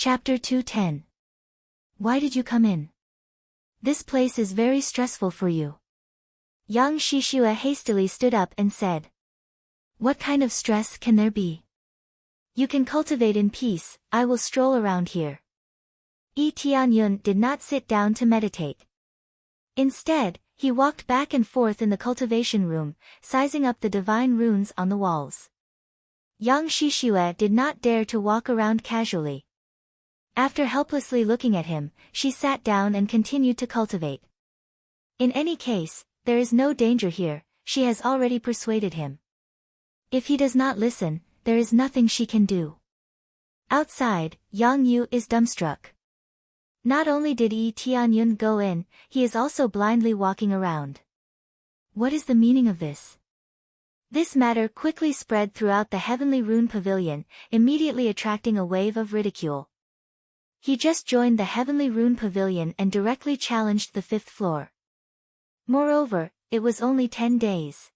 Chapter 210. Why did you come in? This place is very stressful for you. Yang Shishua hastily stood up and said. What kind of stress can there be? You can cultivate in peace, I will stroll around here. Yi Tianyun did not sit down to meditate. Instead, he walked back and forth in the cultivation room, sizing up the divine runes on the walls. Yang Shishua did not dare to walk around casually. After helplessly looking at him, she sat down and continued to cultivate. In any case, there is no danger here, she has already persuaded him. If he does not listen, there is nothing she can do. Outside, Yang Yu is dumbstruck. Not only did Yi Tianyun go in, he is also blindly walking around. What is the meaning of this? This matter quickly spread throughout the Heavenly Rune Pavilion, immediately attracting a wave of ridicule. He just joined the Heavenly Rune Pavilion and directly challenged the 5th floor. Moreover, it was only 10 days.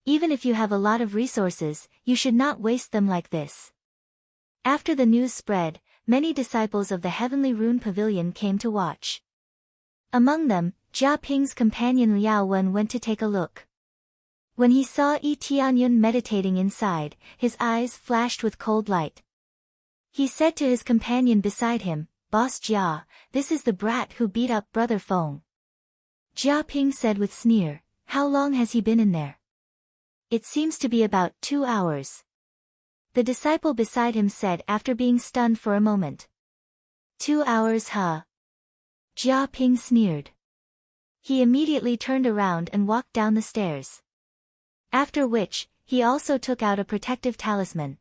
Even if you have a lot of resources, you should not waste them like this. After the news spread, many disciples of the Heavenly Rune Pavilion came to watch. Among them, Jia Ping's companion Liao Wen went to take a look. When he saw Yi Tianyun meditating inside, his eyes flashed with cold light. He said to his companion beside him, Boss Jia, this is the brat who beat up Brother Feng. Jia Ping said with sneer, how long has he been in there? It seems to be about 2 hours. The disciple beside him said after being stunned for a moment. 2 hours huh? Jia Ping sneered. He immediately turned around and walked down the stairs. After which, he also took out a protective talisman.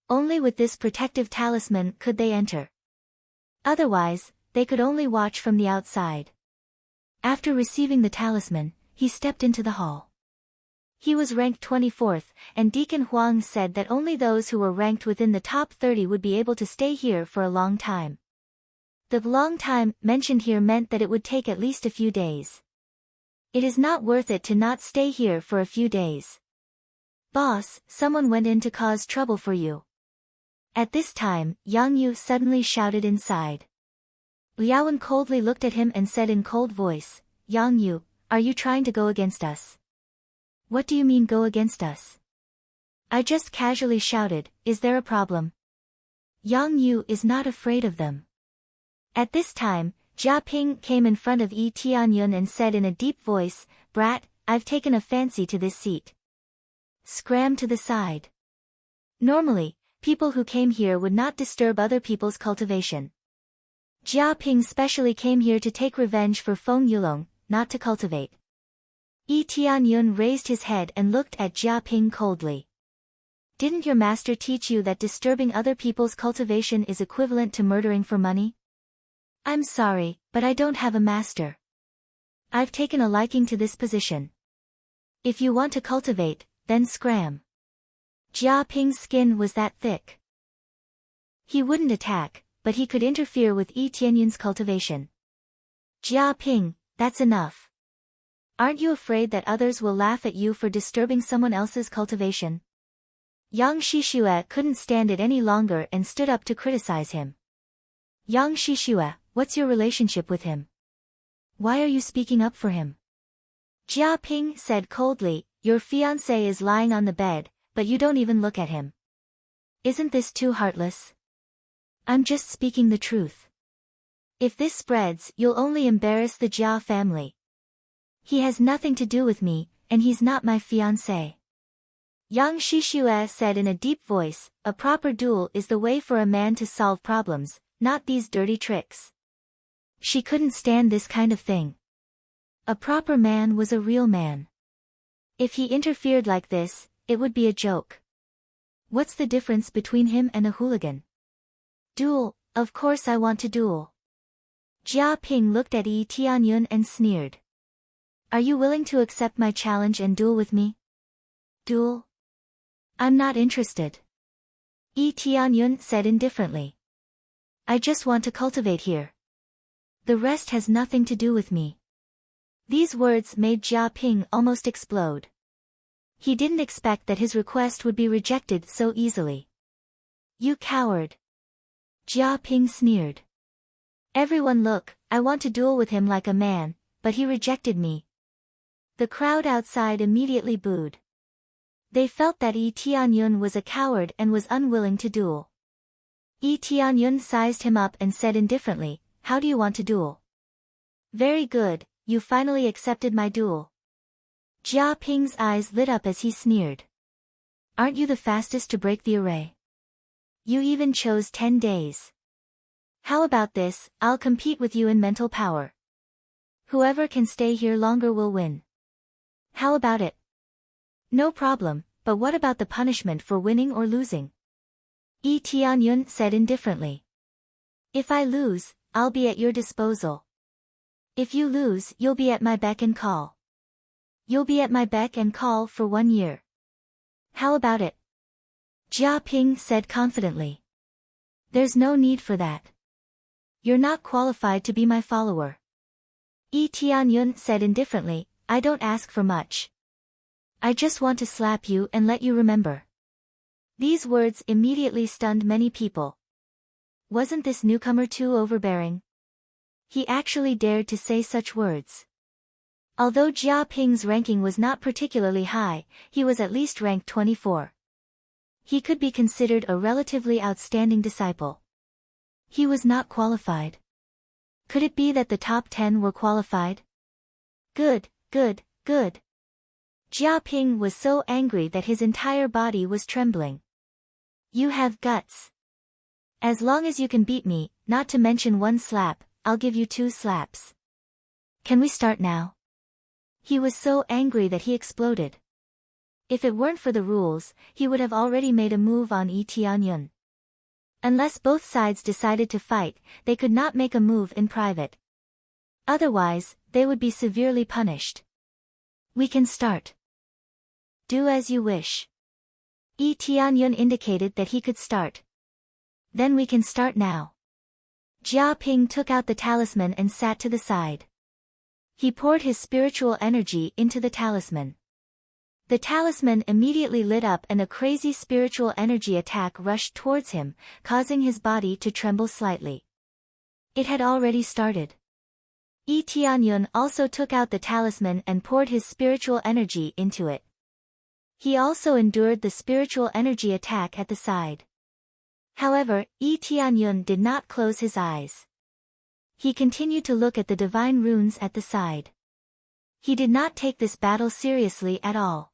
Only with this protective talisman could they enter. Otherwise, they could only watch from the outside. After receiving the talisman, he stepped into the hall. He was ranked 24th, and Deacon Huang said that only those who were ranked within the top 30 would be able to stay here for a long time. The long time mentioned here meant that it would take at least a few days. It is not worth it to not stay here for a few days. Boss, someone went in to cause trouble for you. At this time, Yang Yu suddenly shouted inside. Liaowen coldly looked at him and said in cold voice, Yang Yu, are you trying to go against us? What do you mean go against us? I just casually shouted, is there a problem? Yang Yu is not afraid of them. At this time, Jia Ping came in front of Yi Tianyun and said in a deep voice, Brat, I've taken a fancy to this seat. Scram to the side. Normally, people who came here would not disturb other people's cultivation. Jia Ping specially came here to take revenge for Feng Yulong, not to cultivate. Yi Tianyun raised his head and looked at Jia Ping coldly. Didn't your master teach you that disturbing other people's cultivation is equivalent to murdering for money? I'm sorry, but I don't have a master. I've taken a liking to this position. If you want to cultivate, then scram. Jia Ping's skin was that thick. He wouldn't attack, but he could interfere with Yi Tianyun's cultivation. Jia Ping, that's enough. Aren't you afraid that others will laugh at you for disturbing someone else's cultivation? Yang Shishua couldn't stand it any longer and stood up to criticize him. Yang Shishua, what's your relationship with him? Why are you speaking up for him? Jia Ping said coldly, your fiancé is lying on the bed, but you don't even look at him. Isn't this too heartless? I'm just speaking the truth. If this spreads, you'll only embarrass the Jia family. He has nothing to do with me, and he's not my fiancé. Yang Shishua said in a deep voice, a proper duel is the way for a man to solve problems, not these dirty tricks. She couldn't stand this kind of thing. A proper man was a real man. If he interfered like this, it would be a joke. What's the difference between him and a hooligan? Duel, of course I want to duel. Jia Ping looked at Yi Tianyun and sneered. Are you willing to accept my challenge and duel with me? Duel? I'm not interested. Yi Tianyun said indifferently. I just want to cultivate here. The rest has nothing to do with me. These words made Jia Ping almost explode. He didn't expect that his request would be rejected so easily. You coward. Jia Ping sneered. Everyone look, I want to duel with him like a man, but he rejected me. The crowd outside immediately booed. They felt that Yi Tianyun was a coward and was unwilling to duel. Yi Tianyun sized him up and said indifferently, how do you want to duel? Very good, you finally accepted my duel. Jia Ping's eyes lit up as he sneered. Aren't you the fastest to break the array? You even chose 10 days. How about this, I'll compete with you in mental power. Whoever can stay here longer will win. How about it? No problem, but what about the punishment for winning or losing? Yi Tianyun said indifferently. If I lose, I'll be at your disposal. If you lose, you'll be at my beck and call. You'll be at my beck and call for 1 year. How about it? Jia Ping said confidently. There's no need for that. You're not qualified to be my follower. Yi Tianyun said indifferently, I don't ask for much. I just want to slap you and let you remember. These words immediately stunned many people. Wasn't this newcomer too overbearing? He actually dared to say such words. Although Jia Ping's ranking was not particularly high, he was at least ranked 24. He could be considered a relatively outstanding disciple. He was not qualified. Could it be that the top 10 were qualified? Good, good, good. Jia Ping was so angry that his entire body was trembling. You have guts. As long as you can beat me, not to mention 1 slap, I'll give you 2 slaps. Can we start now? He was so angry that he exploded. If it weren't for the rules, he would have already made a move on Yi Tianyun. Unless both sides decided to fight, they could not make a move in private. Otherwise, they would be severely punished. We can start. Do as you wish. Yi Tianyun indicated that he could start. Then we can start now. Jia Ping took out the talisman and sat to the side. He poured his spiritual energy into the talisman. The talisman immediately lit up and a crazy spiritual energy attack rushed towards him, causing his body to tremble slightly. It had already started. Yi Tianyun also took out the talisman and poured his spiritual energy into it. He also endured the spiritual energy attack at the side. However, Yi Tianyun did not close his eyes. He continued to look at the divine runes at the side. He did not take this battle seriously at all.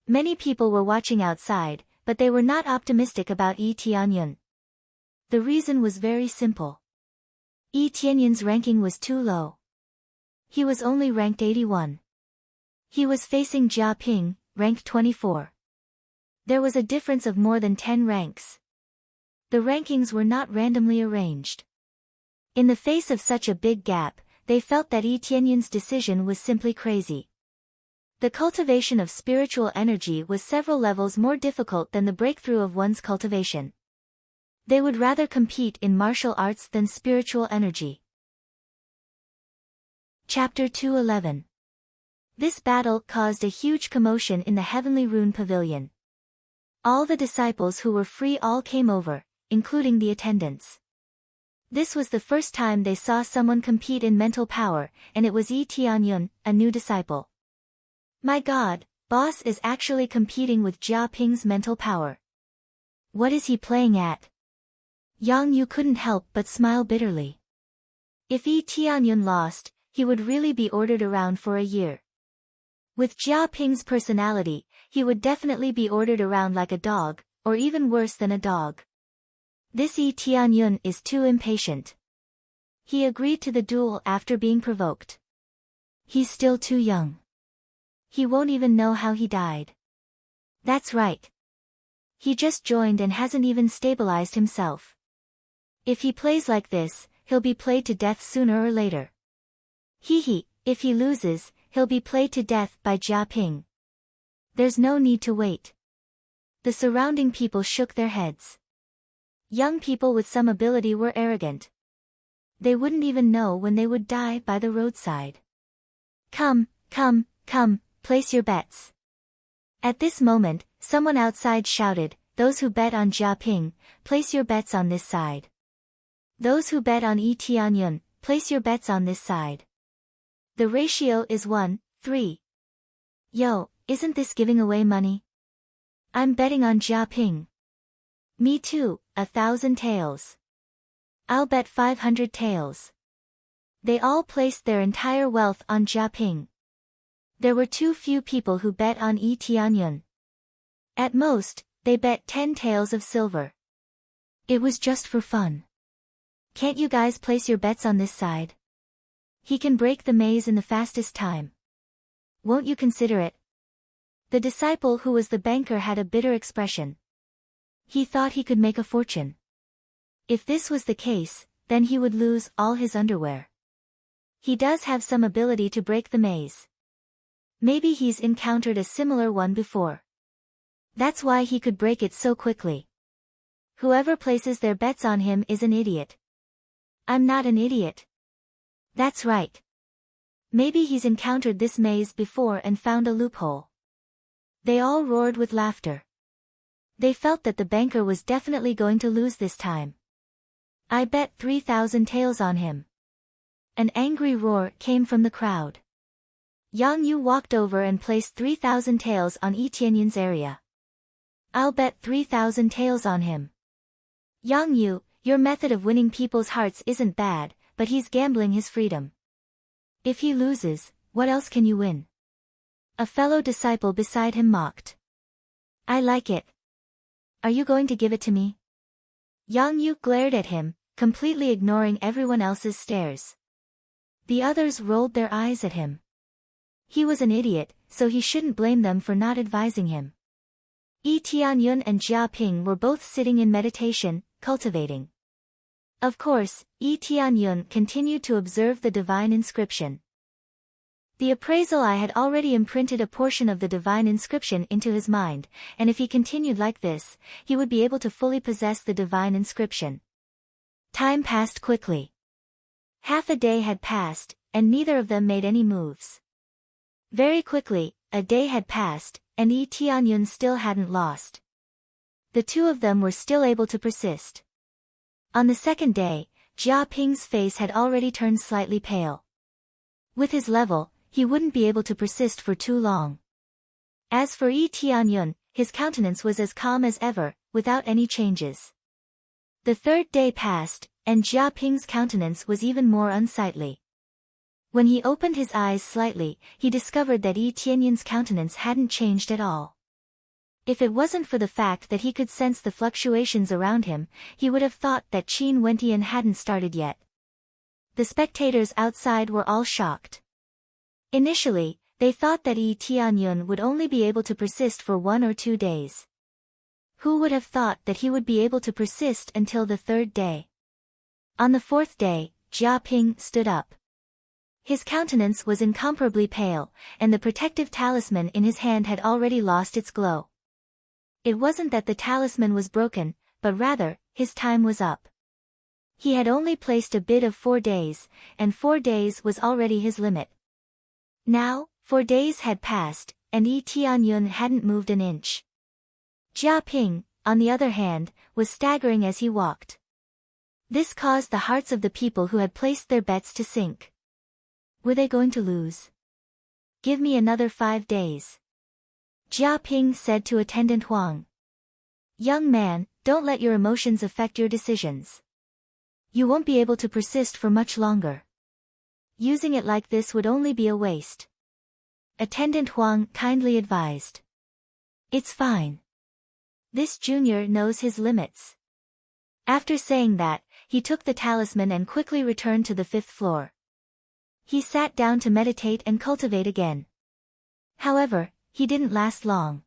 Many people were watching outside, but they were not optimistic about Yi Tianyun. The reason was very simple. Yi Tianyun's ranking was too low. He was only ranked 81. He was facing Jia Ping, ranked 24. There was a difference of more than 10 ranks. The rankings were not randomly arranged. In the face of such a big gap, they felt that Yi Tianyun's decision was simply crazy. The cultivation of spiritual energy was several levels more difficult than the breakthrough of one's cultivation. They would rather compete in martial arts than spiritual energy. Chapter 211. This battle caused a huge commotion in the Heavenly Rune Pavilion. All the disciples who were free all came over, including the attendants. This was the first time they saw someone compete in mental power, and it was Yi Tianyun, a new disciple. My God, boss is actually competing with Jia Ping's mental power. What is he playing at? Yang Yu couldn't help but smile bitterly. If Yi Tianyun lost, he would really be ordered around for a year. With Jia Ping's personality, he would definitely be ordered around like a dog, or even worse than a dog. This Yi Tianyun is too impatient. He agreed to the duel after being provoked. He's still too young. He won't even know how he died. That's right. He just joined and hasn't even stabilized himself. If he plays like this, he'll be played to death sooner or later. If he loses, he'll be played to death by Jia Ping. There's no need to wait. The surrounding people shook their heads. Young people with some ability were arrogant. They wouldn't even know when they would die by the roadside. Come, place your bets. At this moment, someone outside shouted, those who bet on Jia Ping, place your bets on this side. Those who bet on Yi Tianyun, place your bets on this side. The ratio is 1:3. Yo, isn't this giving away money? I'm betting on Jia Ping. Me too, 1,000 taels. I'll bet 500 taels. They all placed their entire wealth on Jia Ping. There were too few people who bet on Yi Tianyun. At most, they bet 10 taels of silver. It was just for fun. Can't you guys place your bets on this side? He can break the maze in the fastest time. Won't you consider it? The disciple who was the banker had a bitter expression. He thought he could make a fortune. If this was the case, then he would lose all his underwear. He does have some ability to break the maze. Maybe he's encountered a similar one before. That's why he could break it so quickly. Whoever places their bets on him is an idiot. I'm not an idiot. That's right. Maybe he's encountered this maze before and found a loophole. They all roared with laughter. They felt that the banker was definitely going to lose this time. I bet 3,000 taels on him. An angry roar came from the crowd. Yang Yu walked over and placed 3,000 taels on Yi Tianyun's area. I'll bet 3,000 taels on him. Yang Yu, your method of winning people's hearts isn't bad, but he's gambling his freedom. If he loses, what else can you win? A fellow disciple beside him mocked. I like it. Are you going to give it to me? Yang Yu glared at him, completely ignoring everyone else's stares. The others rolled their eyes at him. He was an idiot, so he shouldn't blame them for not advising him. Yi Tianyun and Jia Ping were both sitting in meditation, cultivating. Of course, Yi Tianyun continued to observe the divine inscription. The appraisal eye had already imprinted a portion of the divine inscription into his mind, and if he continued like this, he would be able to fully possess the divine inscription. Time passed quickly. Half a day had passed, and neither of them made any moves. Very quickly, a day had passed, and Yi Tianyun still hadn't lost. The two of them were still able to persist. On the second day, Jia Ping's face had already turned slightly pale. With his level, he wouldn't be able to persist for too long. As for Yi Tianyun, his countenance was as calm as ever, without any changes. The third day passed, and Jia Ping's countenance was even more unsightly. When he opened his eyes slightly, he discovered that Yi Tianyun's countenance hadn't changed at all. If it wasn't for the fact that he could sense the fluctuations around him, he would have thought that Qin Wentian hadn't started yet. The spectators outside were all shocked. Initially, they thought that Yi Tianyun would only be able to persist for 1 or 2 days. Who would have thought that he would be able to persist until the third day? On the fourth day, Jia Ping stood up. His countenance was incomparably pale, and the protective talisman in his hand had already lost its glow. It wasn't that the talisman was broken, but rather, his time was up. He had only placed a bid of 4 days, and 4 days was already his limit. Now, 4 days had passed, and Yi Tianyun hadn't moved an inch. Jia Ping, on the other hand, was staggering as he walked. This caused the hearts of the people who had placed their bets to sink. Were they going to lose? Give me another 5 days. Jia Ping said to attendant Huang. Young man, don't let your emotions affect your decisions. You won't be able to persist for much longer. Using it like this would only be a waste. Attendant Huang kindly advised. It's fine. This junior knows his limits. After saying that, he took the talisman and quickly returned to the 5th floor. He sat down to meditate and cultivate again. However, he didn't last long.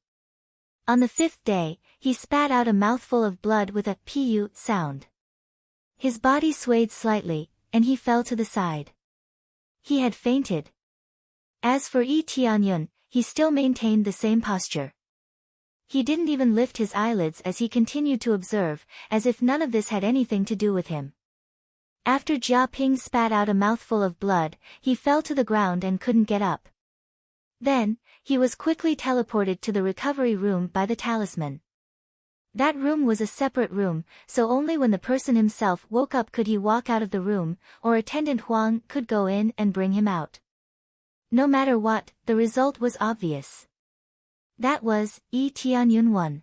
On the 5th day, he spat out a mouthful of blood with a pu sound. His body swayed slightly, and he fell to the side. He had fainted. As for Yi Tianyun, he still maintained the same posture. He didn't even lift his eyelids as he continued to observe, as if none of this had anything to do with him. After Jia Ping spat out a mouthful of blood, he fell to the ground and couldn't get up. Then, he was quickly teleported to the recovery room by the talisman. That room was a separate room, so only when the person himself woke up could he walk out of the room, or attendant Huang could go in and bring him out. No matter what, the result was obvious. That was, Yi Tianyun won.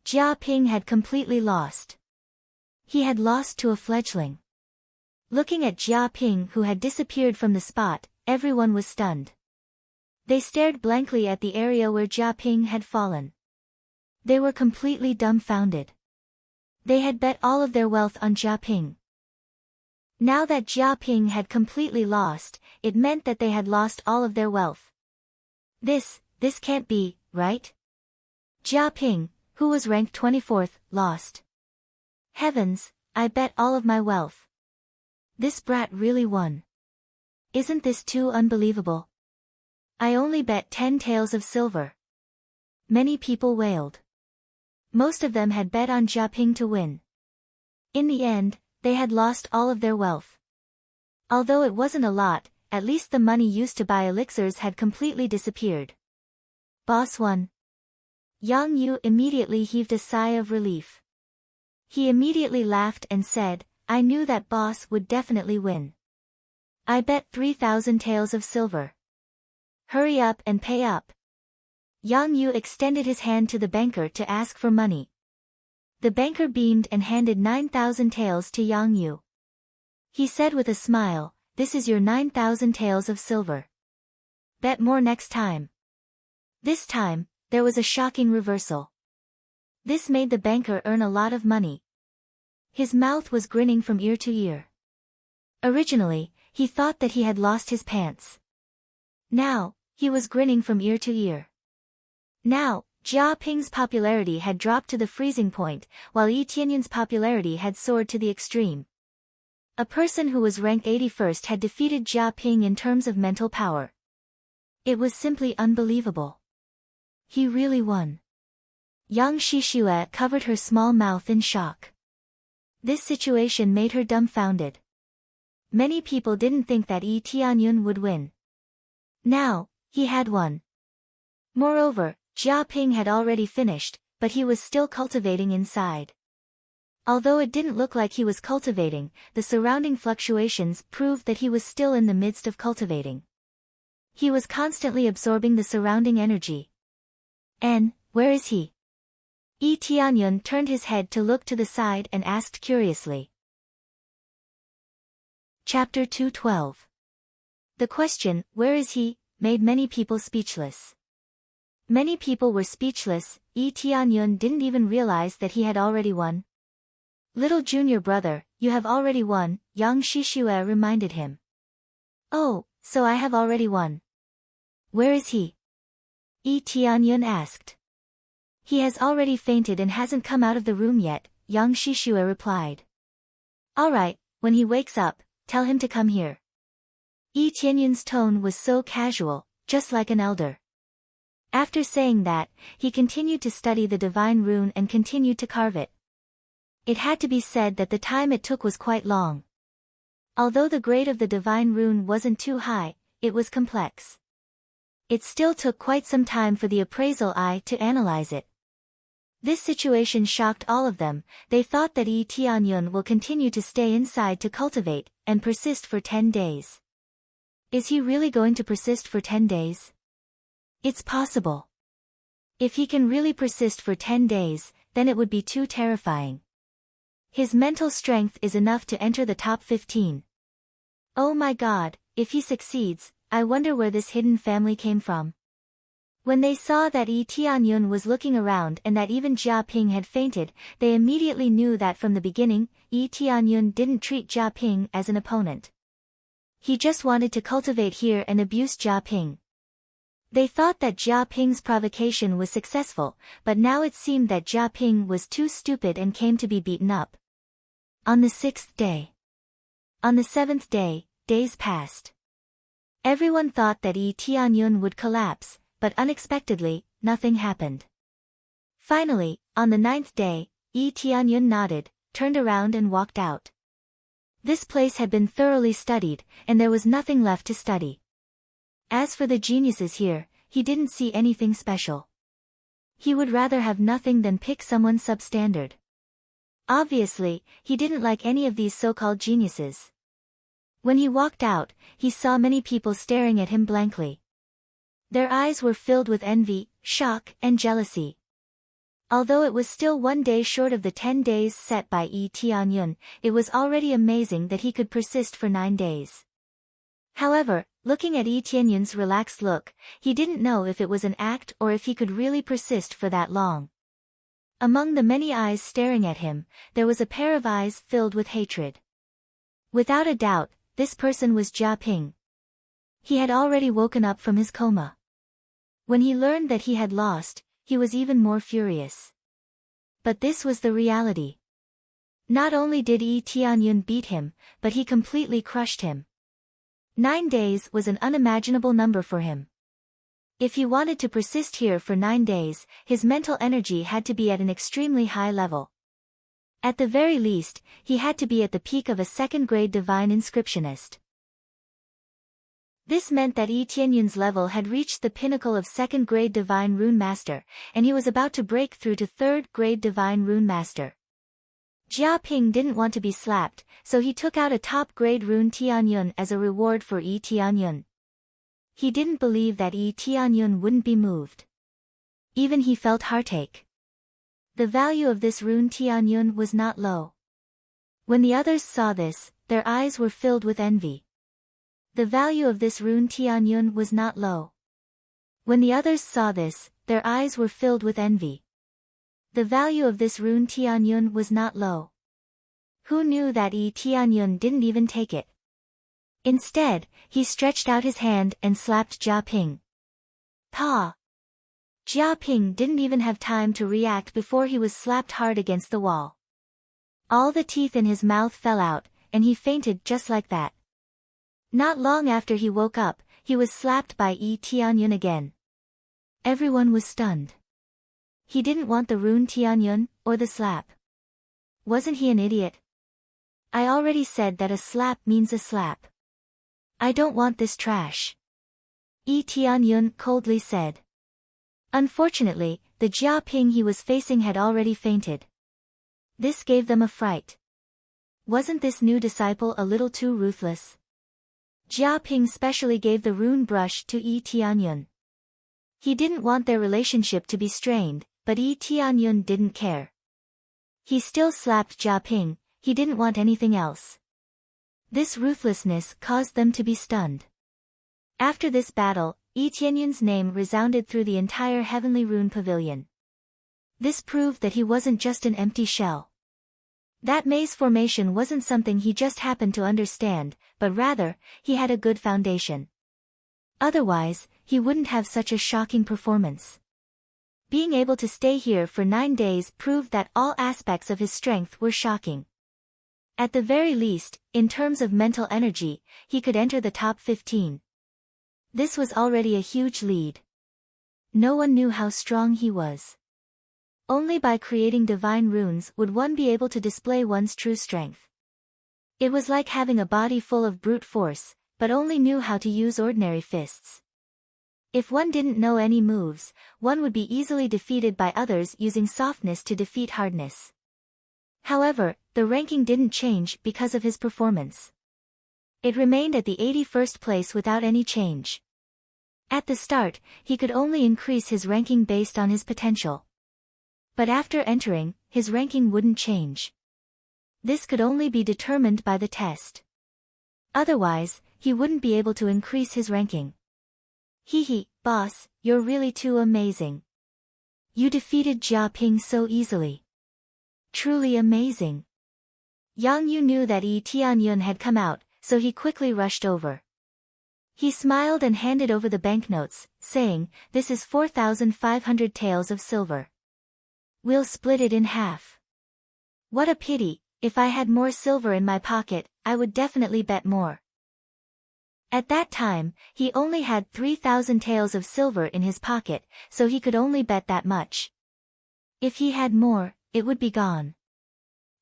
Jia Ping had completely lost. He had lost to a fledgling. Looking at Jia Ping, who had disappeared from the spot, everyone was stunned. They stared blankly at the area where Jia Ping had fallen. They were completely dumbfounded. They had bet all of their wealth on Jia Ping. Now that Jia Ping had completely lost, it meant that they had lost all of their wealth. This can't be, right? Jia Ping, who was ranked 24th, lost. Heavens, I bet all of my wealth. This brat really won. Isn't this too unbelievable? I only bet 10 taels of silver. Many people wailed. Most of them had bet on Jia Ping to win. In the end, they had lost all of their wealth. Although it wasn't a lot, at least the money used to buy elixirs had completely disappeared. Boss won. Yang Yu immediately heaved a sigh of relief. He immediately laughed and said, I knew that boss would definitely win. I bet 3,000 taels of silver. Hurry up and pay up. Yang Yu extended his hand to the banker to ask for money. The banker beamed and handed 9,000 taels to Yang Yu. He said with a smile, this is your 9,000 taels of silver. Bet more next time. This time, there was a shocking reversal. This made the banker earn a lot of money. His mouth was grinning from ear to ear. Originally, he thought that he had lost his pants. Now, he was grinning from ear to ear. Now, Jia Ping's popularity had dropped to the freezing point, while Yi Tianyun's popularity had soared to the extreme. A person who was ranked 81st had defeated Jia Ping in terms of mental power. It was simply unbelievable. He really won. Yang Shishue covered her small mouth in shock. This situation made her dumbfounded. Many people didn't think that Yi Tianyun would win. Now, he had won. Moreover, Jia Ping had already finished, but he was still cultivating inside. Although it didn't look like he was cultivating, the surrounding fluctuations proved that he was still in the midst of cultivating. He was constantly absorbing the surrounding energy. Where is he? Yi Tianyun turned his head to look to the side and asked curiously. Chapter 212. The question, where is he, made many people speechless. Many people were speechless. Yi Tianyun didn't even realize that he had already won. Little junior brother, you have already won, Yang Shishue reminded him. Oh, so I have already won. Where is he? Yi Tianyun asked. He has already fainted and hasn't come out of the room yet, Yang Shishue replied. Alright, when he wakes up, tell him to come here. Yi Tianyun's tone was so casual, just like an elder. After saying that, he continued to study the divine rune and continued to carve it. It had to be said that the time it took was quite long. Although the grade of the divine rune wasn't too high, it was complex. It still took quite some time for the appraisal eye to analyze it. This situation shocked all of them. They thought that Yi Tianyun will continue to stay inside to cultivate, and persist for 10 days. Is he really going to persist for 10 days? It's possible. If he can really persist for 10 days, then it would be too terrifying. His mental strength is enough to enter the top 15. Oh my god, if he succeeds, I wonder where this hidden family came from. When they saw that Yi Tianyun was looking around and that even Jia Ping had fainted, they immediately knew that from the beginning, Yi Tianyun didn't treat Jia Ping as an opponent. He just wanted to cultivate here and abuse Jia Ping. They thought that Jia Ping's provocation was successful, but now it seemed that Jia Ping was too stupid and came to be beaten up. On the 6th day. On the 7th day, days passed. Everyone thought that Yi Tianyun would collapse, but unexpectedly, nothing happened. Finally, on the 9th day, Yi Tianyun nodded, turned around and walked out. This place had been thoroughly studied, and there was nothing left to study. As for the geniuses here, he didn't see anything special. He would rather have nothing than pick someone substandard. Obviously, he didn't like any of these so-called geniuses. When he walked out, he saw many people staring at him blankly. Their eyes were filled with envy, shock, and jealousy. Although it was still 1 day short of the 10 days set by Yi Tianyun, it was already amazing that he could persist for 9 days. However, looking at Yi Tianyun's relaxed look, he didn't know if it was an act or if he could really persist for that long. Among the many eyes staring at him, there was a pair of eyes filled with hatred. Without a doubt, this person was Jia Ping. He had already woken up from his coma. When he learned that he had lost, he was even more furious. But this was the reality. Not only did Yi Tianyun beat him, but he completely crushed him. 9 days was an unimaginable number for him. If he wanted to persist here for 9 days, his mental energy had to be at an extremely high level. At the very least, he had to be at the peak of a second-grade divine inscriptionist. This meant that Yi Tianyun's level had reached the pinnacle of second-grade divine rune master, and he was about to break through to third-grade divine rune master. Jia Ping didn't want to be slapped, so he took out a top-grade rune Tianyun as a reward for Yi Tianyun. He didn't believe that Yi Tianyun wouldn't be moved. Even he felt heartache. The value of this rune Tianyun was not low. When the others saw this, their eyes were filled with envy. The value of this rune Tianyun was not low. When the others saw this, their eyes were filled with envy. The value of this rune Tianyun was not low. Who knew that Yi Tianyun didn't even take it? Instead, he stretched out his hand and slapped Jia Ping. Pa! Jia Ping didn't even have time to react before he was slapped hard against the wall. All the teeth in his mouth fell out, and he fainted just like that. Not long after he woke up, he was slapped by Yi Tianyun again. Everyone was stunned. He didn't want the rune Tianyun, or the slap. Wasn't he an idiot? I already said that a slap means a slap. I don't want this trash. Yi Tianyun coldly said. Unfortunately, the Jia Ping he was facing had already fainted. This gave them a fright. Wasn't this new disciple a little too ruthless? Jia Ping specially gave the rune brush to Yi Tianyun. He didn't want their relationship to be strained, but Yi Tianyun didn't care. He still slapped Jia Ping, he didn't want anything else. This ruthlessness caused them to be stunned. After this battle, Yi Tianyun's name resounded through the entire Heavenly Rune Pavilion. This proved that he wasn't just an empty shell. That maze formation wasn't something he just happened to understand, but rather, he had a good foundation. Otherwise, he wouldn't have such a shocking performance. Being able to stay here for 9 days proved that all aspects of his strength were shocking. At the very least, in terms of mental energy, he could enter the top 15. This was already a huge lead. No one knew how strong he was. Only by creating divine runes would one be able to display one's true strength. It was like having a body full of brute force, but only knew how to use ordinary fists. If one didn't know any moves, one would be easily defeated by others using softness to defeat hardness. However, the ranking didn't change because of his performance. It remained at the 81st place without any change. At the start, he could only increase his ranking based on his potential. But after entering, his ranking wouldn't change. This could only be determined by the test. Otherwise, he wouldn't be able to increase his ranking. Hee, boss, you're really too amazing. You defeated Jia Ping so easily. Truly amazing. Yang Yu knew that Yi Tianyun had come out, so he quickly rushed over. He smiled and handed over the banknotes, saying, "This is 4,500 taels of silver. We'll split it in half." What a pity, if I had more silver in my pocket, I would definitely bet more. At that time, he only had 3,000 taels of silver in his pocket, so he could only bet that much. If he had more, it would be gone.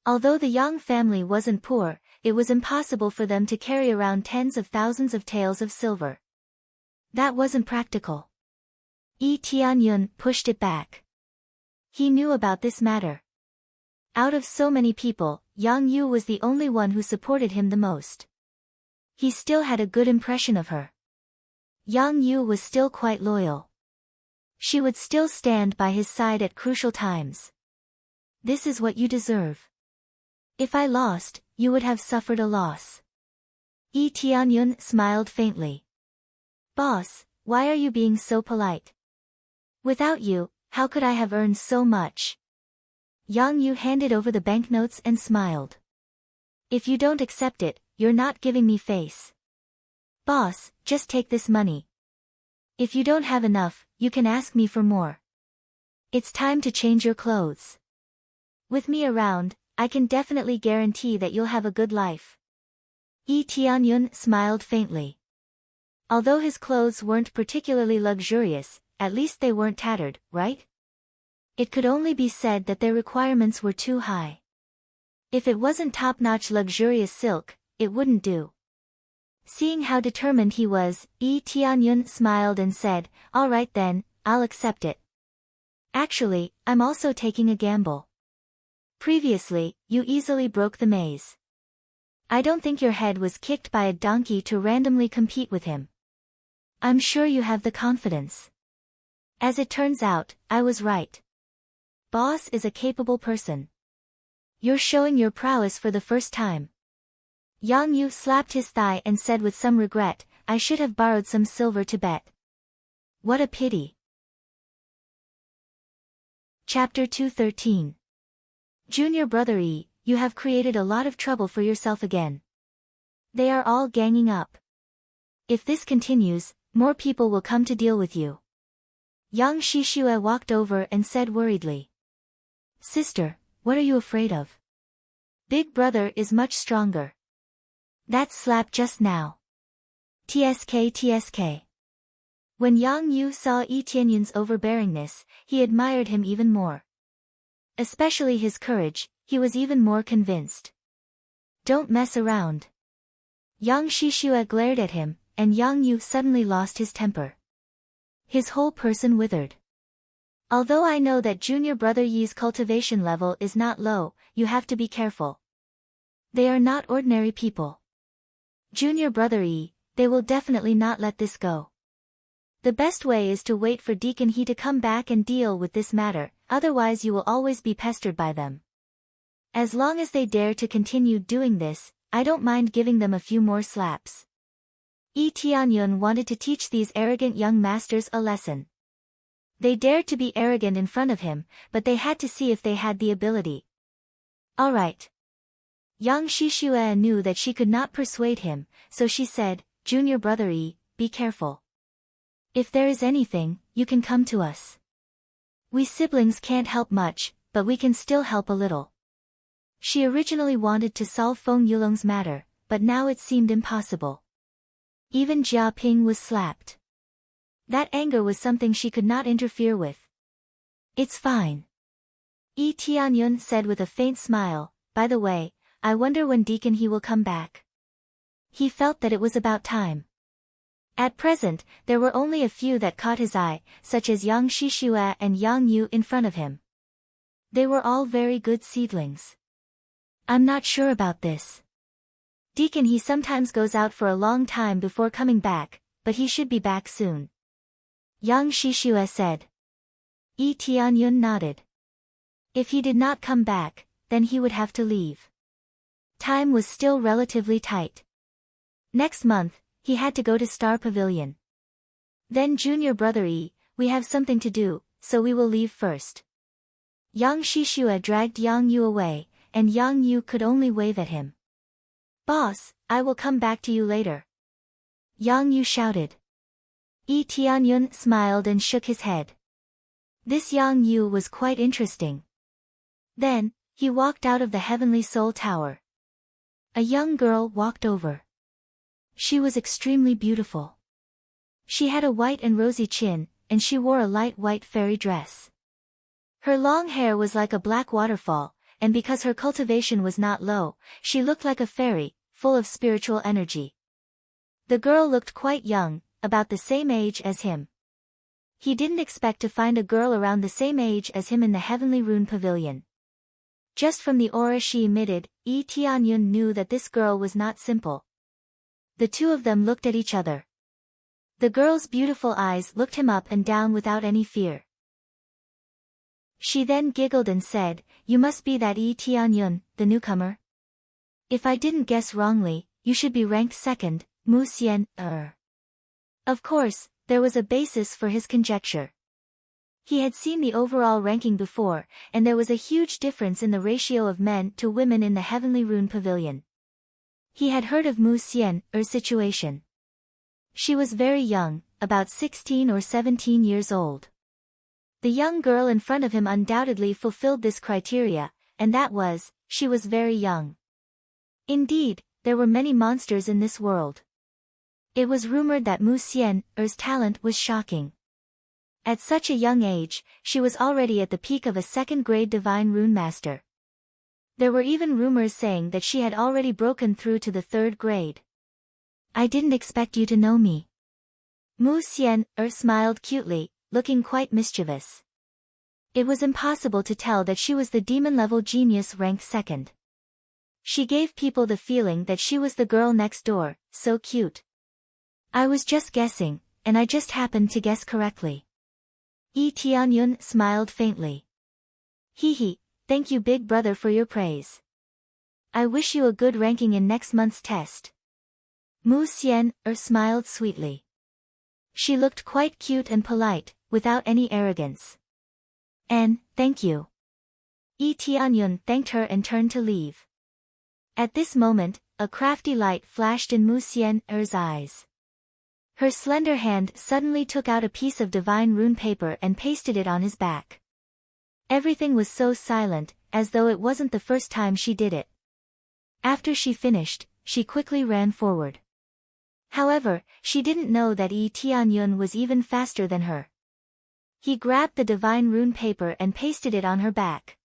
Although the Yang family wasn't poor, it was impossible for them to carry around tens of thousands of taels of silver. That wasn't practical. Yi Tianyun pushed it back. He knew about this matter. Out of so many people, Yang Yu was the only one who supported him the most. He still had a good impression of her. Yang Yu was still quite loyal. She would still stand by his side at crucial times. This is what you deserve. If I lost, you would have suffered a loss. Yi Tianyun smiled faintly. Boss, why are you being so polite? Without you, how could I have earned so much? Yang Yu handed over the banknotes and smiled. If you don't accept it, you're not giving me face. Boss, just take this money. If you don't have enough, you can ask me for more. It's time to change your clothes. With me around, I can definitely guarantee that you'll have a good life. Yi Tianyun smiled faintly. Although his clothes weren't particularly luxurious, at least they weren't tattered, right? It could only be said that their requirements were too high. If it wasn't top-notch luxurious silk, it wouldn't do. Seeing how determined he was, Yi Tianyun smiled and said, all right then, I'll accept it. Actually, I'm also taking a gamble. Previously, you easily broke the maze. I don't think your head was kicked by a donkey to randomly compete with him. I'm sure you have the confidence. As it turns out, I was right. Boss is a capable person. You're showing your prowess for the first time. Yang Yu slapped his thigh and said with some regret, I should have borrowed some silver to bet. What a pity. Chapter 213. Junior brother Yi, you have created a lot of trouble for yourself again. They are all ganging up. If this continues, more people will come to deal with you. Yang Shishue walked over and said worriedly. Sister, what are you afraid of? Big brother is much stronger. That slap just now. TSK. When Yang Yu saw Yi Tianyun's overbearingness, he admired him even more. Especially his courage, he was even more convinced. Don't mess around. Yang Shishue glared at him, and Yang Yu suddenly lost his temper. His whole person withered. Although I know that junior brother Yi's cultivation level is not low, you have to be careful. They are not ordinary people. Junior brother Yi, they will definitely not let this go. The best way is to wait for Deacon He to come back and deal with this matter, otherwise you will always be pestered by them. As long as they dare to continue doing this, I don't mind giving them a few more slaps. Yi Tianyun wanted to teach these arrogant young masters a lesson. They dared to be arrogant in front of him, but they had to see if they had the ability. All right. Yang Shishue knew that she could not persuade him, so she said, Junior brother Yi, be careful. If there is anything, you can come to us. We siblings can't help much, but we can still help a little. She originally wanted to solve Feng Yulong's matter, but now it seemed impossible. Even Jia Ping was slapped. That anger was something she could not interfere with. It's fine. Yi Tianyun said with a faint smile, by the way, I wonder when Deacon He will come back. He felt that it was about time. At present, there were only a few that caught his eye, such as Yang Shishue and Yang Yu in front of him. They were all very good seedlings. I'm not sure about this. Deacon He sometimes goes out for a long time before coming back, but he should be back soon. Yang Shishue said. Yi Tianyun nodded. If he did not come back, then he would have to leave. Time was still relatively tight. Next month, he had to go to Star Pavilion. Then junior brother Yi, we have something to do, so we will leave first. Yang Shishue dragged Yang Yu away, and Yang Yu could only wave at him. Boss, I will come back to you later. Yang Yu shouted. Yi Tianyun smiled and shook his head. This Yang Yu was quite interesting. Then, he walked out of the Heavenly Soul Tower. A young girl walked over. She was extremely beautiful. She had a white and rosy chin, and she wore a light white fairy dress. Her long hair was like a black waterfall, and because her cultivation was not low, she looked like a fairy, full of spiritual energy. The girl looked quite young, about the same age as him. He didn't expect to find a girl around the same age as him in the Heavenly Rune Pavilion. Just from the aura she emitted, Yi Tianyun knew that this girl was not simple. The two of them looked at each other. The girl's beautiful eyes looked him up and down without any fear. She then giggled and said, "You must be that Yi Tianyun, the newcomer? If I didn't guess wrongly, you should be ranked second, Mu Xian, Of course, there was a basis for his conjecture. He had seen the overall ranking before, and there was a huge difference in the ratio of men to women in the Heavenly Rune Pavilion. He had heard of Mu Xian's situation. She was very young, about 16 or 17 years old. The young girl in front of him undoubtedly fulfilled this criteria, and that was, she was very young. Indeed, there were many monsters in this world. It was rumored that Mu Xian's talent was shocking. At such a young age, she was already at the peak of a second-grade divine rune master. There were even rumors saying that she had already broken through to the third grade. I didn't expect you to know me. Mu Xian smiled cutely, looking quite mischievous. It was impossible to tell that she was the demon-level genius ranked second. She gave people the feeling that she was the girl next door, so cute. I was just guessing, and I just happened to guess correctly. Yi Tianyun smiled faintly. Hee, thank you big brother for your praise. I wish you a good ranking in next month's test. Mu Xian smiled sweetly. She looked quite cute and polite, without any arrogance. And, thank you. Yi Tianyun thanked her and turned to leave. At this moment, a crafty light flashed in Mu Xian's eyes. Her slender hand suddenly took out a piece of divine rune paper and pasted it on his back. Everything was so silent, as though it wasn't the first time she did it. After she finished, she quickly ran forward. However, she didn't know that Yi Tianyun was even faster than her. He grabbed the divine rune paper and pasted it on her back.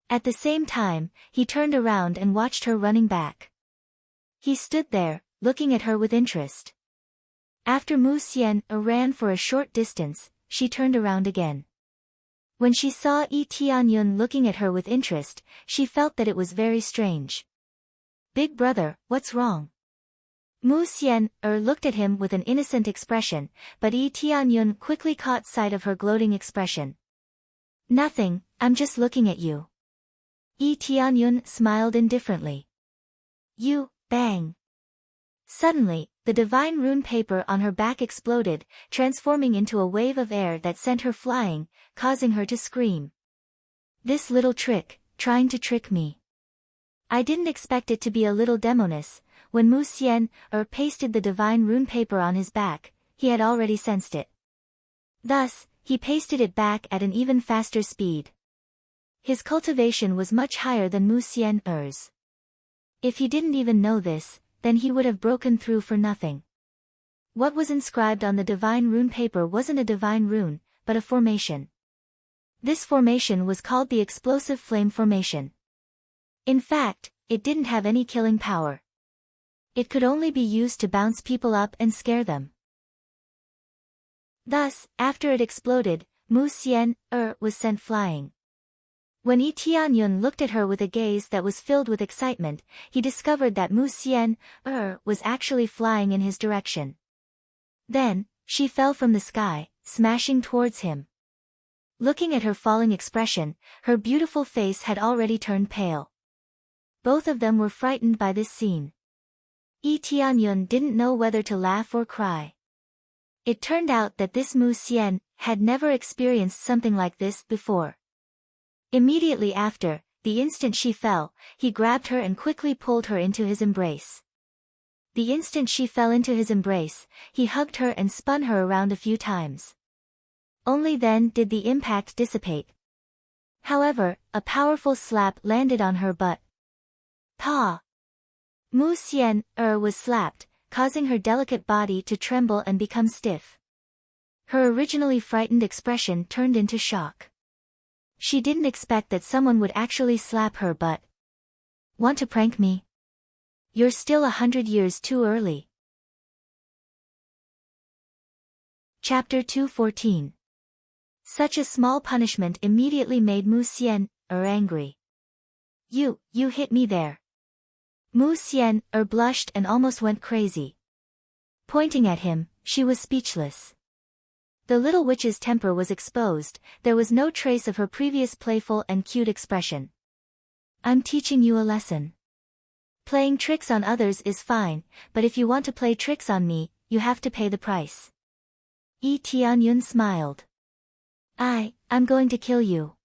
At the same time, he turned around and watched her running back. He stood there, looking at her with interest. After Mu Xian ran for a short distance, she turned around again. When she saw Yi Tianyun looking at her with interest, she felt that it was very strange. Big brother, what's wrong? Mu Xian looked at him with an innocent expression, but Yi Tianyun quickly caught sight of her gloating expression. Nothing, I'm just looking at you. Yi Tianyun smiled indifferently. You, bang. Suddenly, the divine rune paper on her back exploded, transforming into a wave of air that sent her flying, causing her to scream. This little trick, trying to trick me. I didn't expect it to be a little demoness. When Mu Xian pasted the divine rune paper on his back, he had already sensed it. Thus, he pasted it back at an even faster speed. His cultivation was much higher than Mu Xian's. If he didn't even know this, then he would have broken through for nothing. What was inscribed on the divine rune paper wasn't a divine rune, but a formation. This formation was called the Explosive Flame Formation. In fact, it didn't have any killing power. It could only be used to bounce people up and scare them. Thus, after it exploded, Mu Xian was sent flying. When Yi Tianyun looked at her with a gaze that was filled with excitement, he discovered that Mu Xian was actually flying in his direction. Then, she fell from the sky, smashing towards him. Looking at her falling expression, her beautiful face had already turned pale. Both of them were frightened by this scene. Yi Tianyun didn't know whether to laugh or cry. It turned out that this Mu Xian had never experienced something like this before. Immediately after, the instant she fell, he grabbed her and quickly pulled her into his embrace. The instant she fell into his embrace, he hugged her and spun her around a few times. Only then did the impact dissipate. However, a powerful slap landed on her butt. Pa! Mu Xian was slapped, causing her delicate body to tremble and become stiff. Her originally frightened expression turned into shock. She didn't expect that someone would actually slap her but... Want to prank me? You're still 100 years too early. Chapter 214. Such a small punishment immediately made Mu Xian angry. You hit me there. Mu Xian blushed and almost went crazy. Pointing at him, she was speechless. The little witch's temper was exposed, there was no trace of her previous playful and cute expression. I'm teaching you a lesson. Playing tricks on others is fine, but if you want to play tricks on me, you have to pay the price. Yi Tianyun smiled. I'm going to kill you.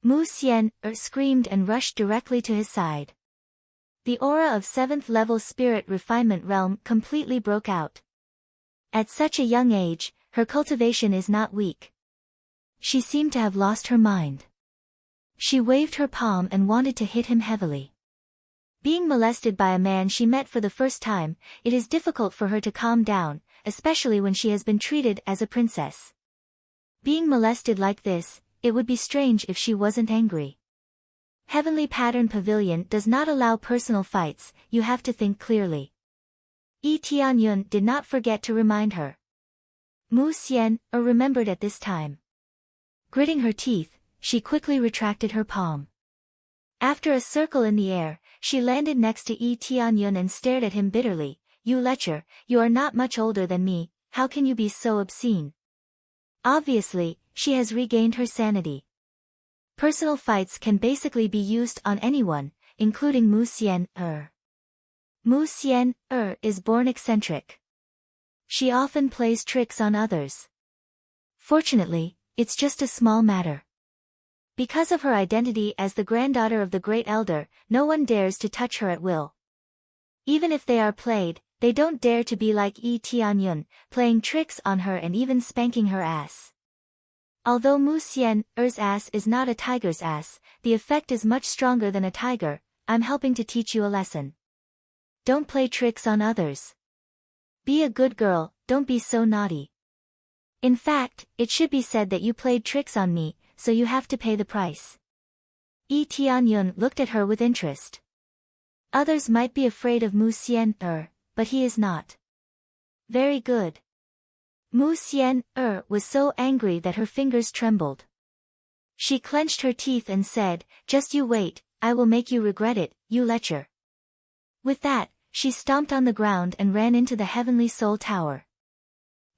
Mu Xian screamed and rushed directly to his side. The aura of 7th level spirit refinement realm completely broke out. At such a young age, her cultivation is not weak. She seemed to have lost her mind. She waved her palm and wanted to hit him heavily. Being molested by a man she met for the first time, it is difficult for her to calm down, especially when she has been treated as a princess. Being molested like this, it would be strange if she wasn't angry. Heavenly Pattern Pavilion does not allow personal fights, you have to think clearly. Yi Tianyun did not forget to remind her. Mu Xian remembered at this time. Gritting her teeth, she quickly retracted her palm. After a circle in the air, she landed next to Yi Tianyun and stared at him bitterly. You lecher, you are not much older than me, how can you be so obscene? Obviously, she has regained her sanity. Personal fights can basically be used on anyone, including Mu Xian Mu Xian is born eccentric. She often plays tricks on others. Fortunately, it's just a small matter. Because of her identity as the granddaughter of the Great Elder, no one dares to touch her at will. Even if they are played, they don't dare to be like Yi Tianyun, playing tricks on her and even spanking her ass. Although Mu Xian's ass is not a tiger's ass, the effect is much stronger than a tiger. I'm helping to teach you a lesson. Don't play tricks on others. Be a good girl, don't be so naughty. In fact, it should be said that you played tricks on me, so you have to pay the price. Yi Tianyun looked at her with interest. Others might be afraid of Mu Xian but he is not. Very good. Mu Xian was so angry that her fingers trembled. She clenched her teeth and said, just you wait, I will make you regret it, you lecher. With that, she stomped on the ground and ran into the Heavenly Soul Tower.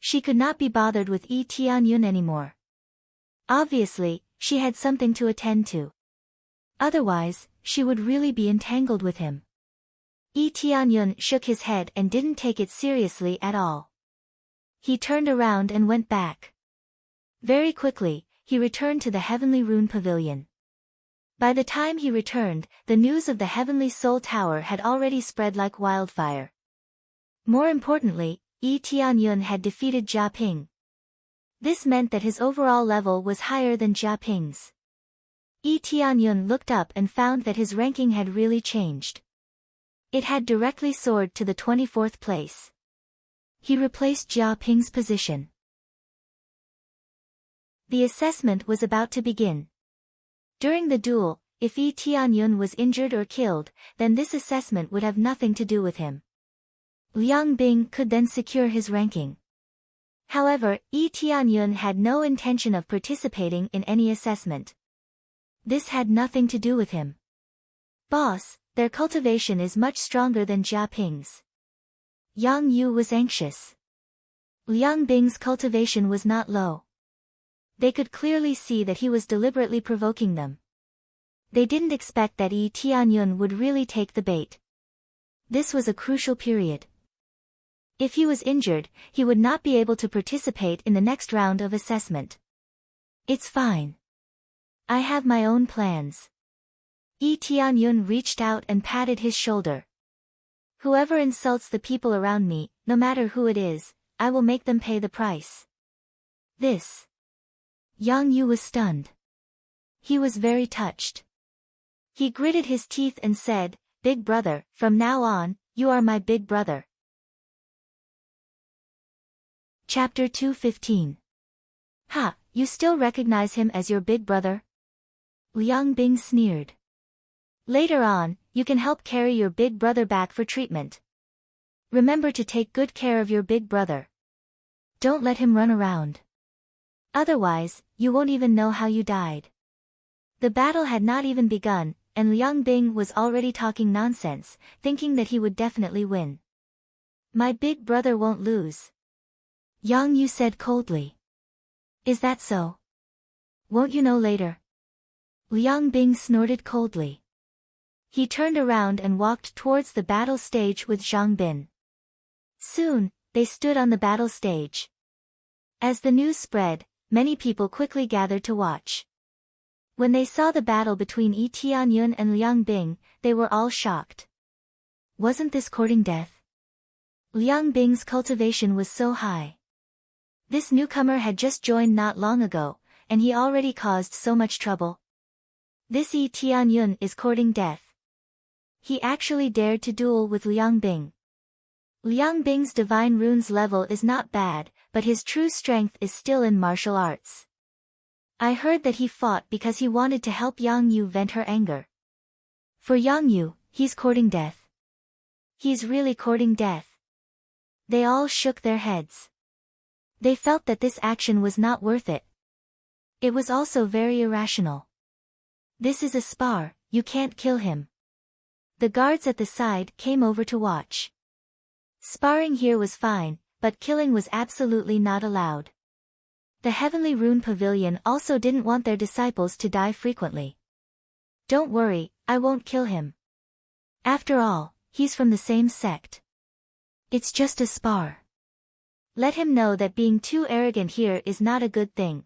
She could not be bothered with Yi Tianyun anymore. Obviously, she had something to attend to. Otherwise, she would really be entangled with him. Yi Tianyun shook his head and didn't take it seriously at all. He turned around and went back. Very quickly, he returned to the Heavenly Rune Pavilion. By the time he returned, the news of the Heavenly Soul Tower had already spread like wildfire. More importantly, Yi Tianyun had defeated Jia Ping. This meant that his overall level was higher than Jia Ping's. Yi Tianyun looked up and found that his ranking had really changed. It had directly soared to the 24th place. He replaced Jia Ping's position. The assessment was about to begin. During the duel, if Yi Tianyun was injured or killed, then this assessment would have nothing to do with him. Liang Bing could then secure his ranking. However, Yi Tianyun had no intention of participating in any assessment. This had nothing to do with him. Boss, their cultivation is much stronger than Jia Ping's. Yang Yu was anxious. Liang Bing's cultivation was not low. They could clearly see that he was deliberately provoking them. They didn't expect that Yi Tianyun would really take the bait. This was a crucial period. If he was injured, he would not be able to participate in the next round of assessment. It's fine. I have my own plans. Yi Tianyun reached out and patted his shoulder. Whoever insults the people around me, no matter who it is, I will make them pay the price. This. Yang Yu was stunned. He was very touched. He gritted his teeth and said, Big brother, from now on, you are my big brother. Chapter 215. Ha, you still recognize him as your big brother? Liang Bing sneered. Later on, you can help carry your big brother back for treatment. Remember to take good care of your big brother. Don't let him run around. Otherwise, you won't even know how you died. The battle had not even begun, and Liang Bing was already talking nonsense, thinking that he would definitely win. My big brother won't lose. Yang Yu said coldly. Is that so? Won't you know later? Liang Bing snorted coldly. He turned around and walked towards the battle stage with Zhang Bin. Soon, they stood on the battle stage. As the news spread, many people quickly gathered to watch. When they saw the battle between Yi Tianyun and Liang Bing, they were all shocked. Wasn't this courting death? Liang Bing's cultivation was so high. This newcomer had just joined not long ago, and he already caused so much trouble. This Yi Tianyun is courting death. He actually dared to duel with Liang Bing. Liang Bing's divine runes level is not bad, but his true strength is still in martial arts. I heard that he fought because he wanted to help Yang Yu vent her anger. For Yang Yu, he's courting death. He's really courting death. They all shook their heads. They felt that this action was not worth it. It was also very irrational. This is a spar, you can't kill him. The guards at the side came over to watch. Sparring here was fine, but killing was absolutely not allowed. The Heavenly Rune Pavilion also didn't want their disciples to die frequently. Don't worry, I won't kill him. After all, he's from the same sect. It's just a spar. Let him know that being too arrogant here is not a good thing.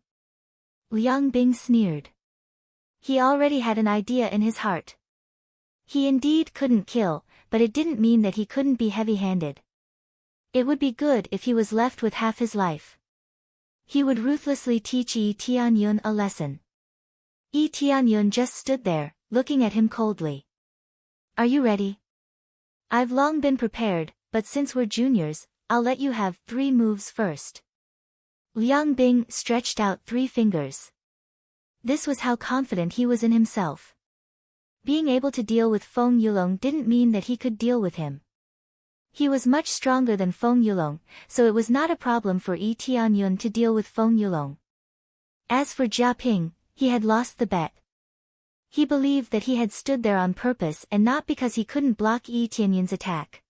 Liang Bing sneered. He already had an idea in his heart. He indeed couldn't kill, but it didn't mean that he couldn't be heavy-handed. It would be good if he was left with half his life. He would ruthlessly teach Yi Tianyun a lesson. Yi Tianyun just stood there, looking at him coldly. Are you ready? I've long been prepared, but since we're juniors, I'll let you have 3 moves first. Liang Bing stretched out 3 fingers. This was how confident he was in himself. Being able to deal with Feng Yulong didn't mean that he could deal with him. He was much stronger than Feng Yulong, so it was not a problem for Yi Tianyun to deal with Feng Yulong. As for Jia Ping, he had lost the bet. He believed that he had stood there on purpose and not because he couldn't block Yi Tianyun's attack.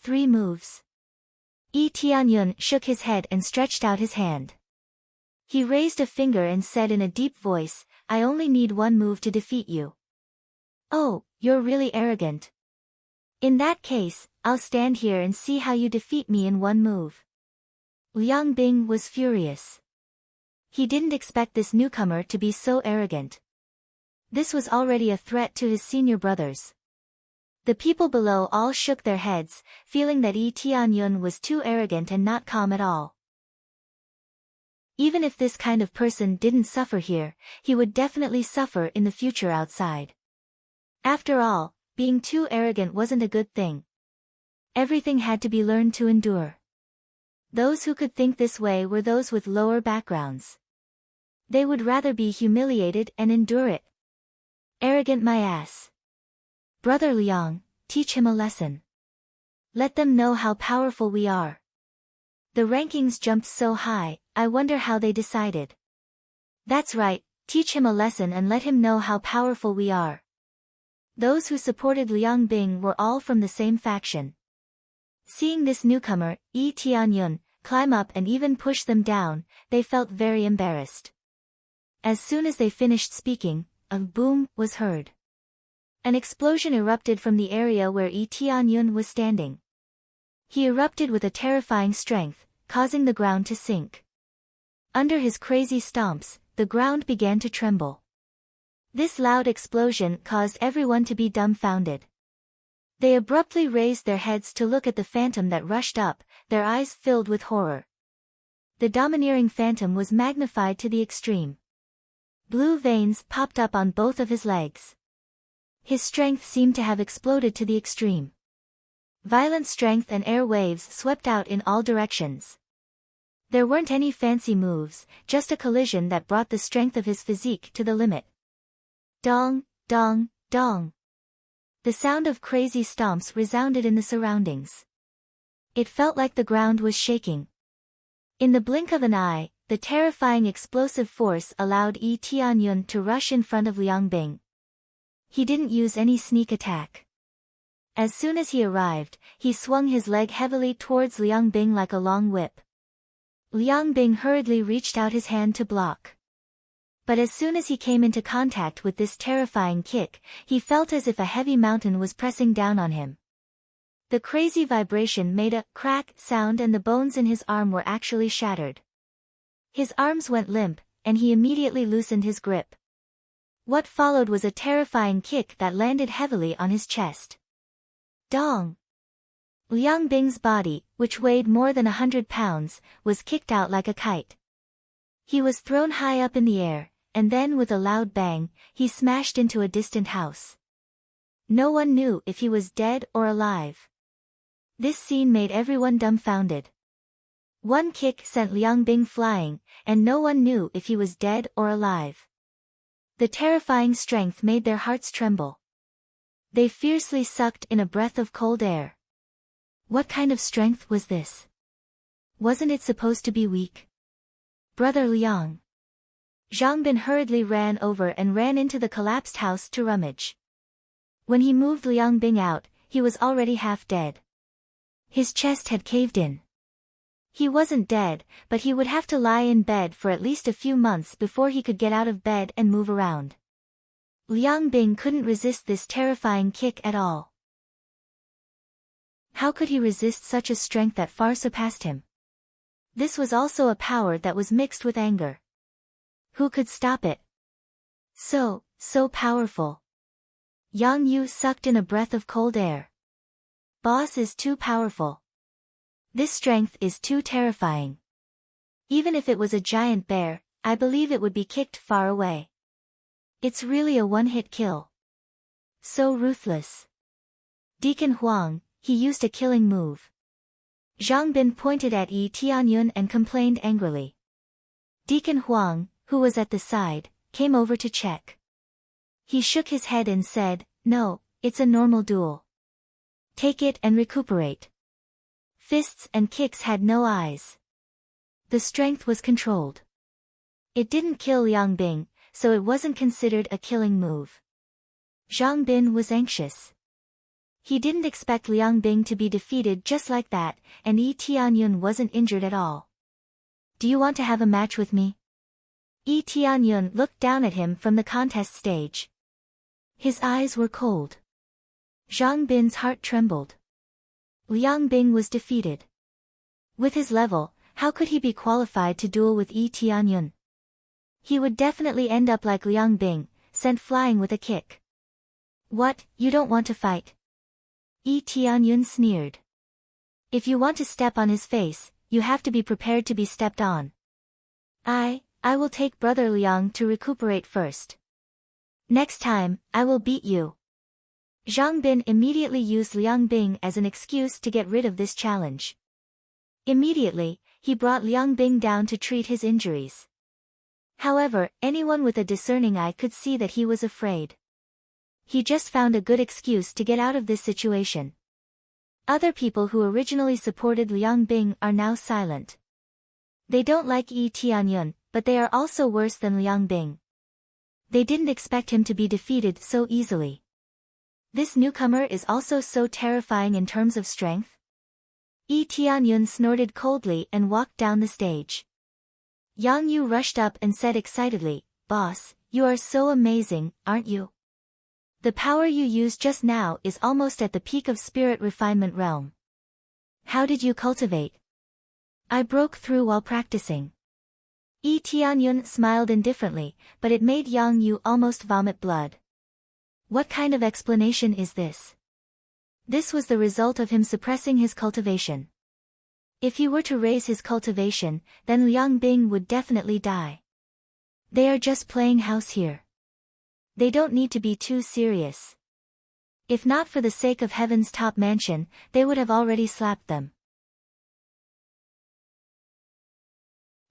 3 moves. Yi Tianyun shook his head and stretched out his hand. He raised a finger and said in a deep voice, I only need 1 move to defeat you. Oh, you're really arrogant. In that case, I'll stand here and see how you defeat me in 1 move. Liang Bing was furious. He didn't expect this newcomer to be so arrogant. This was already a threat to his senior brothers. The people below all shook their heads, feeling that Yi Tianyun was too arrogant and not calm at all. Even if this kind of person didn't suffer here, he would definitely suffer in the future outside. After all, being too arrogant wasn't a good thing. Everything had to be learned to endure. Those who could think this way were those with lower backgrounds. They would rather be humiliated and endure it. Arrogant my ass. Brother Liang, teach him a lesson. Let them know how powerful we are. The rankings jumped so high, I wonder how they decided. That's right, teach him a lesson and let him know how powerful we are. Those who supported Liang Bing were all from the same faction. Seeing this newcomer, Yi Tianyun, climb up and even push them down, they felt very embarrassed. As soon as they finished speaking, a boom was heard. An explosion erupted from the area where Yi Tianyun was standing. He erupted with a terrifying strength, causing the ground to sink. Under his crazy stomps, the ground began to tremble. This loud explosion caused everyone to be dumbfounded. They abruptly raised their heads to look at the phantom that rushed up, their eyes filled with horror. The domineering phantom was magnified to the extreme. Blue veins popped up on both of his legs. His strength seemed to have exploded to the extreme. Violent strength and air waves swept out in all directions. There weren't any fancy moves, just a collision that brought the strength of his physique to the limit. Dong, dong, dong. The sound of crazy stomps resounded in the surroundings. It felt like the ground was shaking. In the blink of an eye, the terrifying explosive force allowed Yi Tianyun to rush in front of Liang Bing. He didn't use any sneak attack. As soon as he arrived, he swung his leg heavily towards Liang Bing like a long whip. Liang Bing hurriedly reached out his hand to block. But as soon as he came into contact with this terrifying kick, he felt as if a heavy mountain was pressing down on him. The crazy vibration made a crack sound and the bones in his arm were actually shattered. His arms went limp, and he immediately loosened his grip. What followed was a terrifying kick that landed heavily on his chest. Dong! Liang Bing's body, which weighed more than 100 pounds, was kicked out like a kite. He was thrown high up in the air, and then with a loud bang, he smashed into a distant house. No one knew if he was dead or alive. This scene made everyone dumbfounded. One kick sent Liang Bing flying, and no one knew if he was dead or alive. The terrifying strength made their hearts tremble. They fiercely sucked in a breath of cold air. What kind of strength was this? Wasn't it supposed to be weak? Brother Liang. Zhang Bin hurriedly ran over and ran into the collapsed house to rummage. When he moved Liang Bing out, he was already half dead. His chest had caved in. He wasn't dead, but he would have to lie in bed for at least a few months before he could get out of bed and move around. Liang Bing couldn't resist this terrifying kick at all. How could he resist such a strength that far surpassed him? This was also a power that was mixed with anger. Who could stop it? So powerful. Yang Yu sucked in a breath of cold air. Boss is too powerful. This strength is too terrifying. Even if it was a giant bear, I believe it would be kicked far away. It's really a one-hit kill. So ruthless. Deacon Huang, he used a killing move. Zhang Bin pointed at Yi Tianyun and complained angrily. Deacon Huang, who was at the side, came over to check. He shook his head and said, "No, it's a normal duel. Take it and recuperate." Fists and kicks had no eyes. The strength was controlled. It didn't kill Liang Bing, so it wasn't considered a killing move. Zhang Bin was anxious. He didn't expect Liang Bing to be defeated just like that, and Yi Tianyun wasn't injured at all. "Do you want to have a match with me?" Yi Tianyun looked down at him from the contest stage. His eyes were cold. Zhang Bin's heart trembled. Liang Bing was defeated. With his level, how could he be qualified to duel with Yi Tianyun? He would definitely end up like Liang Bing, sent flying with a kick. "What, you don't want to fight?" Yi Tianyun sneered. "If you want to step on his face, you have to be prepared to be stepped on. I will take Brother Liang to recuperate first. Next time, I will beat you." Zhang Bin immediately used Liang Bing as an excuse to get rid of this challenge. Immediately, he brought Liang Bing down to treat his injuries. However, anyone with a discerning eye could see that he was afraid. He just found a good excuse to get out of this situation. Other people who originally supported Liang Bing are now silent. They don't like Yi Tianyun, but they are also worse than Liang Bing. They didn't expect him to be defeated so easily. This newcomer is also so terrifying in terms of strength. Yi Tianyun snorted coldly and walked down the stage. Yang Yu rushed up and said excitedly, "Boss, you are so amazing, aren't you? The power you used just now is almost at the peak of spirit refinement realm. How did you cultivate?" "I broke through while practicing." Yi Tianyun smiled indifferently, but it made Yang Yu almost vomit blood. What kind of explanation is this? This was the result of him suppressing his cultivation. If he were to raise his cultivation, then Liang Bing would definitely die. They are just playing house here. They don't need to be too serious. If not for the sake of heaven's top mansion, they would have already slapped them.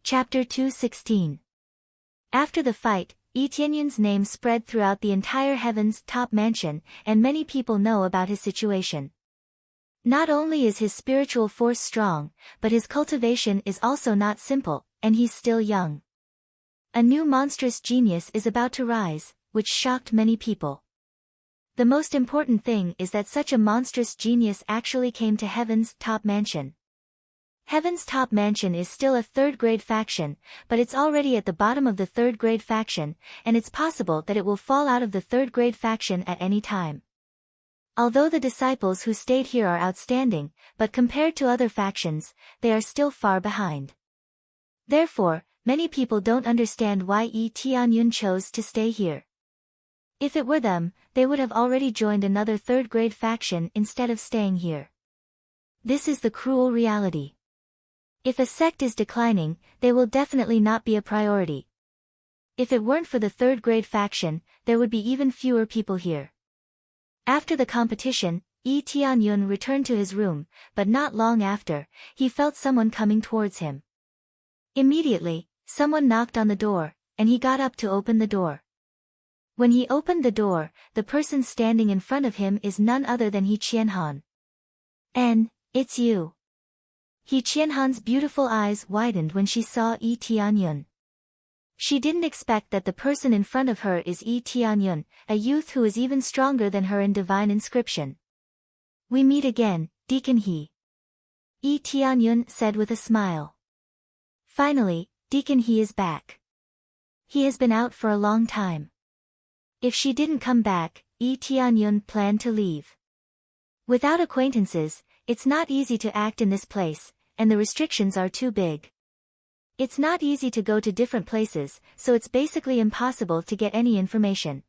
Chapter 216. After the fight, Yi Tianyun's name spread throughout the entire heaven's top mansion, and many people know about his situation. Not only is his spiritual force strong, but his cultivation is also not simple, and he's still young. A new monstrous genius is about to rise, which shocked many people. The most important thing is that such a monstrous genius actually came to Heaven's top mansion. Heaven's top mansion is still a third-grade faction, but it's already at the bottom of the third-grade faction, and it's possible that it will fall out of the third-grade faction at any time. Although the disciples who stayed here are outstanding, but compared to other factions, they are still far behind. Therefore, many people don't understand why Tianyun chose to stay here. If it were them, they would have already joined another third-grade faction instead of staying here. This is the cruel reality. If a sect is declining, they will definitely not be a priority. If it weren't for the third-grade faction, there would be even fewer people here. After the competition, Tianyun returned to his room, but not long after, he felt someone coming towards him. Immediately, someone knocked on the door, and he got up to open the door. When he opened the door, the person standing in front of him is none other than He Qianhan. "And, it's you." He Qianhan's beautiful eyes widened when she saw Tianyun. She didn't expect that the person in front of her is Tianyun, a youth who is even stronger than her in divine inscription. "We meet again, Deacon He." Tianyun said with a smile. Finally, Deacon He is back. He has been out for a long time. If she didn't come back, Tianyun planned to leave. Without acquaintances, it's not easy to act in this place, and the restrictions are too big. It's not easy to go to different places, so it's basically impossible to get any information.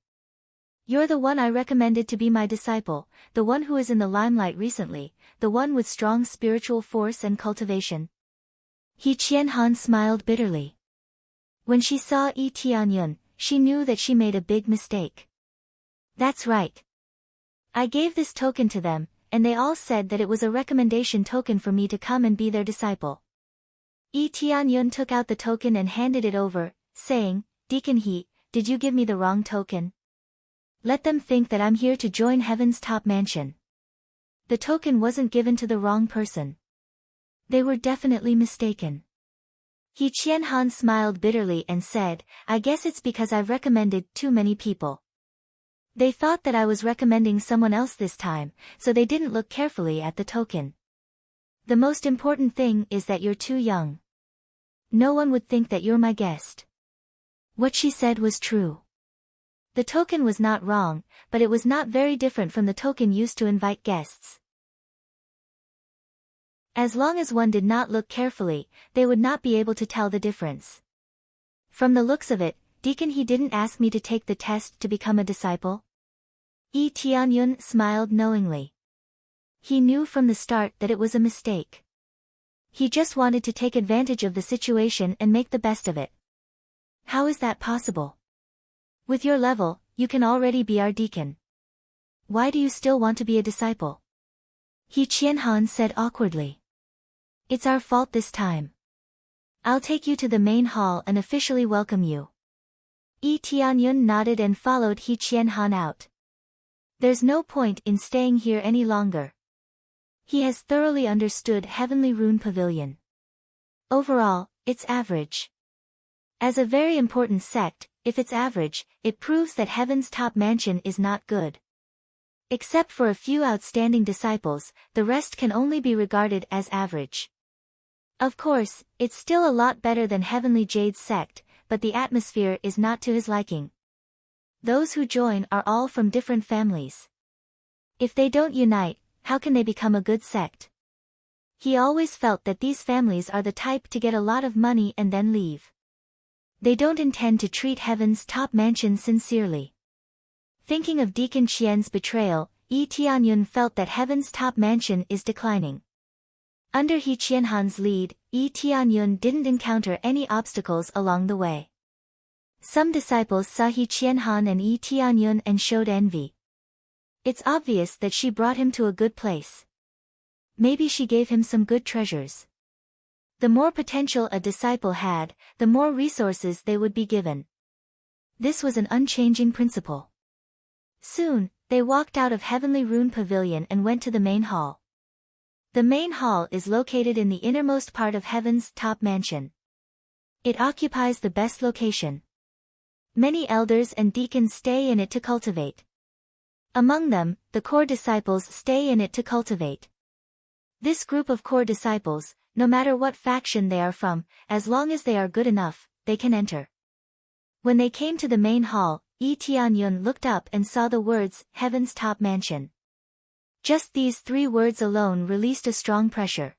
"You're the one I recommended to be my disciple, the one who is in the limelight recently, the one with strong spiritual force and cultivation." He Qianhan smiled bitterly. When she saw Tianyun, she knew that she made a big mistake. "That's right. I gave this token to them, and they all said that it was a recommendation token for me to come and be their disciple." Tianyun took out the token and handed it over, saying, "Deacon He, did you give me the wrong token? Let them think that I'm here to join Heaven's top mansion." The token wasn't given to the wrong person. They were definitely mistaken. He Qianhan smiled bitterly and said, "I guess it's because I've recommended too many people. They thought that I was recommending someone else this time, so they didn't look carefully at the token. The most important thing is that you're too young. No one would think that you're my guest." What she said was true. The token was not wrong, but it was not very different from the token used to invite guests. As long as one did not look carefully, they would not be able to tell the difference. "From the looks of it, Deacon He didn't ask me to take the test to become a disciple?" Tianyun smiled knowingly. He knew from the start that it was a mistake. He just wanted to take advantage of the situation and make the best of it. "How is that possible? With your level, you can already be our deacon. Why do you still want to be a disciple?" He Qianhan said awkwardly. "It's our fault this time. I'll take you to the main hall and officially welcome you." Tianyun nodded and followed He Qianhan out. There's no point in staying here any longer. He has thoroughly understood Heavenly Rune Pavilion. Overall, it's average. As a very important sect, if it's average, it proves that Heaven's top mansion is not good. Except for a few outstanding disciples, the rest can only be regarded as average. Of course, it's still a lot better than Heavenly Jade's sect, but the atmosphere is not to his liking. Those who join are all from different families. If they don't unite, how can they become a good sect? He always felt that these families are the type to get a lot of money and then leave. They don't intend to treat Heaven's top mansion sincerely. Thinking of Deacon Qian's betrayal, Tianyun felt that Heaven's top mansion is declining. Under He Qianhan's lead, Tianyun didn't encounter any obstacles along the way. Some disciples saw He Qianhan and Tianyun and showed envy. It's obvious that she brought him to a good place. Maybe she gave him some good treasures. The more potential a disciple had, the more resources they would be given. This was an unchanging principle. Soon, they walked out of Heavenly Rune Pavilion and went to the main hall. The main hall is located in the innermost part of heaven's top mansion. It occupies the best location. Many elders and deacons stay in it to cultivate. Among them, the core disciples stay in it to cultivate. This group of core disciples, no matter what faction they are from, as long as they are good enough, they can enter. When they came to the main hall, Yi Tianyun looked up and saw the words, Heaven's Top Mansion. Just these 3 words alone released a strong pressure.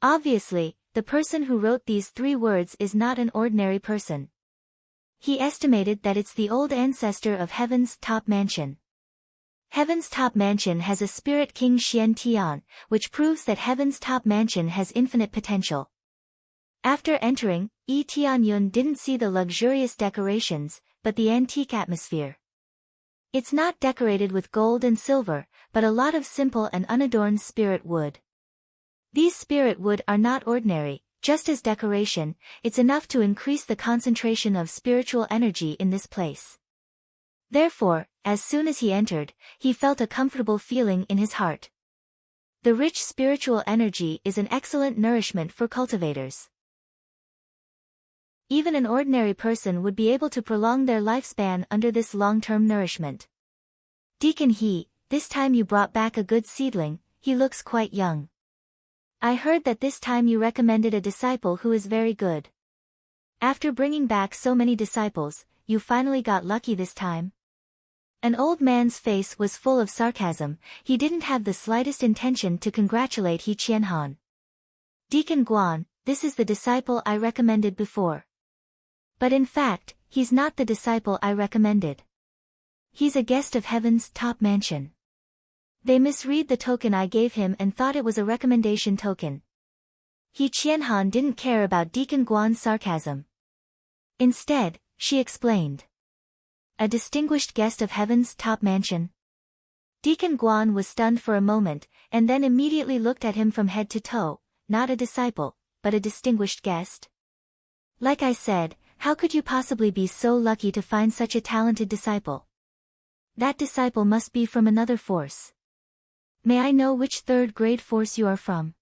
Obviously, the person who wrote these 3 words is not an ordinary person. He estimated that it's the old ancestor of Heaven's Top Mansion. Heaven's Top Mansion has a spirit king Xian Tian, which proves that Heaven's Top Mansion has infinite potential. After entering, Yi Tianyun didn't see the luxurious decorations, but the antique atmosphere. It's not decorated with gold and silver, but a lot of simple and unadorned spirit wood. These spirit wood are not ordinary, just as decoration, it's enough to increase the concentration of spiritual energy in this place. Therefore, as soon as he entered, he felt a comfortable feeling in his heart. The rich spiritual energy is an excellent nourishment for cultivators. Even an ordinary person would be able to prolong their lifespan under this long-term nourishment. Deacon He, this time you brought back a good seedling, he looks quite young. I heard that this time you recommended a disciple who is very good. After bringing back so many disciples, you finally got lucky this time. An old man's face was full of sarcasm, he didn't have the slightest intention to congratulate He Qianhan. Deacon Guan, this is the disciple I recommended before. But in fact, he's not the disciple I recommended. He's a guest of Heaven's Top Mansion. They misread the token I gave him and thought it was a recommendation token. He Qianhan didn't care about Deacon Guan's sarcasm. Instead, she explained. A distinguished guest of Heaven's Top Mansion. Deacon Guan was stunned for a moment, and then immediately looked at him from head to toe, not a disciple, but a distinguished guest. Like I said, how could you possibly be so lucky to find such a talented disciple? That disciple must be from another force. May I know which 3rd grade force you are from?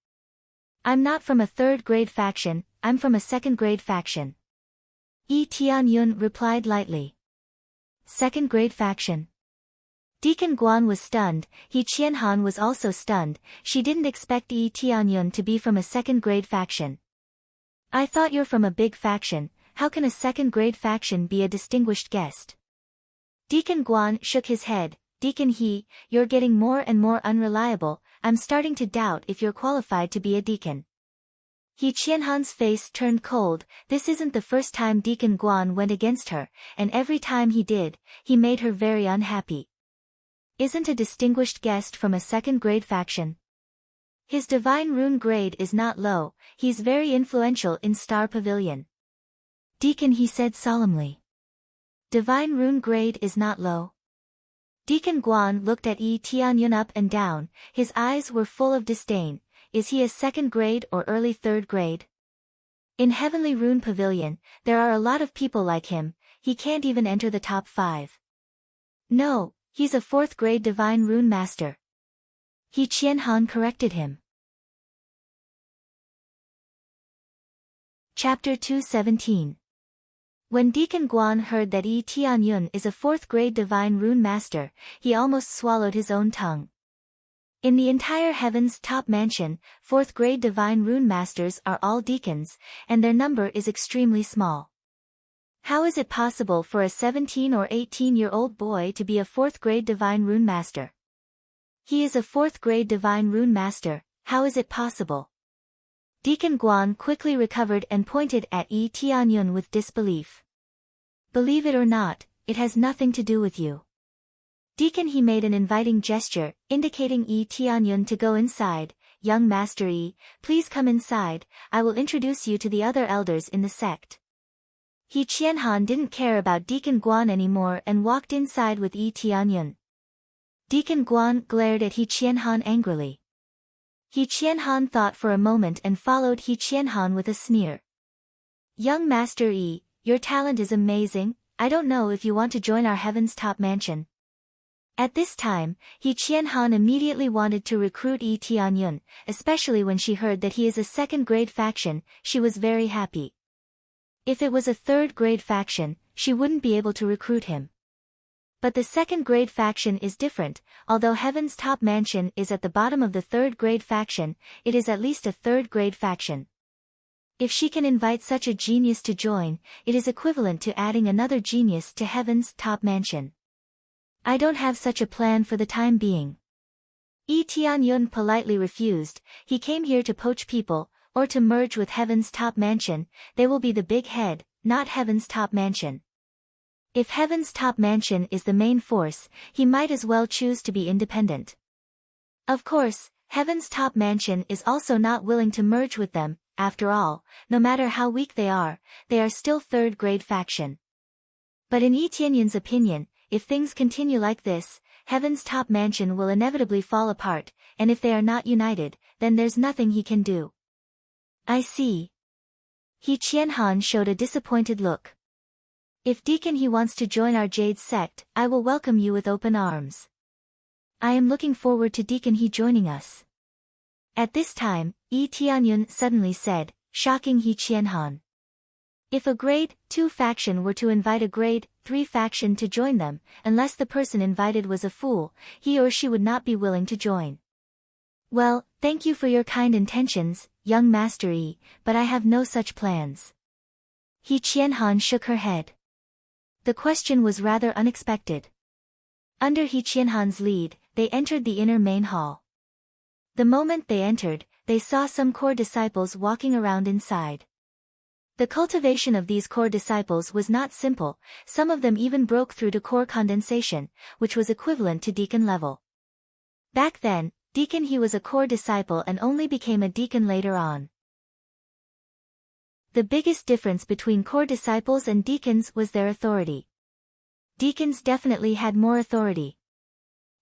I'm not from a 3rd grade faction, I'm from a 2nd grade faction. Yi Tianyun replied lightly. 2nd grade faction. Deacon Guan was stunned, He Qianhan was also stunned, she didn't expect Yi Tianyun to be from a 2nd grade faction. I thought you're from a big faction, how can a 2nd grade faction be a distinguished guest? Deacon Guan shook his head, Deacon He, you're getting more and more unreliable, I'm starting to doubt if you're qualified to be a deacon. He Qianhan's face turned cold, this isn't the first time Deacon Guan went against her, and every time he did, he made her very unhappy. Isn't a distinguished guest from a 2nd grade faction? His divine rune grade is not low, he's very influential in Star Pavilion. Deacon He said solemnly. Divine rune grade is not low. Deacon Guan looked at Yi Tianyun up and down, his eyes were full of disdain, is he a 2nd grade or early 3rd grade? In Heavenly Rune Pavilion, there are a lot of people like him, he can't even enter the top 5. No, he's a 4th grade Divine Rune Master. He Qianhan corrected him. Chapter 217. When Deacon Guan heard that Yi Tianyun is a 4th grade Divine Rune Master, he almost swallowed his own tongue. In the entire Heaven's Top Mansion, 4th grade Divine Rune Masters are all deacons, and their number is extremely small. How is it possible for a 17 or 18-year-old boy to be a 4th grade Divine Rune Master? He is a 4th grade Divine Rune Master, how is it possible? Deacon Guan quickly recovered and pointed at Yi Tianyun with disbelief. Believe it or not, it has nothing to do with you. Deacon He made an inviting gesture, indicating Yi Tianyun to go inside. Young Master Yi, please come inside, I will introduce you to the other elders in the sect. He Qianhan didn't care about Deacon Guan anymore and walked inside with Yi Tianyun. Deacon Guan glared at He Qianhan angrily. He Qianhan thought for a moment and followed He Qianhan with a sneer. Young Master Yi, your talent is amazing, I don't know if you want to join our Heaven's Top Mansion. At this time, He Qianhan immediately wanted to recruit Yi Tianyun, especially when she heard that he is a second-grade faction. She was very happy. If it was a third-grade faction, she wouldn't be able to recruit him. But the second-grade faction is different. Although Heaven's Top Mansion is at the bottom of the third-grade faction, it is at least a third-grade faction. If she can invite such a genius to join, it is equivalent to adding another genius to Heaven's Top Mansion. I don't have such a plan for the time being. Yi Tianyun politely refused. He came here to poach people, or to merge with Heaven's Top Mansion. They will be the big head, not Heaven's Top Mansion. If Heaven's Top Mansion is the main force, he might as well choose to be independent. Of course, Heaven's Top Mansion is also not willing to merge with them. After all, no matter how weak they are still third-grade faction. But in Yi Tianyun's opinion, if things continue like this, Heaven's Top Mansion will inevitably fall apart, and if they are not united, then there's nothing he can do. I see. He Qianhan showed a disappointed look. If Deacon He wants to join our Jade sect, I will welcome you with open arms. I am looking forward to Deacon He joining us. At this time, Yi Tianyun suddenly said, shocking He Qianhan. If a grade 2 faction were to invite a grade 3 faction to join them, unless the person invited was a fool, he or she would not be willing to join. Well, thank you for your kind intentions, young Master Yi, but I have no such plans. He Qianhan shook her head. The question was rather unexpected. Under He Qianhan's lead, they entered the inner main hall. The moment they entered, they saw some core disciples walking around inside. The cultivation of these core disciples was not simple. Some of them even broke through to core condensation, which was equivalent to deacon level. Back then, Deacon He was a core disciple and only became a deacon later on. The biggest difference between core disciples and deacons was their authority. Deacons definitely had more authority.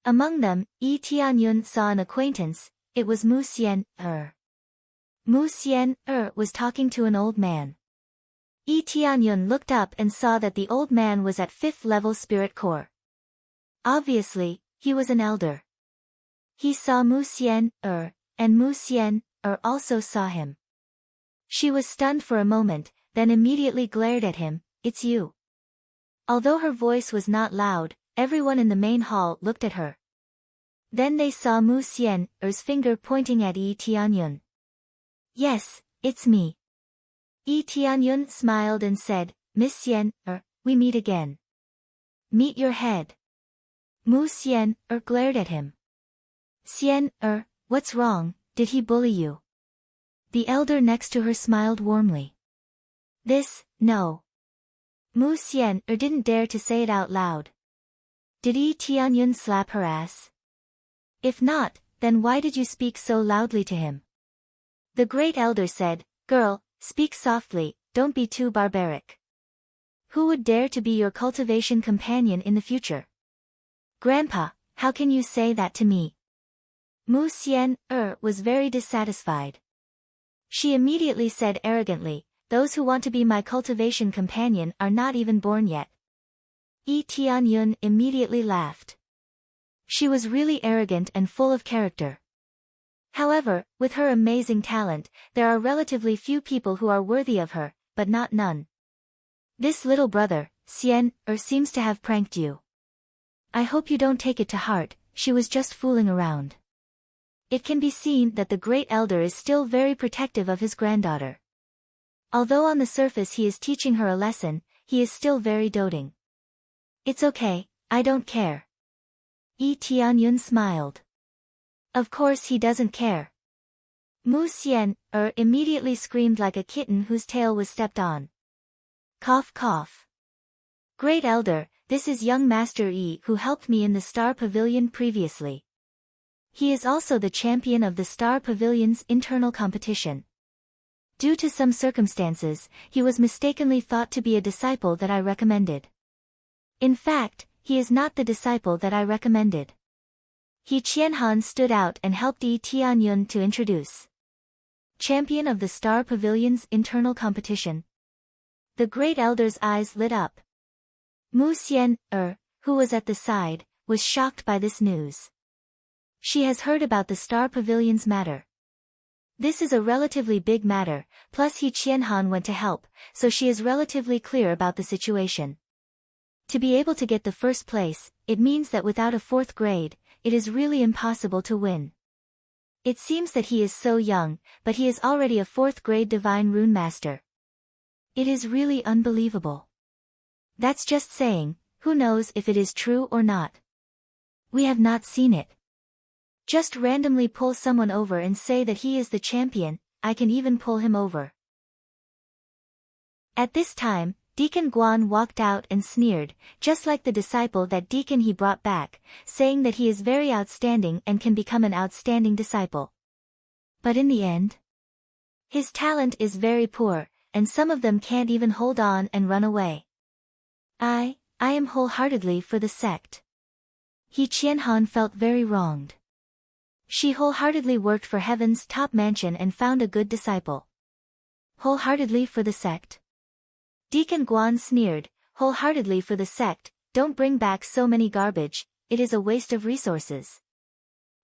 Among them, Yi Tianyun saw an acquaintance. It was Mu Xian-er. Mu Xian-er was talking to an old man. Yi Tianyun looked up and saw that the old man was at 5th level spirit core. Obviously, he was an elder. He saw Mu Xian-er, and Mu Xian-er also saw him. She was stunned for a moment, then immediately glared at him. It's you. Although her voice was not loud, everyone in the main hall looked at her. Then they saw Mu Xian-er's finger pointing at Yi Tianyun. Yes, it's me. Yi Tianyun smiled and said, Miss Xian-er, we meet again. Meet your head. Mu Xian-er glared at him. Xian-er, what's wrong, did he bully you? The elder next to her smiled warmly. No. Mu Xian-er didn't dare to say it out loud. Did Yi Tianyun slap her ass? If not, then why did you speak so loudly to him? The great elder said, Girl, speak softly, don't be too barbaric. Who would dare to be your cultivation companion in the future? Grandpa, how can you say that to me? Mu Xian-er was very dissatisfied. She immediately said arrogantly, those who want to be my cultivation companion are not even born yet. Yi Tianyun immediately laughed. She was really arrogant and full of character. However, with her amazing talent, there are relatively few people who are worthy of her, but not none. This little brother, Xian-er, seems to have pranked you. I hope you don't take it to heart, she was just fooling around. It can be seen that the great elder is still very protective of his granddaughter. Although on the surface he is teaching her a lesson, he is still very doting. It's okay, I don't care. Yi Tianyun smiled. Of course he doesn't care. Mu Xian-er immediately screamed like a kitten whose tail was stepped on. Cough cough. Great elder, this is young Master Yi who helped me in the Star Pavilion previously. He is also the champion of the Star Pavilion's internal competition. Due to some circumstances, he was mistakenly thought to be a disciple that I recommended. In fact, he is not the disciple that I recommended. He Qianhan stood out and helped Yi Tianyun to introduce. Champion of the Star Pavilion's internal competition. The great elder's eyes lit up. Mu Xian-er, who was at the side, was shocked by this news. She has heard about the Star Pavilion's matter. This is a relatively big matter, plus He Qianhan went to help, so she is relatively clear about the situation. To be able to get the first place, it means that without a 4th grade, it is really impossible to win. It seems that he is so young, but he is already a 4th grade divine rune master. It is really unbelievable. That's just saying, who knows if it is true or not. We have not seen it. Just randomly pull someone over and say that he is the champion, I can even pull him over. At this time, Deacon Guan walked out and sneered, just like the disciple that Deacon he brought back, saying that he is very outstanding and can become an outstanding disciple. But in the end, his talent is very poor, and some of them can't even hold on and run away. I am wholeheartedly for the sect. He Qianhan felt very wronged. She wholeheartedly worked for Heaven's top mansion and found a good disciple. Wholeheartedly for the sect? Deacon Guan sneered, wholeheartedly for the sect, don't bring back so many garbage, it is a waste of resources.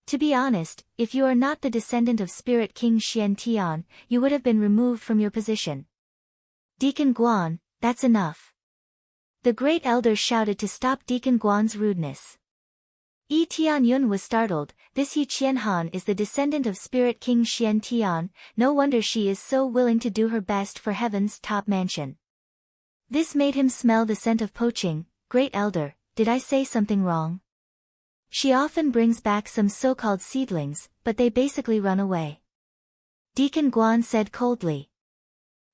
To be honest, if you are not the descendant of Spirit King Xian Tian, you would have been removed from your position. Deacon Guan, that's enough. The great elder shouted to stop Deacon Guan's rudeness. Yi Tianyun was startled, this Yi Qianhan is the descendant of Spirit King Xian Tian, no wonder she is so willing to do her best for Heaven's top mansion. This made him smell the scent of poaching. Great elder, did I say something wrong? She often brings back some so-called seedlings, but they basically run away. Deacon Guan said coldly.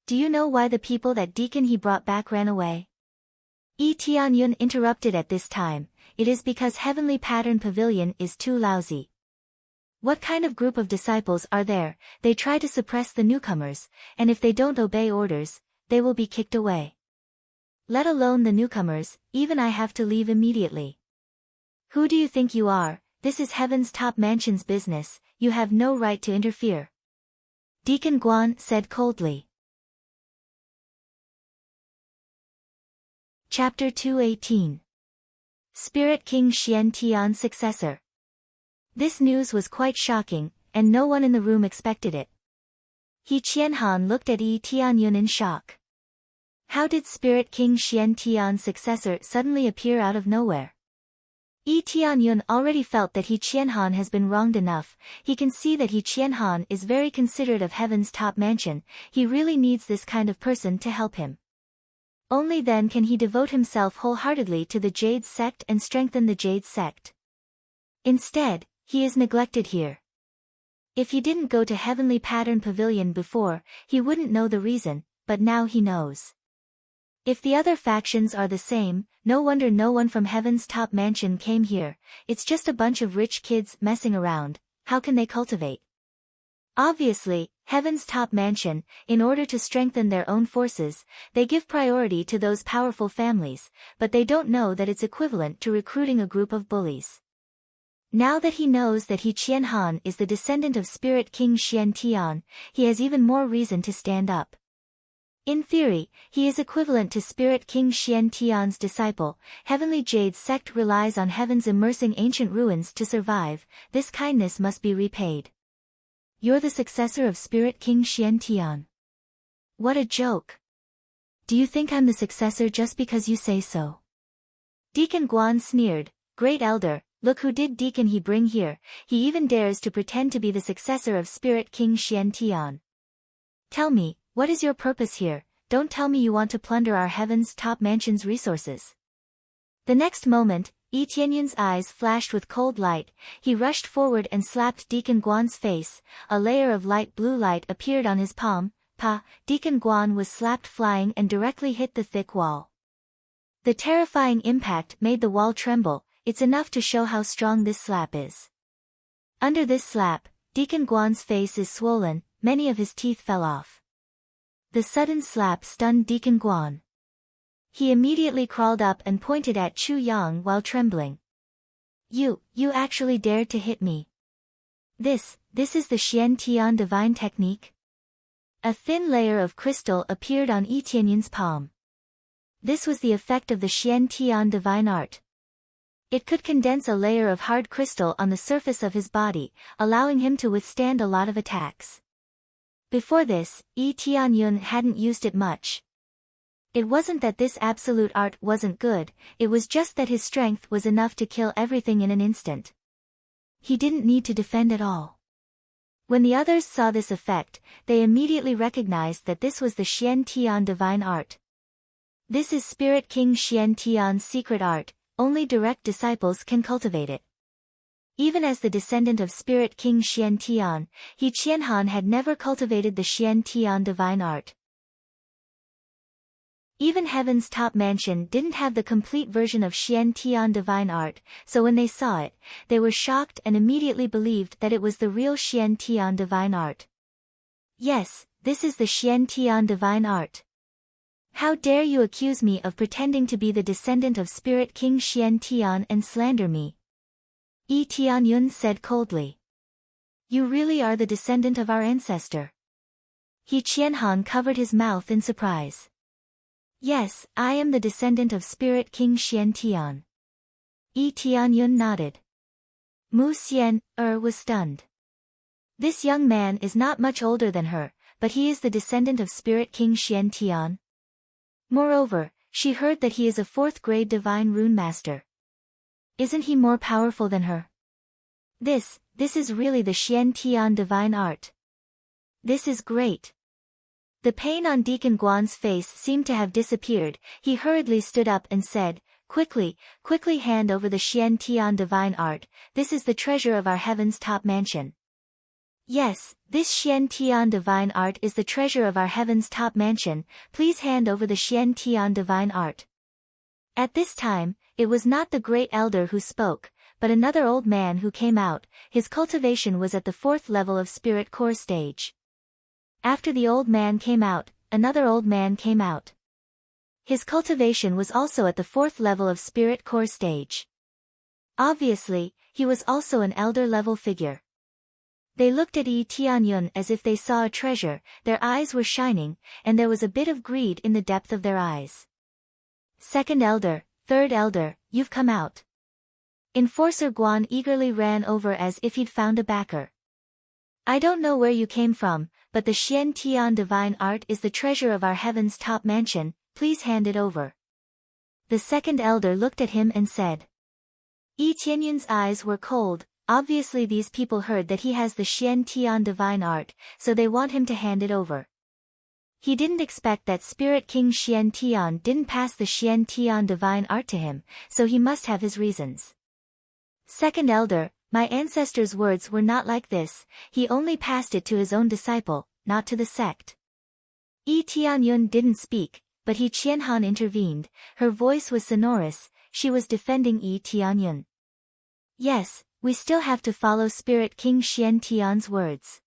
Do you know why the people that Deacon he brought back ran away? Yi Tianyun interrupted at this time, it is because Heavenly Pattern Pavilion is too lousy. What kind of group of disciples are there? They try to suppress the newcomers, and if they don't obey orders, they will be kicked away. Let alone the newcomers, even I have to leave immediately. Who do you think you are? This is Heaven's top mansion's business, you have no right to interfere. Deacon Guan said coldly. Chapter 218. Spirit King Xian Tian's successor. This news was quite shocking, and no one in the room expected it. He Qianhan looked at Yi Tianyun in shock. How did Spirit King Xian Tian's successor suddenly appear out of nowhere? Yi Tianyun already felt that He Qianhan has been wronged enough, he can see that He Qianhan is very considerate of Heaven's top mansion, he really needs this kind of person to help him. Only then can he devote himself wholeheartedly to the Jade sect and strengthen the Jade sect. Instead, he is neglected here. If he didn't go to Heavenly Pattern Pavilion before, he wouldn't know the reason, but now he knows. If the other factions are the same, no wonder no one from Heaven's top mansion came here, it's just a bunch of rich kids messing around, how can they cultivate? Obviously, Heaven's top mansion, in order to strengthen their own forces, they give priority to those powerful families, but they don't know that it's equivalent to recruiting a group of bullies. Now that he knows that He Qianhan is the descendant of Spirit King Xian Tian, he has even more reason to stand up. In theory, he is equivalent to Spirit King Xian Tian's disciple. Heavenly Jade sect relies on Heaven's immersing ancient ruins to survive, this kindness must be repaid. You're the successor of Spirit King Xian Tian. What a joke. Do you think I'm the successor just because you say so? Deacon Guan sneered, Great Elder, look who did Deacon he bring here, he even dares to pretend to be the successor of Spirit King Xian Tian. Tell me, what is your purpose here? Don't tell me you want to plunder our Heaven's top mansion's resources. The next moment, Yi Tianyun's eyes flashed with cold light, he rushed forward and slapped Deacon Guan's face, a layer of light blue light appeared on his palm, Deacon Guan was slapped flying and directly hit the thick wall. The terrifying impact made the wall tremble, it's enough to show how strong this slap is. Under this slap, Deacon Guan's face is swollen, many of his teeth fell off. The sudden slap stunned Deacon Guan. He immediately crawled up and pointed at Chu Yang while trembling. You actually dared to hit me. This is the Xian Tian divine technique? A thin layer of crystal appeared on Yi Tianyun's palm. This was the effect of the Xian Tian divine art. It could condense a layer of hard crystal on the surface of his body, allowing him to withstand a lot of attacks. Before this, Tianyun hadn't used it much. It wasn't that this absolute art wasn't good, it was just that his strength was enough to kill everything in an instant. He didn't need to defend at all. When the others saw this effect, they immediately recognized that this was the Xian Tian divine art. This is Spirit King Xian Tian's secret art, only direct disciples can cultivate it. Even as the descendant of Spirit King Xian Tian, He Qianhan had never cultivated the Xian Tian divine art. Even Heaven's top mansion didn't have the complete version of Xian Tian divine art, so when they saw it, they were shocked and immediately believed that it was the real Xian Tian divine art. Yes, this is the Xian Tian divine art. How dare you accuse me of pretending to be the descendant of Spirit King Xian Tian and slander me? Tianyun said coldly. You really are the descendant of our ancestor. He Qianhan covered his mouth in surprise. Yes, I am the descendant of Spirit King Xian Tian. Tianyun nodded. Mu Xian, was stunned. This young man is not much older than her, but he is the descendant of Spirit King Xian Tian. Moreover, she heard that he is a 4th-grade divine rune master. Isn't he more powerful than her? This is really the Xian Tian divine art. This is great. The pain on Deacon Guan's face seemed to have disappeared. He hurriedly stood up and said, quickly hand over the Xian Tian divine art, this is the treasure of our heaven's top mansion. Yes, this Xian Tian divine art is the treasure of our heaven's top mansion, please hand over the Xian Tian divine art. At this time, it was not the great elder who spoke, but another old man who came out. His cultivation was at the 4th level of spirit core stage. After the old man came out, another old man came out. His cultivation was also at the 4th level of spirit core stage. Obviously, he was also an elder-level figure. They looked at Tianyun as if they saw a treasure, their eyes were shining, and there was a bit of greed in the depth of their eyes. Second elder, third elder, you've come out. Enforcer Guan eagerly ran over as if he'd found a backer. I don't know where you came from, but the Xian Tian divine art is the treasure of our heaven's top mansion, please hand it over. The second elder looked at him and said. Tianyun's eyes were cold, obviously these people heard that he has the Xian Tian divine art, so they want him to hand it over. He didn't expect that Spirit King Xian Tian didn't pass the Xian Tian divine art to him, so he must have his reasons. Second elder, my ancestor's words were not like this, he only passed it to his own disciple, not to the sect. Tianyun didn't speak, but He Qianhan intervened, her voice was sonorous, she was defending Tianyun. Yes, we still have to follow Spirit King Xian Tian's words.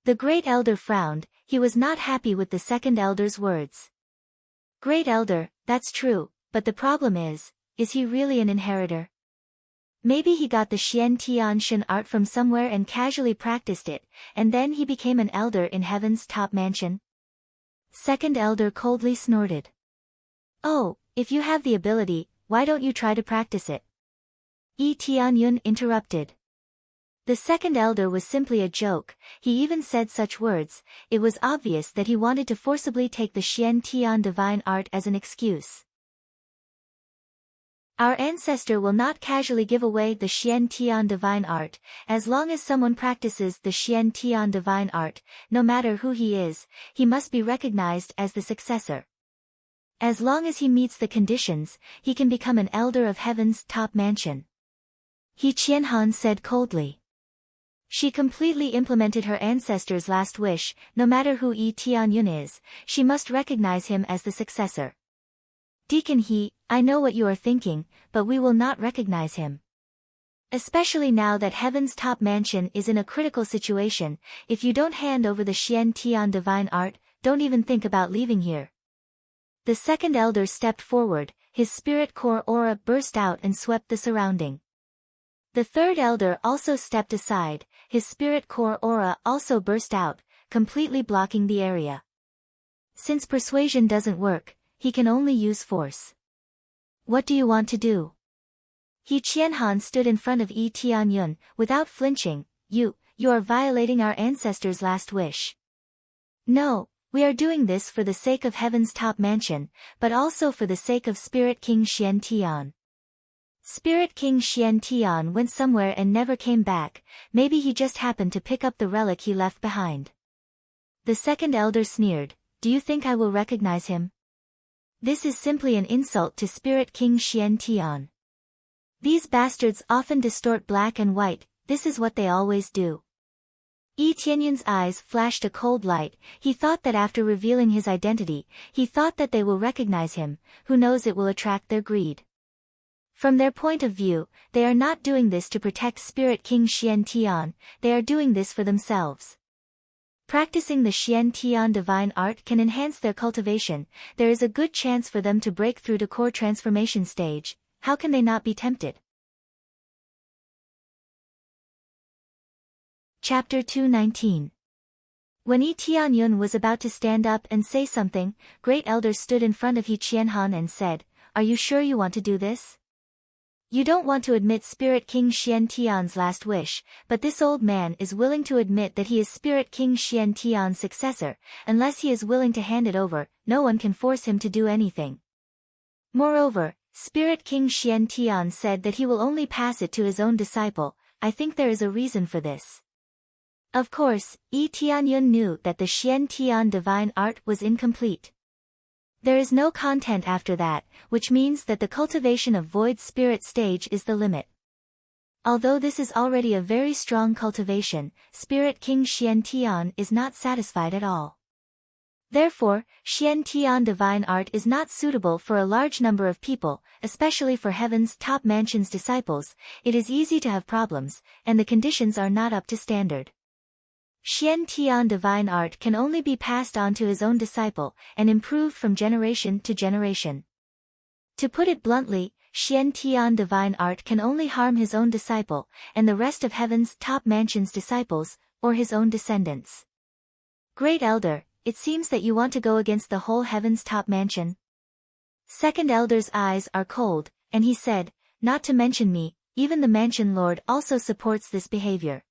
The great elder frowned, he was not happy with the second elder's words. Great elder, that's true, but the problem is he really an inheritor? Maybe he got the Xian Tian Shen art from somewhere and casually practiced it, and then he became an elder in heaven's top mansion? Second elder coldly snorted. Oh, if you have the ability, why don't you try to practice it? Tianyun interrupted. The second elder was simply a joke, he even said such words, it was obvious that he wanted to forcibly take the Xian Tian divine art as an excuse. Our ancestor will not casually give away the Xian Tian divine art, as long as someone practices the Xian Tian divine art, no matter who he is, he must be recognized as the successor. As long as he meets the conditions, he can become an elder of heaven's top mansion. He Qianhan said coldly. She completely implemented her ancestor's last wish, no matter who Tianyun is, she must recognize him as the successor. Deacon He, I know what you are thinking, but we will not recognize him. Especially now that heaven's top mansion is in a critical situation, if you don't hand over the Xian Tian divine art, don't even think about leaving here. The second elder stepped forward, his spirit core aura burst out and swept the surrounding. The third elder also stepped aside, his spirit core aura also burst out, completely blocking the area. Since persuasion doesn't work, he can only use force. What do you want to do? He Qianhan stood in front of Yi Tianyun, without flinching. You are violating our ancestors' last wish. No, we are doing this for the sake of heaven's top mansion, but also for the sake of Spirit King Xian Tian. Spirit King Xian Tian went somewhere and never came back. Maybe he just happened to pick up the relic he left behind. The second elder sneered. Do you think I will recognize him? This is simply an insult to Spirit King Xian Tian. These bastards often distort black and white. This is what they always do. Yi Tianyun's eyes flashed a cold light. He thought that after revealing his identity, he thought that they will recognize him. Who knows, it will attract their greed. From their point of view, they are not doing this to protect Spirit King Xian Tian, they are doing this for themselves. Practicing the Xian Tian divine art can enhance their cultivation. There is a good chance for them to break through to core transformation stage. How can they not be tempted? Chapter 219. When Yi Tianyun was about to stand up and say something, great elders stood in front of He Qianhan and said, Are you sure you want to do this? You don't want to admit Spirit King Xian Tian's last wish, but this old man is willing to admit that he is Spirit King Xian Tian's successor. Unless he is willing to hand it over, no one can force him to do anything. Moreover, Spirit King Xian Tian said that he will only pass it to his own disciple. I think there is a reason for this. Of course, Yi Tianyun knew that the Xian Tian divine art was incomplete. There is no content after that, which means that the cultivation of void spirit stage is the limit. Although this is already a very strong cultivation, Spirit King Xian Tian is not satisfied at all. Therefore, Xian Tian divine art is not suitable for a large number of people, especially for heaven's top mansion's disciples. It is easy to have problems, and the conditions are not up to standard. Xian Tian divine art can only be passed on to his own disciple, and improved from generation to generation. To put it bluntly, Xian Tian divine art can only harm his own disciple, and the rest of heaven's top mansion's disciples, or his own descendants. Great Elder, it seems that you want to go against the whole heaven's top mansion. Second Elder's eyes are cold, and he said, Not to mention me, even the mansion lord also supports this behavior.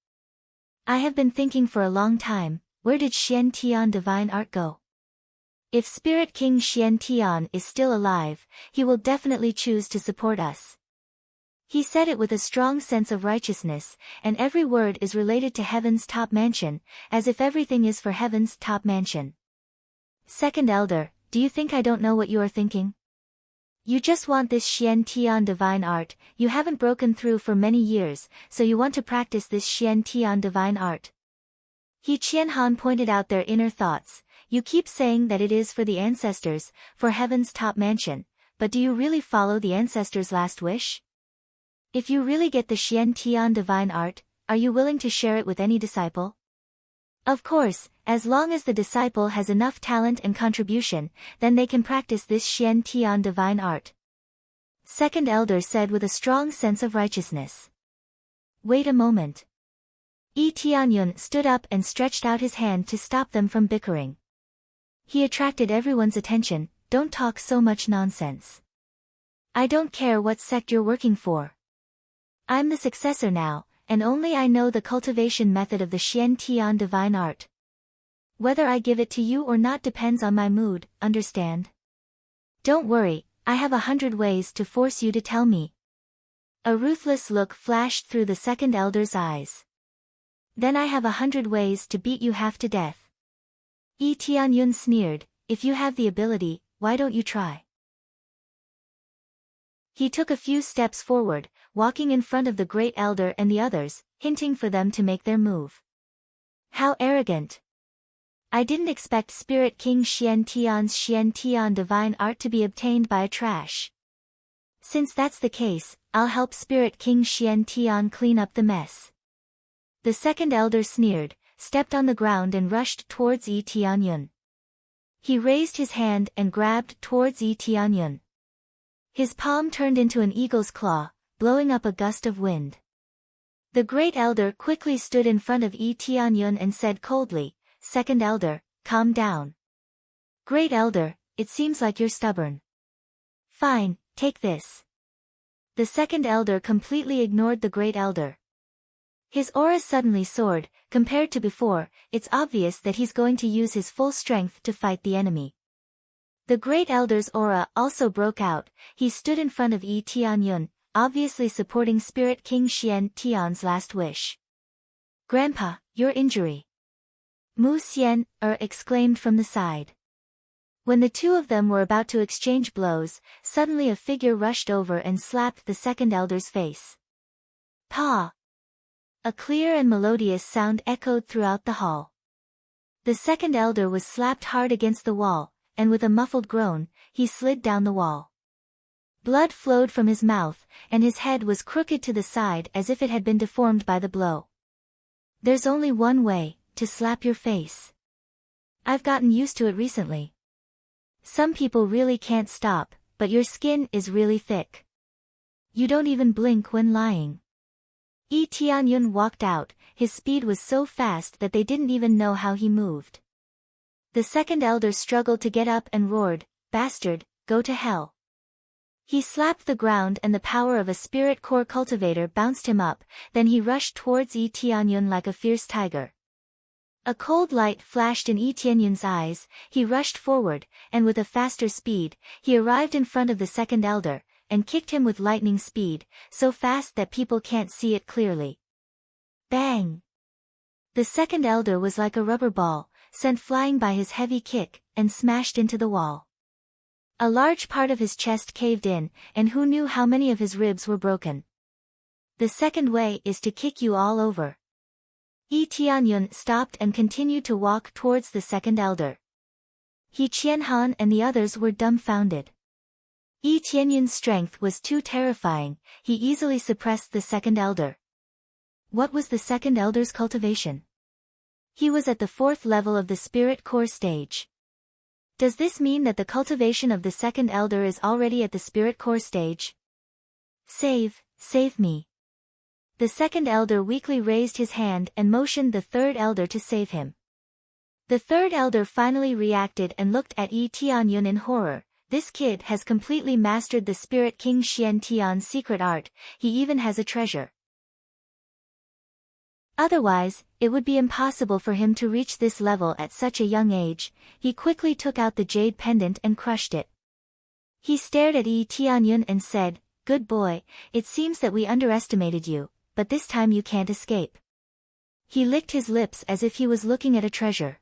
I have been thinking for a long time, where did Xian Tian divine art go? If Spirit King Xian Tian is still alive, he will definitely choose to support us. He said it with a strong sense of righteousness, and every word is related to heaven's top mansion, as if everything is for heaven's top mansion. Second Elder, do you think I don't know what you are thinking? You just want this Xian Tian divine art. You haven't broken through for many years, so you want to practice this Xian Tian divine art. He Qianhan pointed out their inner thoughts. You keep saying that it is for the ancestors, for heaven's top mansion, but do you really follow the ancestors' last wish? If you really get the Xian Tian divine art, are you willing to share it with any disciple? Of course, as long as the disciple has enough talent and contribution, then they can practice this Xian Tian divine art. Second Elder said with a strong sense of righteousness. Wait a moment. Yi Tianyun stood up and stretched out his hand to stop them from bickering. He attracted everyone's attention. Don't talk so much nonsense. I don't care what sect you're working for. I'm the successor now, and only I know the cultivation method of the Xian Tian divine art. Whether I give it to you or not depends on my mood, understand? Don't worry, I have 100 ways to force you to tell me. A ruthless look flashed through the second elder's eyes. Then I have 100 ways to beat you half to death. Yi Tianyun sneered, if you have the ability, why don't you try? He took a few steps forward, walking in front of the great elder and the others, hinting for them to make their move. How arrogant! I didn't expect Spirit King Xian Tian's Xian Tian divine art to be obtained by a trash. Since that's the case, I'll help Spirit King Xian Tian clean up the mess. The second elder sneered, stepped on the ground and rushed towards Yi Tianyun. He raised his hand and grabbed towards Yi Tianyun. His palm turned into an eagle's claw, blowing up a gust of wind. The great elder quickly stood in front of Yi Tianyun and said coldly, Second elder, calm down. Great elder, it seems like you're stubborn. Fine, take this. The second elder completely ignored the great elder. His aura suddenly soared. Compared to before, it's obvious that he's going to use his full strength to fight the enemy. The great elder's aura also broke out. He stood in front of Yi Tianyun, obviously supporting Spirit King Xian Tian's last wish. "Grandpa, your injury." Mu Xian exclaimed from the side. When the two of them were about to exchange blows, suddenly a figure rushed over and slapped the second elder's face. "Pa!" A clear and melodious sound echoed throughout the hall. The second elder was slapped hard against the wall, and with a muffled groan, he slid down the wall. Blood flowed from his mouth, and his head was crooked to the side as if it had been deformed by the blow. "There's only one way, to slap your face. I've gotten used to it recently. Some people really can't stop, but your skin is really thick. You don't even blink when lying." Yi Tianyun walked out. His speed was so fast that they didn't even know how he moved. The second elder struggled to get up and roared, "Bastard, go to hell." He slapped the ground and the power of a spirit core cultivator bounced him up, then he rushed towards Yi Tianyun like a fierce tiger. A cold light flashed in Yi Tianyun's eyes. He rushed forward, and with a faster speed, he arrived in front of the second elder, and kicked him with lightning speed, so fast that people can't see it clearly. Bang! The second elder was like a rubber ball, sent flying by his heavy kick, and smashed into the wall. A large part of his chest caved in, and who knew how many of his ribs were broken. "The second way is to kick you all over." Yi Tianyun stopped and continued to walk towards the second elder. He Qianhan and the others were dumbfounded. Yi Tianyun's strength was too terrifying. He easily suppressed the second elder. What was the second elder's cultivation? He was at the 4th level of the spirit core stage. Does this mean that the cultivation of the second elder is already at the spirit core stage? Save me. The second elder weakly raised his hand and motioned the third elder to save him. The third elder finally reacted and looked at Yi Tianyun in horror. This kid has completely mastered the Spirit King Xian Tian's secret art. He even has a treasure. Otherwise, it would be impossible for him to reach this level at such a young age. He quickly took out the jade pendant and crushed it. He stared at Yi Tianyun and said, "Good boy, it seems that we underestimated you, but this time you can't escape." He licked his lips as if he was looking at a treasure.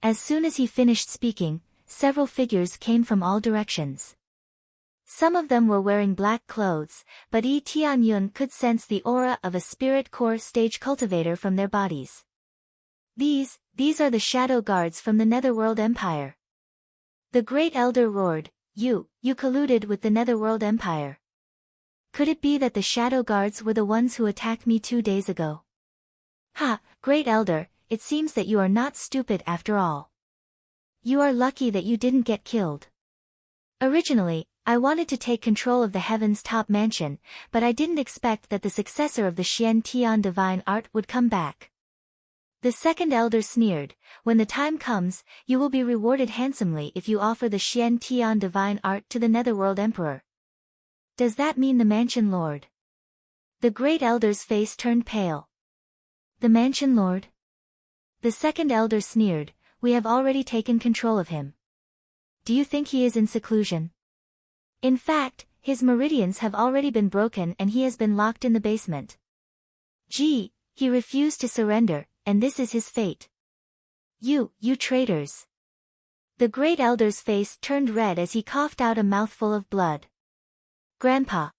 As soon as he finished speaking, several figures came from all directions. Some of them were wearing black clothes, but Yi Tianyun could sense the aura of a spirit core stage cultivator from their bodies. These are the shadow guards from the Netherworld Empire. The great elder roared, You colluded with the Netherworld Empire. Could it be that the shadow guards were the ones who attacked me 2 days ago? Ha, great elder, it seems that you are not stupid after all. You are lucky that you didn't get killed. Originally, I wanted to take control of the Heaven's top mansion, but I didn't expect that the successor of the Xian Tian divine art would come back. The second elder sneered, "When the time comes, you will be rewarded handsomely if you offer the Xian Tian divine art to the Netherworld Emperor." Does that mean the Mansion Lord? The great elder's face turned pale. The Mansion Lord? The second elder sneered, "We have already taken control of him. Do you think he is in seclusion? In fact, his meridians have already been broken and he has been locked in the basement. Gee, he refused to surrender, and this is his fate. You traitors." The great elder's face turned red as he coughed out a mouthful of blood. "Grandpa."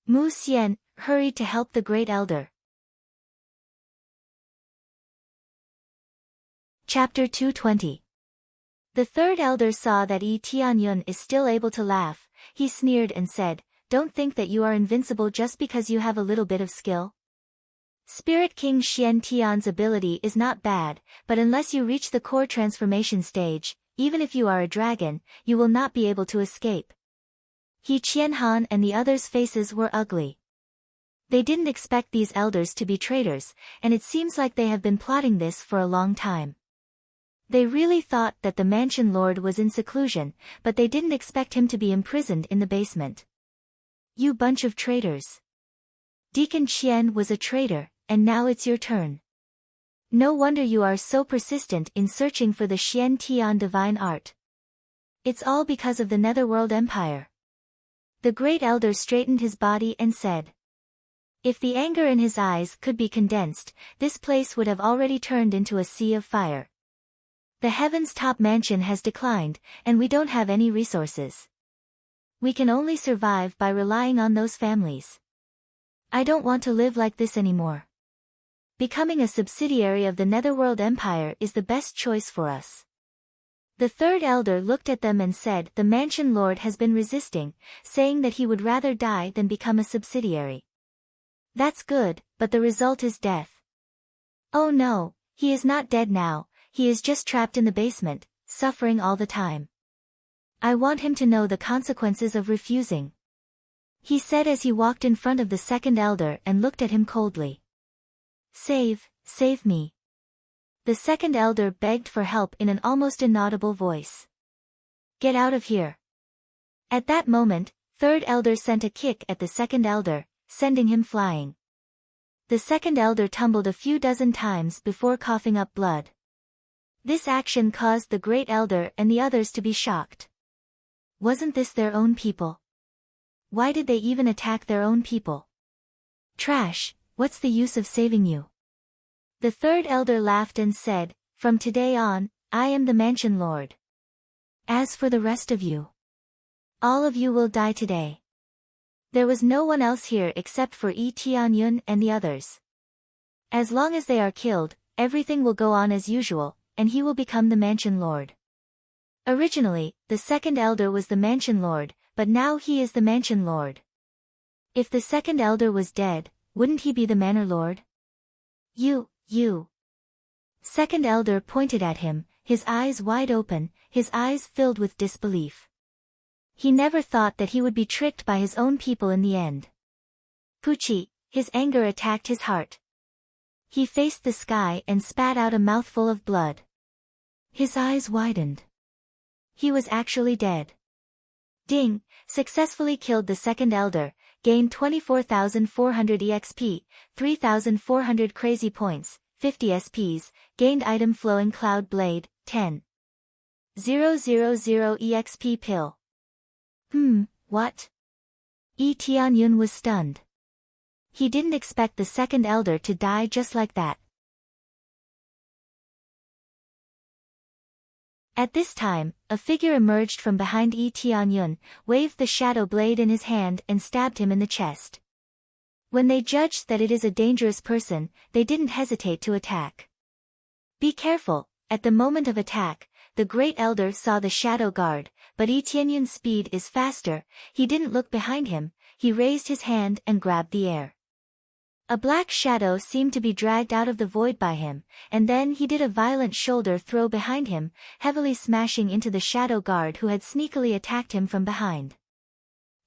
Mu Xian hurried to help the great elder. Chapter 220. The third elder saw that Yi Tianyun is still able to laugh. He sneered and said, "Don't think that you are invincible just because you have a little bit of skill. Spirit King Xian Tian's ability is not bad, but unless you reach the core transformation stage, even if you are a dragon, you will not be able to escape." He Qianhan and the others' faces were ugly. They didn't expect these elders to be traitors, and it seems like they have been plotting this for a long time. They really thought that the Mansion Lord was in seclusion, but they didn't expect him to be imprisoned in the basement. You bunch of traitors. Deacon Qian was a traitor, and now it's your turn. No wonder you are so persistent in searching for the Xian Tian divine art. It's all because of the Netherworld Empire. The great elder straightened his body and said. If the anger in his eyes could be condensed, this place would have already turned into a sea of fire. The heaven's top mansion has declined, and we don't have any resources. We can only survive by relying on those families. I don't want to live like this anymore. Becoming a subsidiary of the Netherworld Empire is the best choice for us. The third elder looked at them and said the mansion lord has been resisting, saying that he would rather die than become a subsidiary. That's good, but the result is death. Oh no, he is not dead now, he is just trapped in the basement, suffering all the time. I want him to know the consequences of refusing. He said as he walked in front of the second elder and looked at him coldly. Save me. The second elder begged for help in an almost inaudible voice. Get out of here. At that moment, third elder sent a kick at the second elder, sending him flying. The second elder tumbled a few dozen times before coughing up blood. This action caused the great elder and the others to be shocked. Wasn't this their own people? Why did they even attack their own people? Trash, what's the use of saving you? The third elder laughed and said, from today on, I am the mansion lord. As for the rest of you, all of you will die today. There was no one else here except for Yi Tianyun and the others. As long as they are killed, everything will go on as usual, and he will become the mansion lord. Originally, the second elder was the mansion lord, but now he is the mansion lord. If the second elder was dead, wouldn't he be the manor lord? You. Second elder pointed at him, his eyes wide open, his eyes filled with disbelief. He never thought that he would be tricked by his own people in the end. Pucci, his anger attacked his heart. He faced the sky and spat out a mouthful of blood. His eyes widened. He was actually dead. Ding, successfully killed the second elder, gained 24,400 EXP, 3,400 crazy points, 50 SPs, gained item flowing cloud blade, 10,000 EXP pill. What? Yi Tianyun was stunned. He didn't expect the second elder to die just like that. At this time, a figure emerged from behind Yi Tianyun, waved the shadow blade in his hand and stabbed him in the chest. When they judged that it is a dangerous person, they didn't hesitate to attack. Be careful, at the moment of attack, the great elder saw the shadow guard, but Yi Tianyun's speed is faster, he didn't look behind him, he raised his hand and grabbed the air. A black shadow seemed to be dragged out of the void by him, and then he did a violent shoulder throw behind him, heavily smashing into the shadow guard who had sneakily attacked him from behind.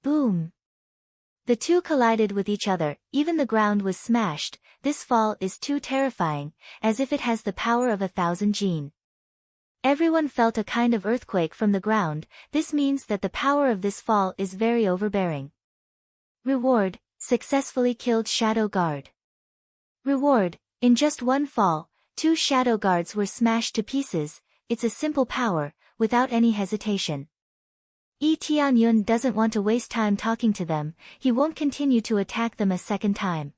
Boom! The two collided with each other, even the ground was smashed. This fall is too terrifying, as if it has the power of 1,000 jin. Everyone felt a kind of earthquake from the ground, this means that the power of this fall is very overbearing. Reward, successfully killed Shadow Guard. Reward, in just one fall, 2 Shadow Guards were smashed to pieces, it's a simple power, without any hesitation. Yi Tianyun doesn't want to waste time talking to them, he won't continue to attack them a second time.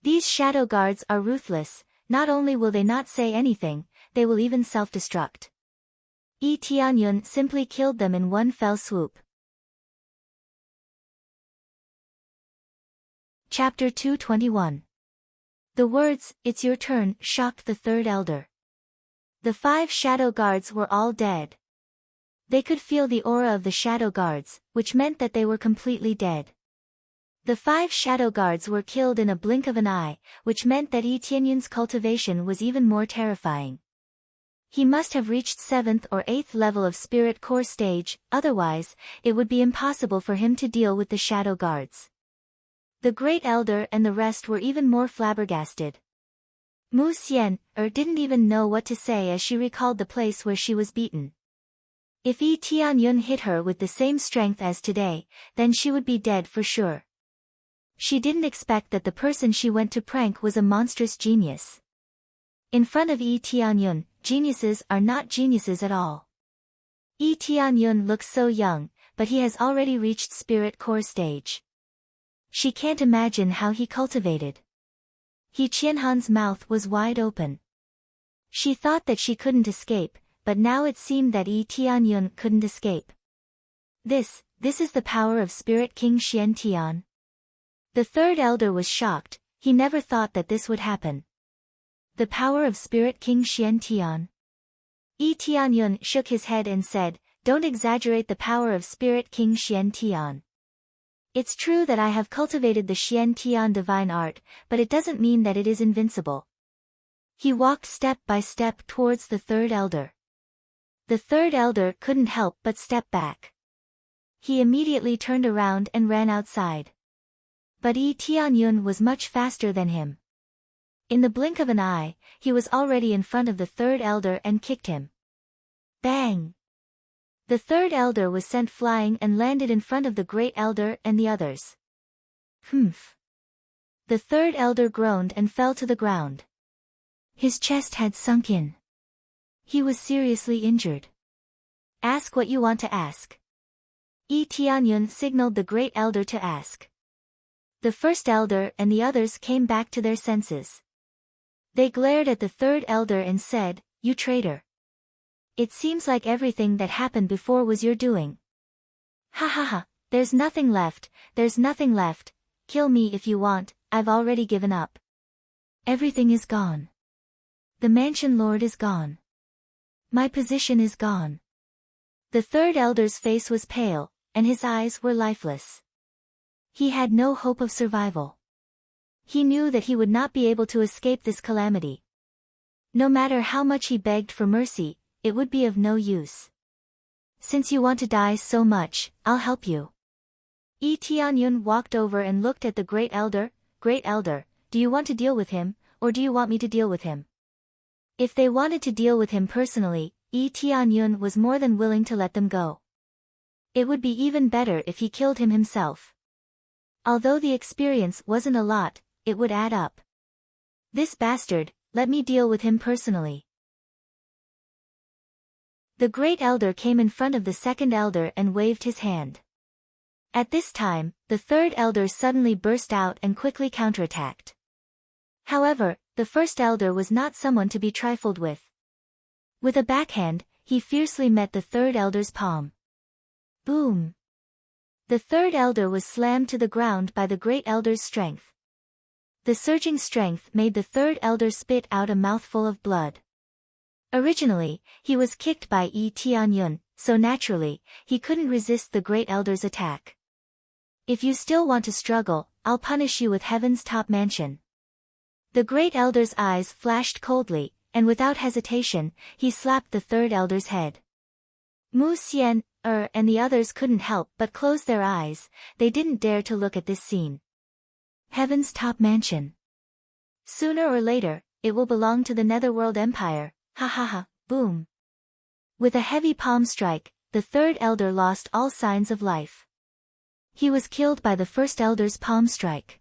These Shadow Guards are ruthless, not only will they not say anything, they will even self-destruct. Yi Tianyun simply killed them in one fell swoop. Chapter 221. The words, "It's your turn," shocked the third elder. The 5 Shadow Guards were all dead. They could feel the aura of the Shadow Guards, which meant that they were completely dead. The 5 Shadow Guards were killed in a blink of an eye, which meant that Yi Tianyun's cultivation was even more terrifying. He must have reached 7th or 8th level of Spirit Core stage, otherwise, it would be impossible for him to deal with the Shadow Guards. The Great Elder and the rest were even more flabbergasted. Mu Xian didn't even know what to say as she recalled the place where she was beaten. If Yi Tianyun hit her with the same strength as today, then she would be dead for sure. She didn't expect that the person she went to prank was a monstrous genius. In front of Yi Tianyun, geniuses are not geniuses at all. Yi Tianyun looks so young, but he has already reached spirit core stage. She can't imagine how he cultivated. He Qianhan's mouth was wide open. She thought that she couldn't escape, but now it seemed that Yi Tianyun couldn't escape. This is the power of Spirit King Xian Tian. The third elder was shocked, he never thought that this would happen. The power of Spirit King Xian Tian. Yi Tianyun shook his head and said, "Don't exaggerate the power of Spirit King Xian Tian. It's true that I have cultivated the Xian Tian divine art, but it doesn't mean that it is invincible." He walked step by step towards the third elder. The third elder couldn't help but step back. He immediately turned around and ran outside. But Yi Tianyun was much faster than him. In the blink of an eye, he was already in front of the third elder and kicked him. Bang! The third elder was sent flying and landed in front of the great elder and the others. Humph! The third elder groaned and fell to the ground. His chest had sunk in. He was seriously injured. Ask what you want to ask. Yi Tianyun signaled the great elder to ask. The first elder and the others came back to their senses. They glared at the third elder and said, "You traitor. It seems like everything that happened before was your doing. Ha ha ha, there's nothing left, kill me if you want, I've already given up. Everything is gone. The mansion lord is gone. My position is gone." The third elder's face was pale, and his eyes were lifeless. He had no hope of survival. He knew that he would not be able to escape this calamity. No matter how much he begged for mercy, it would be of no use. "Since you want to die so much, I'll help you." Yi Tianyun walked over and looked at the great elder. "Great elder, do you want to deal with him, or do you want me to deal with him?" If they wanted to deal with him personally, Yi Tianyun was more than willing to let them go. It would be even better if he killed him himself. Although the experience wasn't a lot, it would add up. This bastard, let me deal with him personally. The great elder came in front of the second elder and waved his hand. At this time, the third elder suddenly burst out and quickly counterattacked. However, the first elder was not someone to be trifled with. With a backhand, he fiercely met the third elder's palm. Boom! The third elder was slammed to the ground by the great elder's strength. The surging strength made the third elder spit out a mouthful of blood. Originally, he was kicked by Yi Tianyun, so naturally, he couldn't resist the great elder's attack. "If you still want to struggle, I'll punish you with heaven's top mansion." The great elder's eyes flashed coldly, and without hesitation, he slapped the third elder's head. Mu Xian, and the others couldn't help but close their eyes, they didn't dare to look at this scene. Heaven's top mansion. Sooner or later, it will belong to the Netherworld Empire, ha ha ha, boom. With a heavy palm strike, the third elder lost all signs of life. He was killed by the first elder's palm strike.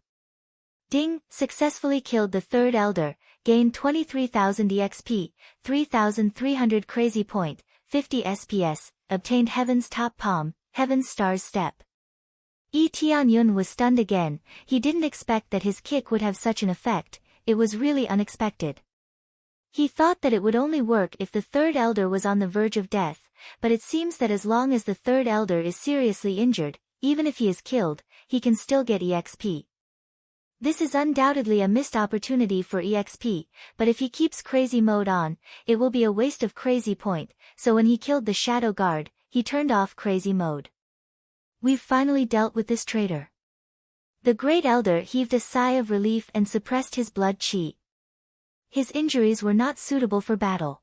Ding, successfully killed the third elder, gained 23,000 EXP, 3,300 crazy point, 50 SPS, obtained Heaven's top palm, Heaven's star's step. Yi Tianyun was stunned again, he didn't expect that his kick would have such an effect, it was really unexpected. He thought that it would only work if the third elder was on the verge of death, but it seems that as long as the third elder is seriously injured, even if he is killed, he can still get EXP. This is undoubtedly a missed opportunity for EXP, but if he keeps crazy mode on, it will be a waste of crazy point, so when he killed the shadow guard, he turned off crazy mode. We've finally dealt with this traitor. The great elder heaved a sigh of relief and suppressed his blood chi. His injuries were not suitable for battle.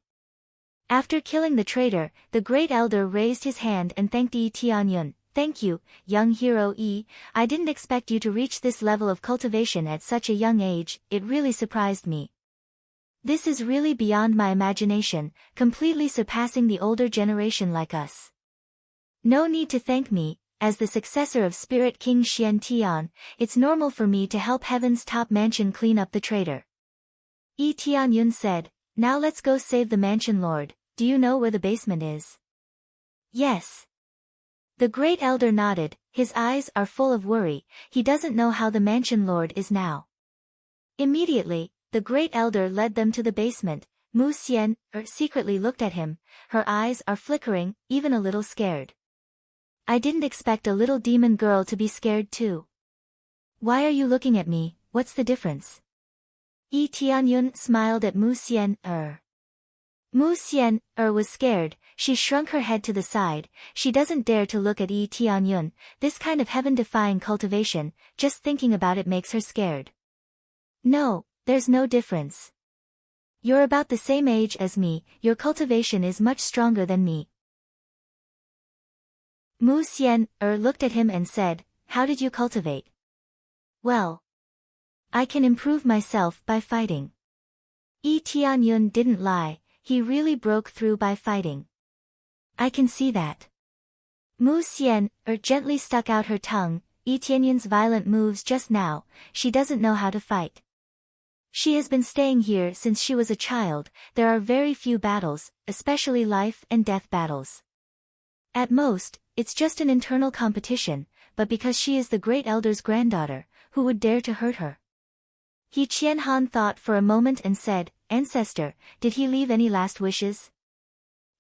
After killing the traitor, the great elder raised his hand and thanked Yi Tianyun. "Thank you, young hero Yi, I didn't expect you to reach this level of cultivation at such a young age, it really surprised me." This is really beyond my imagination, completely surpassing the older generation like us. No need to thank me, as the successor of Spirit King Xian Tian, it's normal for me to help Heaven's top mansion clean up the traitor. Yi Tianyun said, now let's go save the mansion lord. Do you know where the basement is? Yes. The great elder nodded, his eyes are full of worry, he doesn't know how the mansion lord is now. Immediately, the great elder led them to the basement. Mu Xian secretly looked at him, her eyes are flickering, even a little scared. I didn't expect a little demon girl to be scared too. Why are you looking at me, what's the difference? Yi Tianyun smiled at Mu Xian. Mu Xian was scared, she shrunk her head to the side, she doesn't dare to look at Yi Tianyun, this kind of heaven-defying cultivation, just thinking about it makes her scared. No, there's no difference. You're about the same age as me, your cultivation is much stronger than me. Mu Xian looked at him and said, how did you cultivate? Well, I can improve myself by fighting. Yi Tianyun didn't lie, he really broke through by fighting. I can see that. Mu Xian gently stuck out her tongue, Yi Tianyun's violent moves just now, she doesn't know how to fight. She has been staying here since she was a child, there are very few battles, especially life and death battles. At most, it's just an internal competition, but because she is the great elder's granddaughter, who would dare to hurt her? He Qianhan thought for a moment and said, Ancestor, did he leave any last wishes?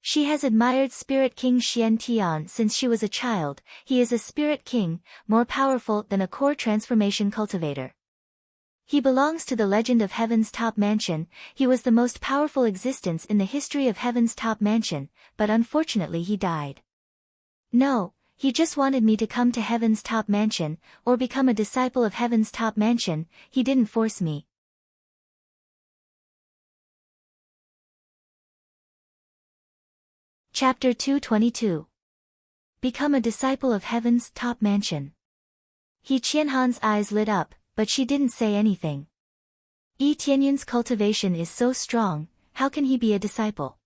She has admired Spirit King Xian Tian since she was a child, he is a Spirit King, more powerful than a core transformation cultivator. He belongs to the legend of Heaven's Top Mansion, he was the most powerful existence in the history of Heaven's Top Mansion, but unfortunately he died. No, he just wanted me to come to Heaven's Top Mansion, or become a disciple of Heaven's Top Mansion, he didn't force me. Chapter 222. Become a disciple of Heaven's Top Mansion. He Qianhan's eyes lit up, but she didn't say anything. Yi Tianyun's cultivation is so strong, how can he be a disciple?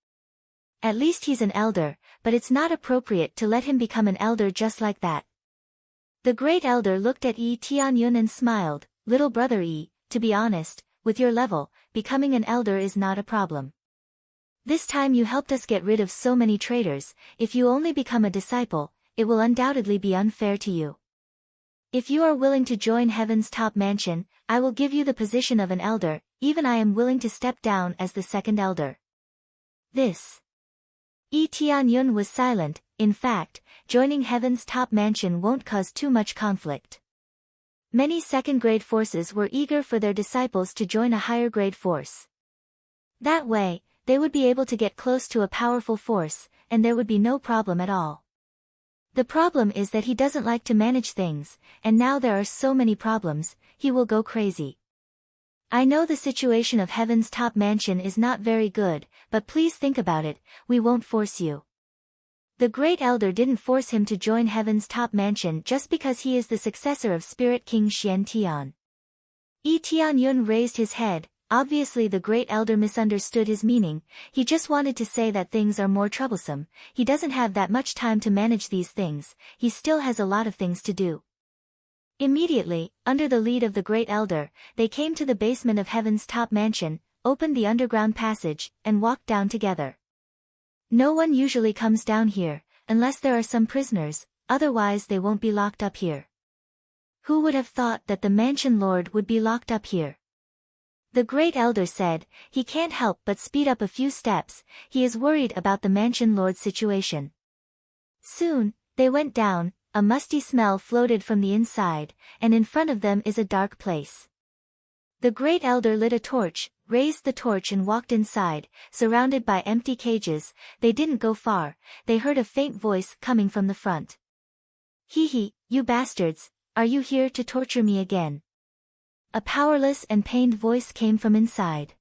At least he's an elder, but it's not appropriate to let him become an elder just like that. The great elder looked at Yi Tianyun and smiled, little brother Yi, to be honest, with your level, becoming an elder is not a problem. This time you helped us get rid of so many traitors, if you only become a disciple, it will undoubtedly be unfair to you. If you are willing to join Heaven's Top Mansion, I will give you the position of an elder, even I am willing to step down as the second elder. This. Yi Tianyun was silent, in fact, joining Heaven's Top Mansion won't cause too much conflict. Many second-grade forces were eager for their disciples to join a higher-grade force. That way, they would be able to get close to a powerful force, and there would be no problem at all. The problem is that he doesn't like to manage things, and now there are so many problems, he will go crazy. I know the situation of Heaven's Top Mansion is not very good, but please think about it, we won't force you. The great elder didn't force him to join Heaven's Top Mansion just because he is the successor of Spirit King Xian Tian. Yi Tianyun raised his head, obviously the great elder misunderstood his meaning, he just wanted to say that things are more troublesome, he doesn't have that much time to manage these things, he still has a lot of things to do. Immediately, under the lead of the great elder, they came to the basement of Heaven's Top Mansion, opened the underground passage, and walked down together. No one usually comes down here, unless there are some prisoners, otherwise they won't be locked up here. Who would have thought that the mansion lord would be locked up here? The great elder said, he can't help but speed up a few steps, he is worried about the mansion lord's situation. Soon, they went down, a musty smell floated from the inside, and in front of them is a dark place. The great elder lit a torch, raised the torch and walked inside, surrounded by empty cages, they didn't go far, they heard a faint voice coming from the front. Hee, you bastards, are you here to torture me again? A powerless and pained voice came from inside.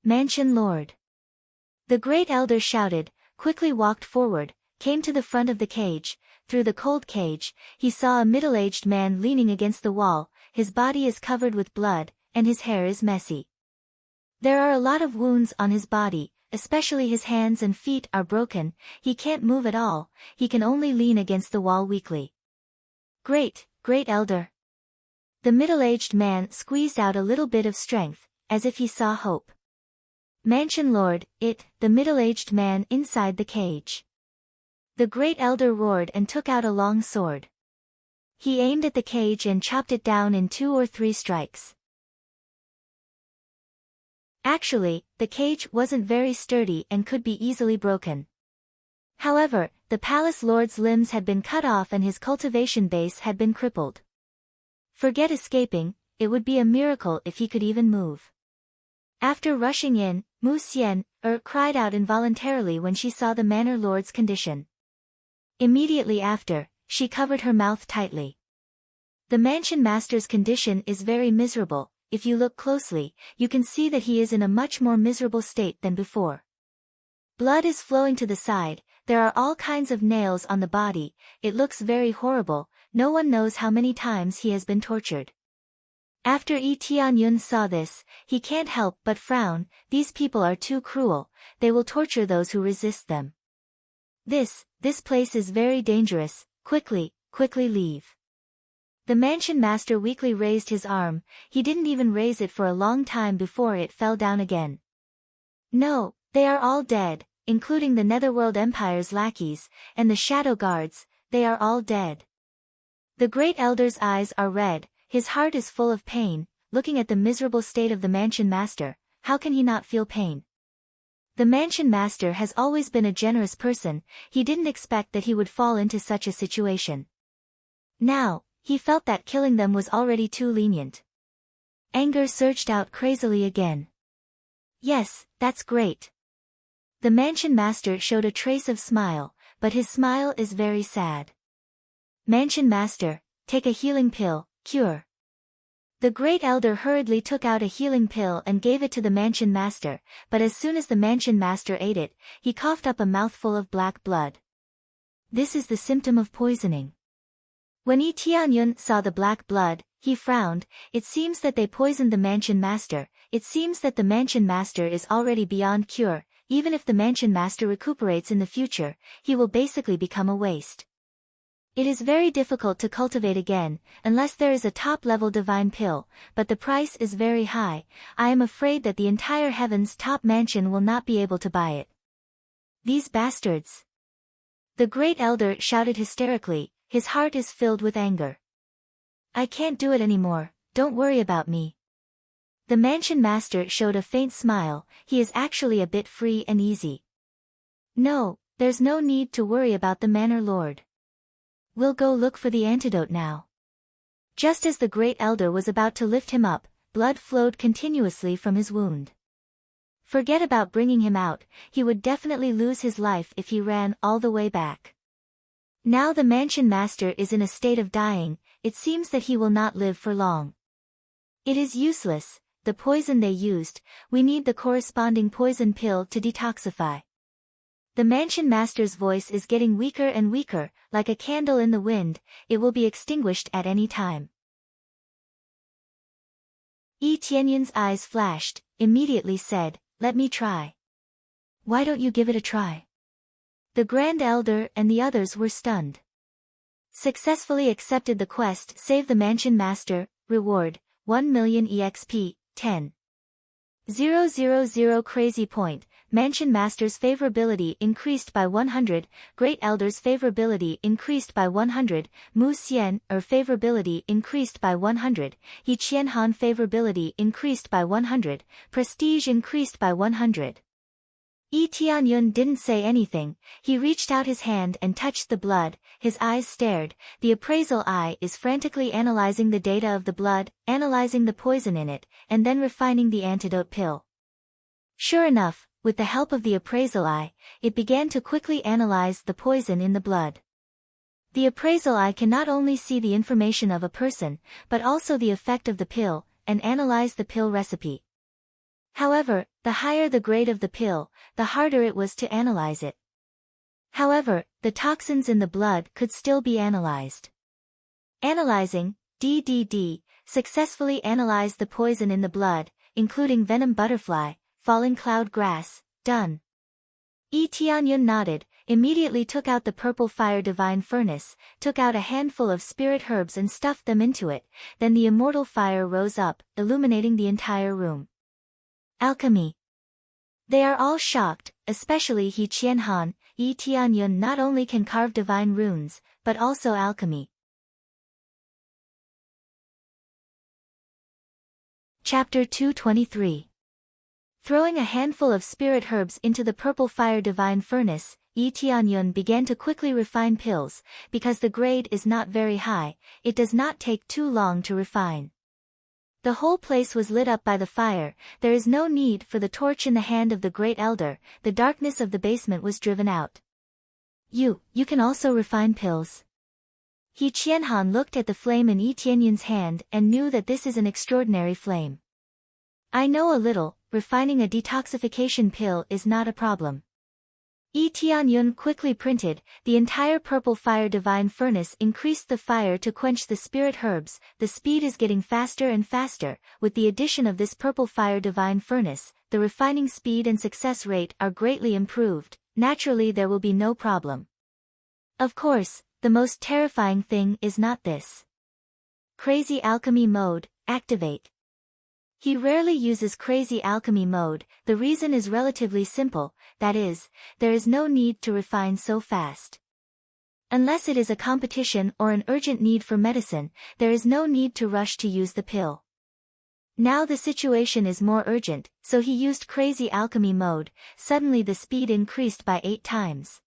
Mansion Lord. The great elder shouted, quickly walked forward, came to the front of the cage, through the cold cage, he saw a middle-aged man leaning against the wall, his body is covered with blood, and his hair is messy. There are a lot of wounds on his body, especially his hands and feet are broken, he can't move at all, he can only lean against the wall weakly. Great elder. The middle-aged man squeezed out a little bit of strength, as if he saw hope. Mansion Lord, the middle-aged man inside the cage. The great elder roared and took out a long sword. He aimed at the cage and chopped it down in 2 or 3 strikes. Actually, the cage wasn't very sturdy and could be easily broken. However, the palace lord's limbs had been cut off and his cultivation base had been crippled. Forget escaping, it would be a miracle if he could even move. After rushing in, Mu Xian cried out involuntarily when she saw the manor lord's condition. Immediately after, she covered her mouth tightly. The mansion master's condition is very miserable. If you look closely, you can see that he is in a much more miserable state than before. Blood is flowing to the side, there are all kinds of nails on the body, it looks very horrible, no one knows how many times he has been tortured. After Yi Tianyun saw this, he can't help but frown, these people are too cruel, they will torture those who resist them. This place is very dangerous, quickly leave. The mansion master weakly raised his arm, he didn't even raise it for a long time before it fell down again. No, they are all dead, including the Netherworld Empire's lackeys, and the shadow guards, they are all dead. The great elder's eyes are red, his heart is full of pain, looking at the miserable state of the mansion master, how can he not feel pain? The mansion master has always been a generous person, he didn't expect that he would fall into such a situation. Now, he felt that killing them was already too lenient. Anger surged out crazily again. Yes, that's great. The mansion master showed a trace of smile, but his smile is very sad. Mansion master, take a healing pill, cure. The great elder hurriedly took out a healing pill and gave it to the mansion master, but as soon as the mansion master ate it, he coughed up a mouthful of black blood. This is the symptom of poisoning. When Yi Tianyun saw the black blood, he frowned, it seems that they poisoned the mansion master, it seems that the mansion master is already beyond cure, even if the mansion master recuperates in the future, he will basically become a waste. It is very difficult to cultivate again, unless there is a top-level divine pill, but the price is very high, I am afraid that the entire heaven's top mansion will not be able to buy it. These bastards! The great elder shouted hysterically, his heart is filled with anger. I can't do it anymore, don't worry about me. The mansion master showed a faint smile, he is actually a bit free and easy. No, there's no need to worry about the manor lord. We'll go look for the antidote now. Just as the great elder was about to lift him up, blood flowed continuously from his wound. Forget about bringing him out, he would definitely lose his life if he ran all the way back. Now the mansion master is in a state of dying, it seems that he will not live for long. It is useless, the poison they used, we need the corresponding poison pill to detoxify. The mansion master's voice is getting weaker and weaker, like a candle in the wind, it will be extinguished at any time. Yi Tianyun's eyes flashed, immediately said, let me try. Why don't you give it a try? The Grand Elder and the others were stunned. Successfully accepted the quest, save the mansion master, reward, 1 million EXP, 10,000 crazy point, mansion master's favorability increased by 100, great elder's favorability increased by 100, Mu Xian favorability increased by 100, He Qianhan favorability increased by 100, prestige increased by 100. Yi Tianyun didn't say anything, he reached out his hand and touched the blood, his eyes stared, the appraisal eye is frantically analyzing the data of the blood, analyzing the poison in it, and then refining the antidote pill. Sure enough, with the help of the appraisal eye, it began to quickly analyze the poison in the blood. The appraisal eye can not only see the information of a person, but also the effect of the pill, and analyze the pill recipe. However, the higher the grade of the pill, the harder it was to analyze it. However, the toxins in the blood could still be analyzed. Analyzing, DDD, successfully analyzed the poison in the blood, including venom butterfly, falling cloud grass, done. Yi Tianyun nodded, immediately took out the purple fire divine furnace, took out a handful of spirit herbs and stuffed them into it, then the immortal fire rose up, illuminating the entire room. Alchemy. They are all shocked, especially He Qianhan. Yi Tianyun not only can carve divine runes, but also alchemy. Chapter 223. Throwing a handful of spirit herbs into the purple fire divine furnace, Yi Tianyun began to quickly refine pills. Because the grade is not very high, it does not take too long to refine. The whole place was lit up by the fire. There is no need for the torch in the hand of the great elder. The darkness of the basement was driven out. You can also refine pills. He Qianhan looked at the flame in Yi Tianyun's hand and knew that this is an extraordinary flame. I know a little, refining a detoxification pill is not a problem. Yi Tianyun quickly printed, the entire purple fire divine furnace increased the fire to quench the spirit herbs. The speed is getting faster and faster. With the addition of this purple fire divine furnace, the refining speed and success rate are greatly improved. Naturally there will be no problem. Of course, the most terrifying thing is not this. Crazy alchemy mode, activate. He rarely uses crazy alchemy mode. The reason is relatively simple, that is, there is no need to refine so fast. Unless it is a competition or an urgent need for medicine, there is no need to rush to use the pill. Now the situation is more urgent, so he used crazy alchemy mode. Suddenly the speed increased by 8 times.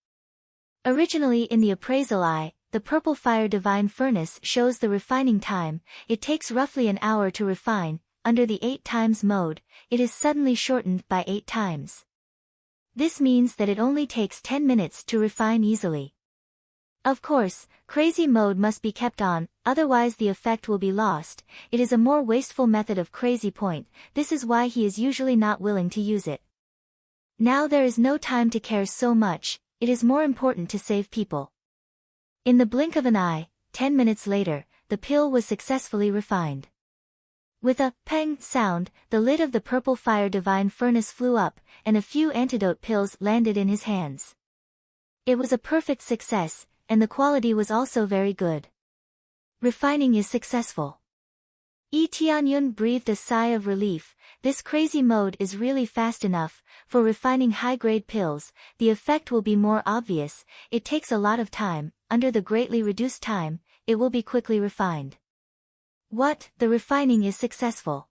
Originally in the appraisal eye, the purple fire divine furnace shows the refining time. It takes roughly an hour to refine. Under the 8 times mode, it is suddenly shortened by 8 times. This means that it only takes 10 minutes to refine easily. Of course, crazy mode must be kept on, otherwise the effect will be lost. It is a more wasteful method of crazy point. This is why he is usually not willing to use it. Now there is no time to care so much, it is more important to save people. In the blink of an eye, 10 minutes later, the pill was successfully refined. With a peng sound, the lid of the purple fire divine furnace flew up, and a few antidote pills landed in his hands. It was a perfect success, and the quality was also very good. Refining is successful. Yi Tianyun breathed a sigh of relief. This crazy mode is really fast enough. For refining high-grade pills, the effect will be more obvious. It takes a lot of time. Under the greatly reduced time, it will be quickly refined. What? The refining is successful.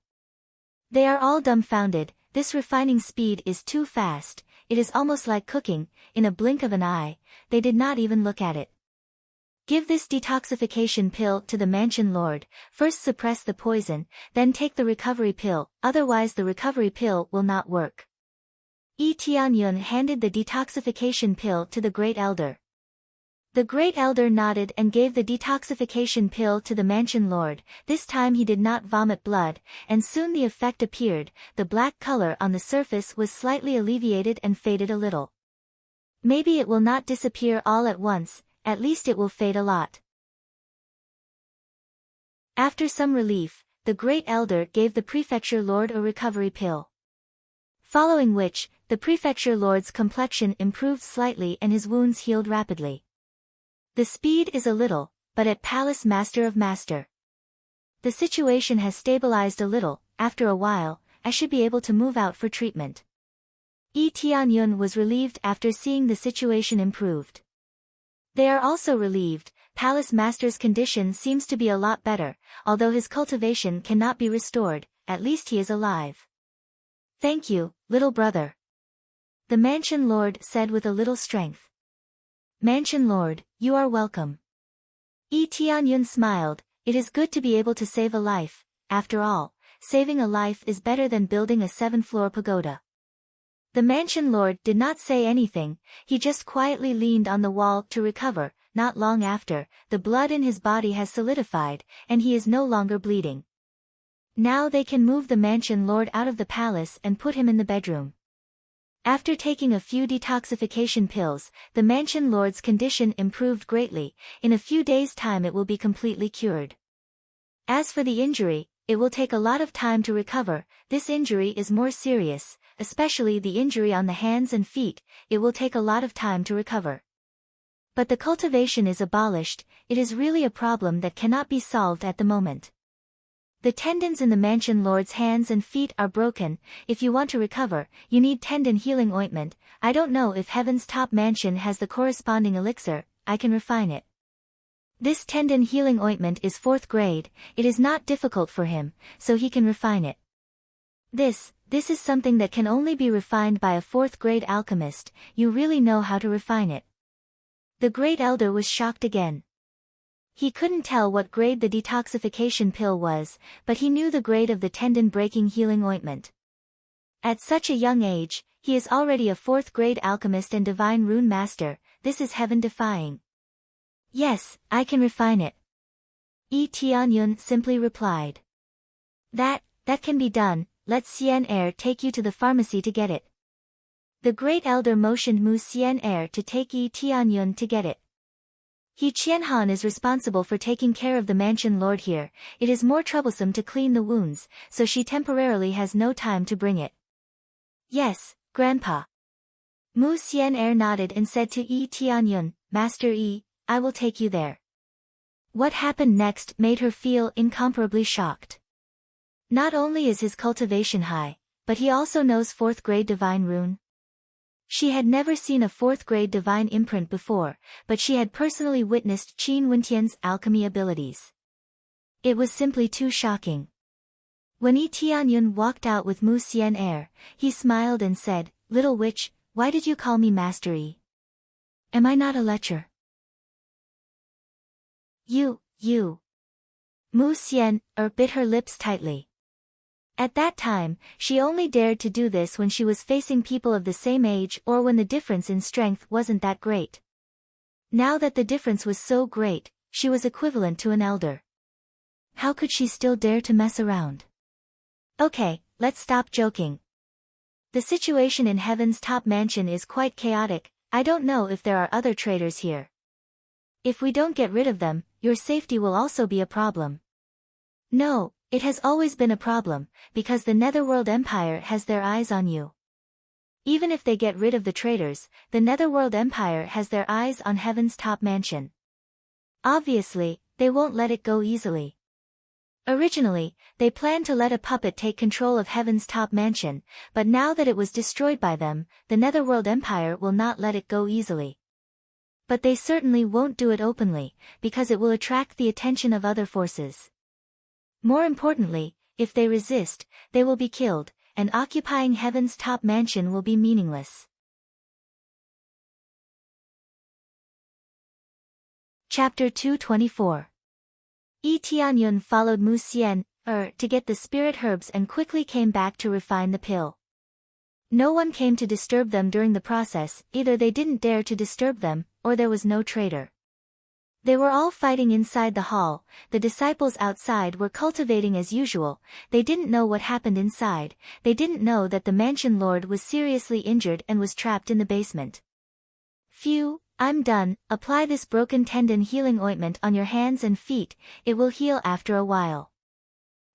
They are all dumbfounded. This refining speed is too fast. It is almost like cooking. In a blink of an eye, they did not even look at it. Give this detoxification pill to the mansion lord. First suppress the poison, then take the recovery pill, otherwise the recovery pill will not work. Yi Tianyun handed the detoxification pill to the great elder. The great elder nodded and gave the detoxification pill to the mansion lord. This time he did not vomit blood, and soon the effect appeared. The black color on the surface was slightly alleviated and faded a little. Maybe it will not disappear all at once, at least it will fade a lot. After some relief, the great elder gave the prefecture lord a recovery pill. Following which, the prefecture lord's complexion improved slightly and his wounds healed rapidly. The speed is a little, but at Palace Master of Master. The situation has stabilized a little. After a while, I should be able to move out for treatment. Yi Tianyun was relieved after seeing the situation improved. They are also relieved. Palace Master's condition seems to be a lot better, although his cultivation cannot be restored, at least he is alive. Thank you, little brother. The mansion lord said with a little strength. Mansion lord, you are welcome. Yi Tianyun smiled. It is good to be able to save a life. After all, saving a life is better than building a 7-floor pagoda. The mansion lord did not say anything, he just quietly leaned on the wall to recover. Not long after, the blood in his body has solidified, and he is no longer bleeding. Now they can move the mansion lord out of the palace and put him in the bedroom. After taking a few detoxification pills, the mansion lord's condition improved greatly. In a few days' time it will be completely cured. As for the injury, it will take a lot of time to recover. This injury is more serious, especially the injury on the hands and feet, it will take a lot of time to recover. But the cultivation is abolished, it is really a problem that cannot be solved at the moment. The tendons in the mansion lord's hands and feet are broken. If you want to recover, you need tendon healing ointment. I don't know if Heaven's Top Mansion has the corresponding elixir, I can refine it. This tendon healing ointment is 4th grade, it is not difficult for him, so he can refine it. This is something that can only be refined by a 4th grade alchemist, you really know how to refine it. The great elder was shocked again. He couldn't tell what grade the detoxification pill was, but he knew the grade of the tendon-breaking healing ointment. At such a young age, he is already a 4th grade alchemist and divine rune master, this is heaven-defying. Yes, I can refine it. Tianyun simply replied. That can be done, let Xian Er take you to the pharmacy to get it. The great elder motioned Mu Xian Er to take Tianyun to get it. He Qianhan is responsible for taking care of the mansion lord here, it is more troublesome to clean the wounds, so she temporarily has no time to bring it. Yes, Grandpa. Mu Xian Er nodded and said to Tianyun, Master I will take you there. What happened next made her feel incomparably shocked. Not only is his cultivation high, but he also knows 4th grade divine rune. She had never seen a 4th grade divine imprint before, but she had personally witnessed Qin Wentian's alchemy abilities. It was simply too shocking. When Tianyun walked out with Mu Xian Er, he smiled and said, Little witch, why did you call me Master Yi? Am I not a lecher? You. Mu Xian Er bit her lips tightly. At that time, she only dared to do this when she was facing people of the same age or when the difference in strength wasn't that great. Now that the difference was so great, she was equivalent to an elder. How could she still dare to mess around? Okay, let's stop joking. The situation in Heaven's Top Mansion is quite chaotic, I don't know if there are other traitors here. If we don't get rid of them, your safety will also be a problem. No. It has always been a problem, because the Netherworld Empire has their eyes on you. Even if they get rid of the traitors, the Netherworld Empire has their eyes on Heaven's Top Mansion. Obviously, they won't let it go easily. Originally, they planned to let a puppet take control of Heaven's Top Mansion, but now that it was destroyed by them, the Netherworld Empire will not let it go easily. But they certainly won't do it openly, because it will attract the attention of other forces. More importantly, if they resist, they will be killed, and occupying Heaven's Top Mansion will be meaningless. Chapter 224. Tianyun followed Mu Xian Er to get the spirit herbs and quickly came back to refine the pill. No one came to disturb them during the process, either they didn't dare to disturb them, or there was no traitor. They were all fighting inside the hall, the disciples outside were cultivating as usual, they didn't know what happened inside, they didn't know that the mansion lord was seriously injured and was trapped in the basement. Phew, I'm done, apply this broken tendon healing ointment on your hands and feet, it will heal after a while.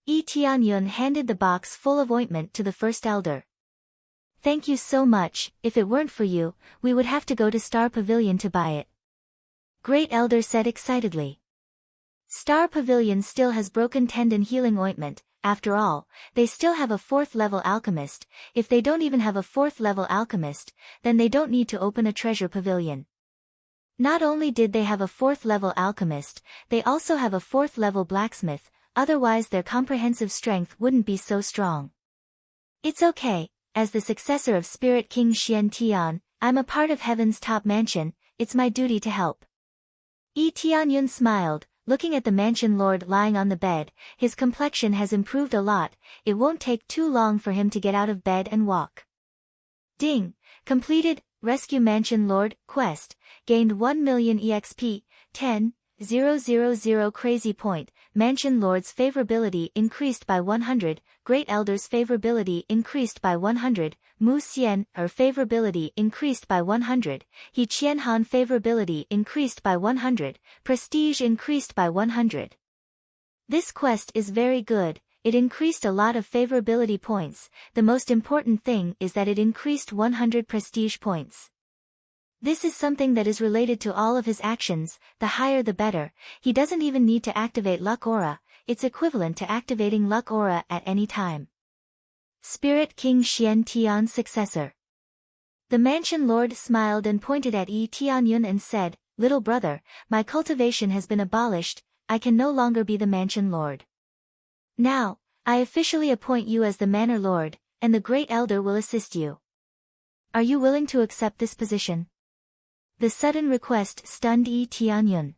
Tianyun handed the box full of ointment to the first elder. Thank you so much, if it weren't for you, we would have to go to Star Pavilion to buy it. Great Elder said excitedly. Star Pavilion still has broken tendon healing ointment, after all, they still have a 4th level alchemist, if they don't even have a 4th level alchemist, then they don't need to open a treasure pavilion. Not only did they have a 4th level alchemist, they also have a 4th level blacksmith, otherwise their comprehensive strength wouldn't be so strong. It's okay, as the successor of Spirit King Xian Tian, I'm a part of Heaven's Top Mansion, it's my duty to help. Tianyun smiled, looking at the mansion lord lying on the bed, his complexion has improved a lot, it won't take too long for him to get out of bed and walk. Ding! Completed, Rescue Mansion Lord, Quest, gained 1 million EXP, 10,000 Crazy Point, Mansion Lord's favorability increased by 100, Great Elder's favorability increased by 100, Mu Xian Er favorability increased by 100, He Qianhan favorability increased by 100, Prestige increased by 100. This quest is very good, it increased a lot of favorability points. The most important thing is that it increased 100 prestige points. This is something that is related to all of his actions, the higher the better. He doesn't even need to activate Luck Aura, it's equivalent to activating Luck Aura at any time. Spirit King Xian Tian's successor. The Mansion Lord smiled and pointed at Yi Tianyun and said, "Little brother, my cultivation has been abolished, I can no longer be the Mansion Lord. Now, I officially appoint you as the Manor Lord, and the Great Elder will assist you. Are you willing to accept this position?" The sudden request stunned Yi Tianyun.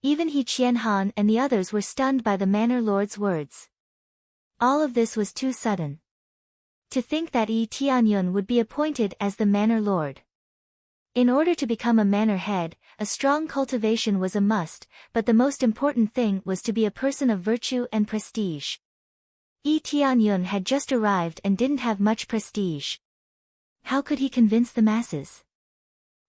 Even He Qianhan and the others were stunned by the Manor Lord's words. All of this was too sudden. To think that Yi Tianyun would be appointed as the Manor Lord. In order to become a manor head, a strong cultivation was a must, but the most important thing was to be a person of virtue and prestige. Yi Tianyun had just arrived and didn't have much prestige. How could he convince the masses?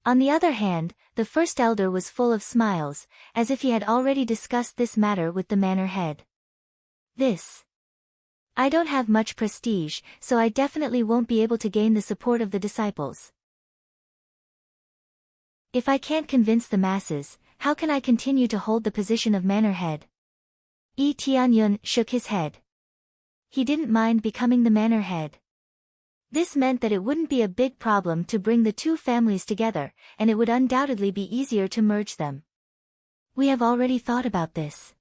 On the other hand, the first elder was full of smiles, as if he had already discussed this matter with the manor head. I don't have much prestige, so I definitely won't be able to gain the support of the disciples. If I can't convince the masses, how can I continue to hold the position of manor head? Yi Tianyun shook his head. He didn't mind becoming the manor head. This meant that it wouldn't be a big problem to bring the two families together, and it would undoubtedly be easier to merge them. We have already thought about this.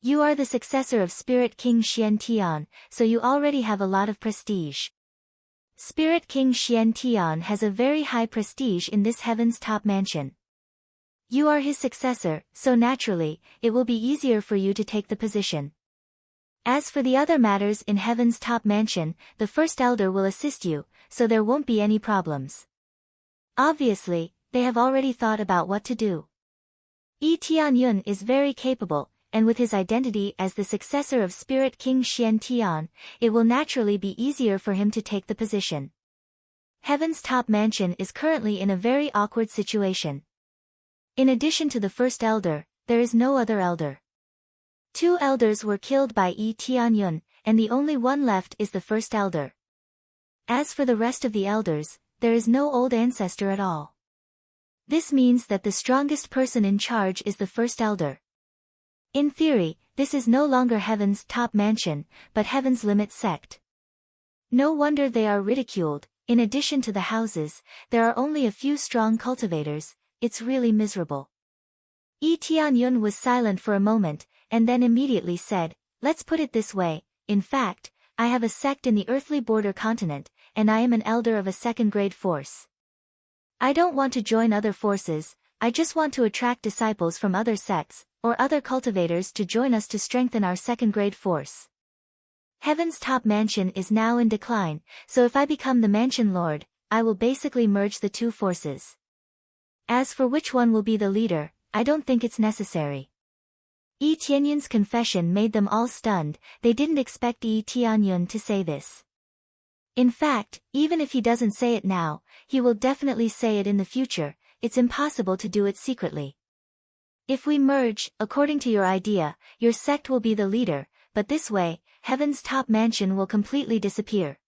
You are the successor of Spirit King Xian Tian, so you already have a lot of prestige. Spirit King Xian Tian has a very high prestige in this heaven's top mansion. You are his successor, so naturally, it will be easier for you to take the position. As for the other matters in heaven's top mansion, the first elder will assist you, so there won't be any problems. Obviously, they have already thought about what to do. Yi Tianyun is very capable, and with his identity as the successor of Spirit King Xian Tian, it will naturally be easier for him to take the position. Heaven's top mansion is currently in a very awkward situation. In addition to the first elder, there is no other elder. Two elders were killed by Yi Tianyun, and the only one left is the first elder. As for the rest of the elders, there is no old ancestor at all. This means that the strongest person in charge is the first elder. In theory, this is no longer Heaven's top mansion, but Heaven's limit sect. No wonder they are ridiculed. In addition to the houses, there are only a few strong cultivators. It's really miserable. Yi Tianyun was silent for a moment, and then immediately said, "Let's put it this way, in fact, I have a sect in the earthly border continent, and I am an elder of a second-grade force. I don't want to join other forces, I just want to attract disciples from other sects, or other cultivators to join us to strengthen our second-grade force. Heaven's top mansion is now in decline, so if I become the mansion lord, I will basically merge the two forces. As for which one will be the leader, I don't think it's necessary." Yi Tianyun's confession made them all stunned. They didn't expect Yi Tianyun to say this. In fact, even if he doesn't say it now, he will definitely say it in the future. It's impossible to do it secretly. If we merge, according to your idea, your sect will be the leader, but this way, Heaven's top mansion will completely disappear.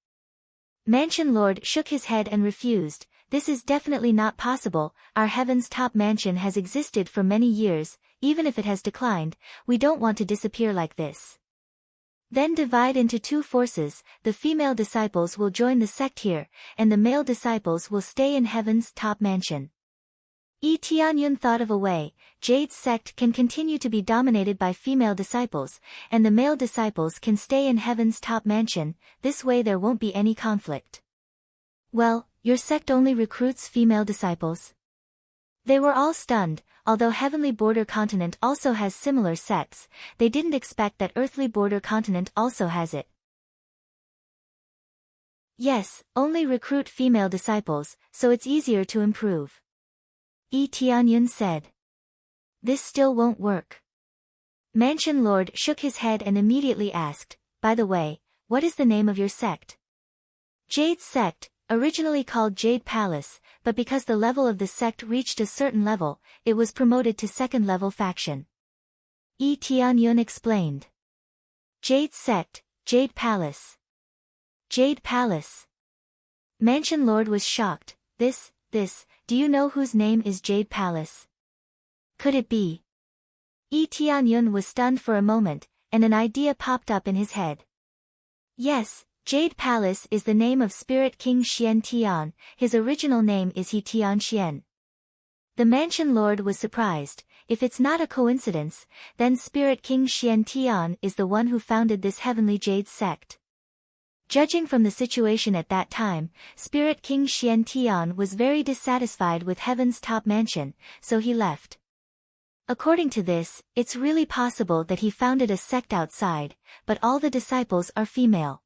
Mansion Lord shook his head and refused. This is definitely not possible. Our Heaven's top mansion has existed for many years, even if it has declined, we don't want to disappear like this. Then divide into two forces, the female disciples will join the sect here, and the male disciples will stay in Heaven's top mansion. Yi Tianyun thought of a way. Jade's sect can continue to be dominated by female disciples, and the male disciples can stay in Heaven's top mansion. This way there won't be any conflict. Well, your sect only recruits female disciples? They were all stunned. Although Heavenly Border Continent also has similar sects, they didn't expect that Earthly Border Continent also has it. Yes, only recruit female disciples, so it's easier to improve. Yi Tianyun said. This still won't work. Mansion Lord shook his head and immediately asked, "By the way, what is the name of your sect?" Jade's sect, originally called Jade Palace, but because the level of the sect reached a certain level, it was promoted to second-level faction. Yi Tianyun explained. Jade Sect, Jade Palace. Jade Palace. Mansion Lord was shocked. This, do you know whose name is Jade Palace? Could it be? Tianyun was stunned for a moment, and an idea popped up in his head. Yes, Jade Palace is the name of Spirit King Xian Tian, his original name is He Tian Xian. The Mansion Lord was surprised. If it's not a coincidence, then Spirit King Xian Tian is the one who founded this heavenly Jade sect. Judging from the situation at that time, Spirit King Xian Tian was very dissatisfied with Heaven's top mansion, so he left. According to this, it's really possible that he founded a sect outside, but all the disciples are female.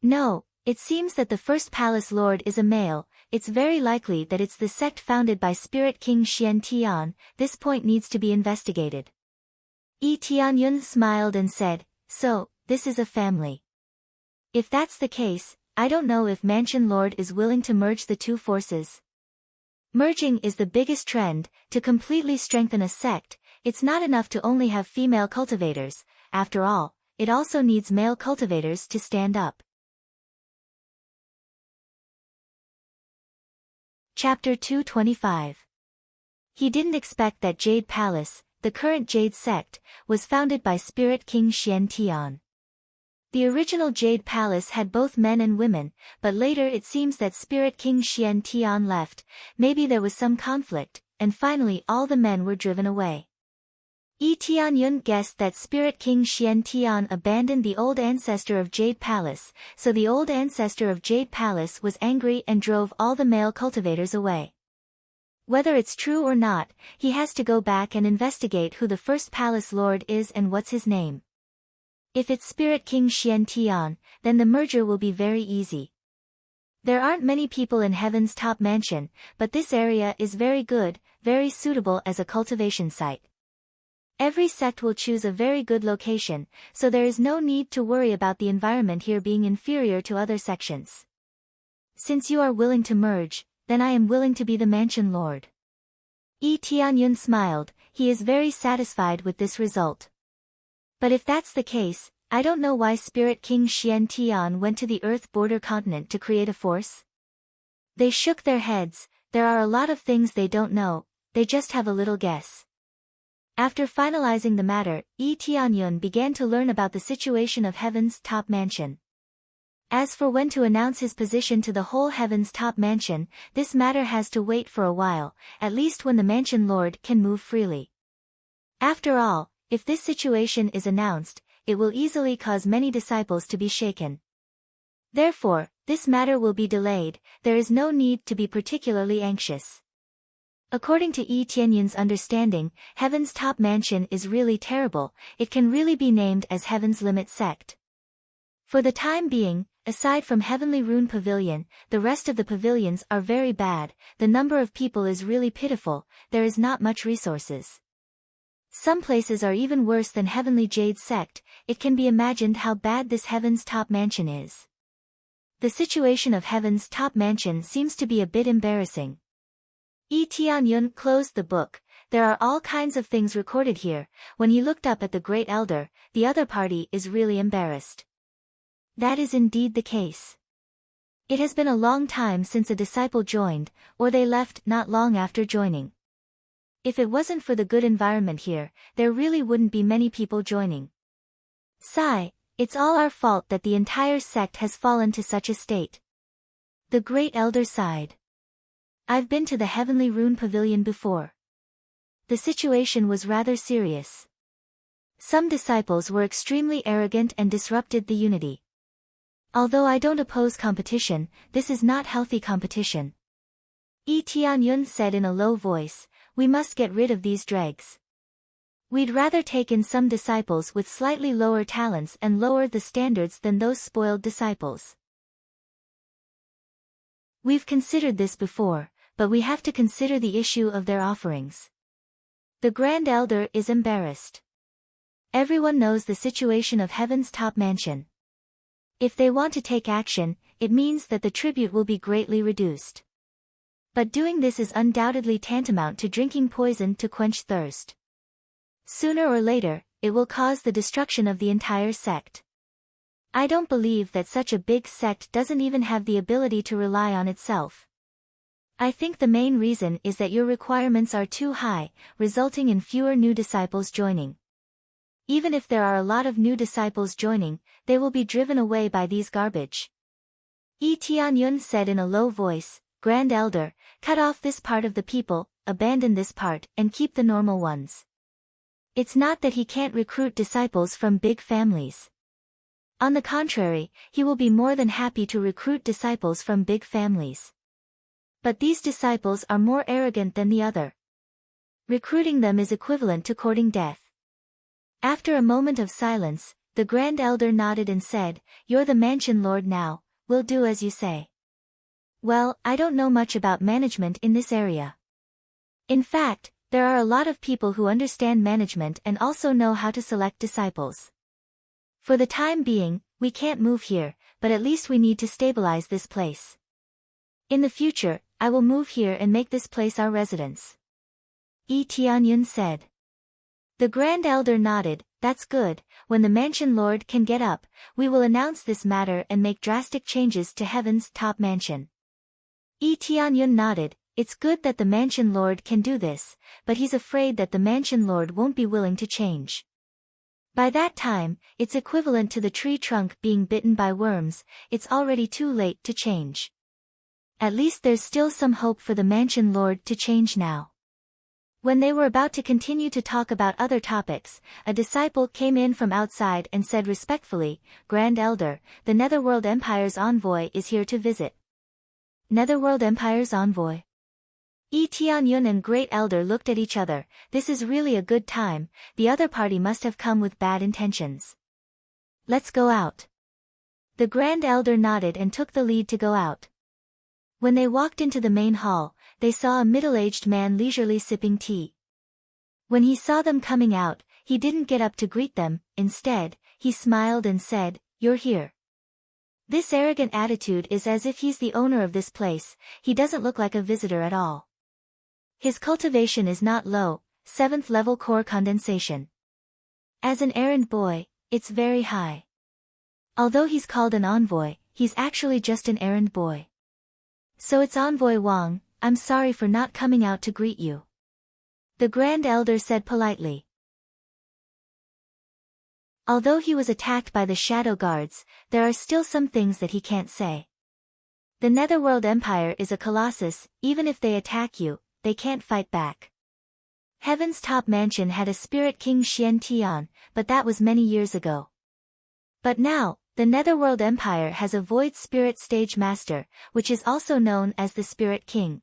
No, it seems that the first palace lord is a male. It's very likely that it's the sect founded by Spirit King Xian Tian. This point needs to be investigated. Tianyun smiled and said, so, this is a family. If that's the case, I don't know if Mansion Lord is willing to merge the two forces. Merging is the biggest trend. To completely strengthen a sect, it's not enough to only have female cultivators. After all, it also needs male cultivators to stand up. Chapter 225. He didn't expect that Jade Palace, the current Jade sect, was founded by Spirit King Xian Tian. The original Jade Palace had both men and women, but later it seems that Spirit King Xian Tian left, maybe there was some conflict, and finally all the men were driven away. Tianyun guessed that Spirit King Xian Tian abandoned the old ancestor of Jade Palace, so the old ancestor of Jade Palace was angry and drove all the male cultivators away. Whether it's true or not, he has to go back and investigate who the first palace lord is and what's his name. If it's Spirit King Xian Tian, then the merger will be very easy. There aren't many people in Heaven's top mansion, but this area is very good, very suitable as a cultivation site. Every sect will choose a very good location, so there is no need to worry about the environment here being inferior to other sections. Since you are willing to merge, then I am willing to be the Mansion Lord. Tianyun smiled. He is very satisfied with this result. But if that's the case, I don't know why Spirit King Xian Tian went to the Earth border continent to create a force. They shook their heads. There are a lot of things they don't know, they just have a little guess. After finalizing the matter, Tianyun began to learn about the situation of Heaven's top mansion. As for when to announce his position to the whole Heaven's top mansion, this matter has to wait for a while, at least when the Mansion Lord can move freely. After all, if this situation is announced, it will easily cause many disciples to be shaken. Therefore, this matter will be delayed. There is no need to be particularly anxious. According to Tianyun's understanding, Heaven's top mansion is really terrible. It can really be named as Heaven's Limit sect. For the time being, aside from Heavenly Rune Pavilion, the rest of the pavilions are very bad. The number of people is really pitiful. There is not much resources. Some places are even worse than Heavenly Jade sect. It can be imagined how bad this Heaven's top mansion is. The situation of Heaven's top mansion seems to be a bit embarrassing. Tianyun closed the book. There are all kinds of things recorded here. When he looked up at the Great Elder, the other party is really embarrassed. That is indeed the case. It has been a long time since a disciple joined, or they left not long after joining. If it wasn't for the good environment here, there really wouldn't be many people joining. Sigh, it's all our fault that the entire sect has fallen to such a state. The Great Elder sighed. I've been to the Heavenly Rune Pavilion before. The situation was rather serious. Some disciples were extremely arrogant and disrupted the unity. Although I don't oppose competition, this is not healthy competition. Tianyun said in a low voice, we must get rid of these dregs. We'd rather take in some disciples with slightly lower talents and lower the standards than those spoiled disciples. We've considered this before, but we have to consider the issue of their offerings. The Grand Elder is embarrassed. Everyone knows the situation of Heaven's top mansion. If they want to take action, it means that the tribute will be greatly reduced. But doing this is undoubtedly tantamount to drinking poison to quench thirst. Sooner or later, it will cause the destruction of the entire sect. I don't believe that such a big sect doesn't even have the ability to rely on itself. I think the main reason is that your requirements are too high, resulting in fewer new disciples joining. Even if there are a lot of new disciples joining, they will be driven away by these garbage. Tianyun said in a low voice, Grand Elder, cut off this part of the people, abandon this part, and keep the normal ones. It's not that he can't recruit disciples from big families. On the contrary, he will be more than happy to recruit disciples from big families. But these disciples are more arrogant than the other. Recruiting them is equivalent to courting death. After a moment of silence, the Grand Elder nodded and said, You're the mansion lord now, we'll do as you say. Well, I don't know much about management in this area. In fact, there are a lot of people who understand management and also know how to select disciples. For the time being, we can't move here, but at least we need to stabilize this place. In the future, I will move here and make this place our residence. Tianyun said. The Grand Elder nodded, That's good, when the mansion lord can get up, we will announce this matter and make drastic changes to heaven's top mansion. Tianyun nodded, It's good that the mansion lord can do this, but he's afraid that the mansion lord won't be willing to change. By that time, it's equivalent to the tree trunk being bitten by worms, it's already too late to change. At least there's still some hope for the mansion lord to change now. When they were about to continue to talk about other topics, a disciple came in from outside and said respectfully, Grand Elder, the Netherworld Empire's envoy is here to visit. Netherworld Empire's envoy? Tianyun and Great Elder looked at each other, this is really a good time, the other party must have come with bad intentions. Let's go out. The Grand Elder nodded and took the lead to go out. When they walked into the main hall, they saw a middle-aged man leisurely sipping tea. When he saw them coming out, he didn't get up to greet them, instead, he smiled and said, You're here. This arrogant attitude is as if he's the owner of this place, he doesn't look like a visitor at all. His cultivation is not low, 7th level core condensation. As an errand boy, it's very high. Although he's called an envoy, he's actually just an errand boy. So it's Envoy Wang, I'm sorry for not coming out to greet you. The Grand Elder said politely. Although he was attacked by the Shadow Guards, there are still some things that he can't say. The Netherworld Empire is a colossus, even if they attack you, they can't fight back. Heaven's top mansion had a spirit king Xian Tian, but that was many years ago. But now, the Netherworld Empire has a Void Spirit Stage Master, which is also known as the Spirit King.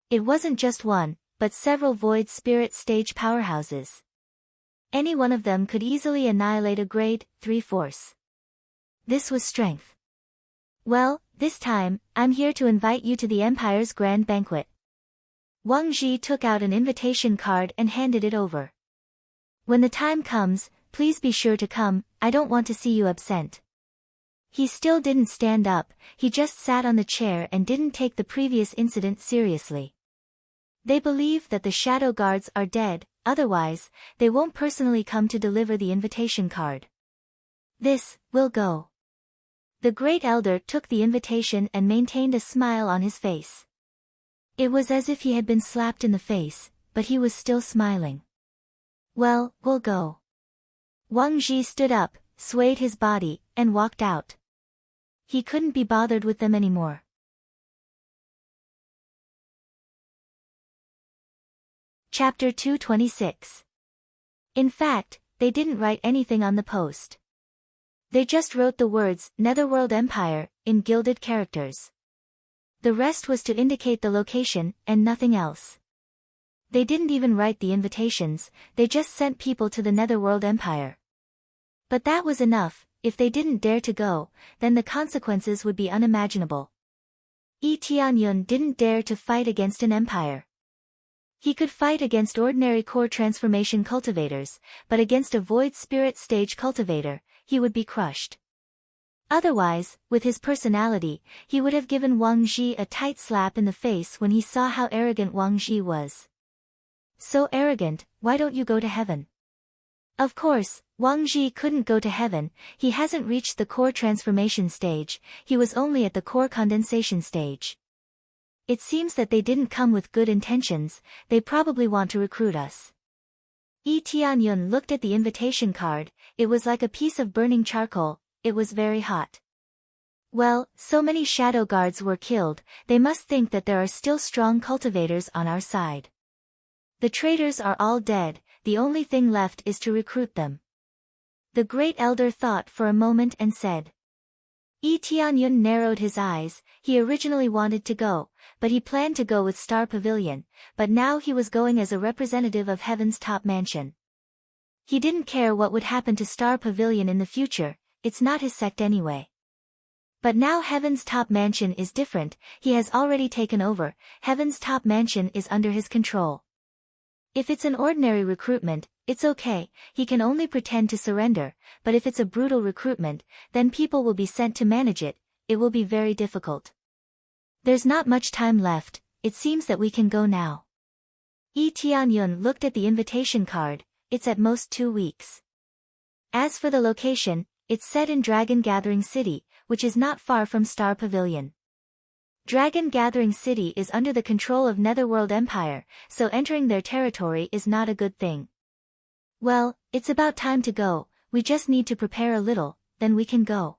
It wasn't just one, but several Void Spirit Stage powerhouses. Any one of them could easily annihilate a Grade 3 force. This was strength. Well, this time, I'm here to invite you to the Empire's Grand Banquet. Wang Ji took out an invitation card and handed it over. When the time comes, please be sure to come, I don't want to see you absent. He still didn't stand up, he just sat on the chair and didn't take the previous incident seriously. They believe that the Shadow Guards are dead, otherwise, they won't personally come to deliver the invitation card. This will go. The Great Elder took the invitation and maintained a smile on his face. It was as if he had been slapped in the face, but he was still smiling. Well, we'll go. Wang Ji stood up, swayed his body, and walked out. He couldn't be bothered with them anymore. Chapter 226. In fact, they didn't write anything on the post. They just wrote the words, Netherworld Empire, in gilded characters. The rest was to indicate the location, and nothing else. They didn't even write the invitations, they just sent people to the Netherworld Empire. But that was enough, if they didn't dare to go, then the consequences would be unimaginable. Tianyun didn't dare to fight against an empire. He could fight against ordinary core transformation cultivators, but against a void spirit stage cultivator, he would be crushed. Otherwise, with his personality, he would have given Wang Ji a tight slap in the face when he saw how arrogant Wang Ji was. So arrogant, why don't you go to heaven? Of course, Wang Ji couldn't go to heaven, he hasn't reached the core transformation stage, he was only at the core condensation stage. It seems that they didn't come with good intentions, they probably want to recruit us. Yi Tianyun looked at the invitation card, it was like a piece of burning charcoal, it was very hot. Well, so many shadow guards were killed, they must think that there are still strong cultivators on our side. The traitors are all dead, the only thing left is to recruit them. The great elder thought for a moment and said. Yi Tianyun narrowed his eyes, he originally wanted to go, but he planned to go with Star Pavilion, but now he was going as a representative of Heaven's top mansion. He didn't care what would happen to Star Pavilion in the future, it's not his sect anyway. But now Heaven's top mansion is different, he has already taken over, Heaven's top mansion is under his control. If it's an ordinary recruitment, it's okay, he can only pretend to surrender, but if it's a brutal recruitment, then people will be sent to manage it, it will be very difficult. There's not much time left, it seems that we can go now. Yi Tianyun looked at the invitation card, it's at most 2 weeks. As for the location, it's set in Dragon Gathering City, which is not far from Star Pavilion. Dragon Gathering City is under the control of Netherworld Empire, so entering their territory is not a good thing. Well, it's about time to go, we just need to prepare a little, then we can go.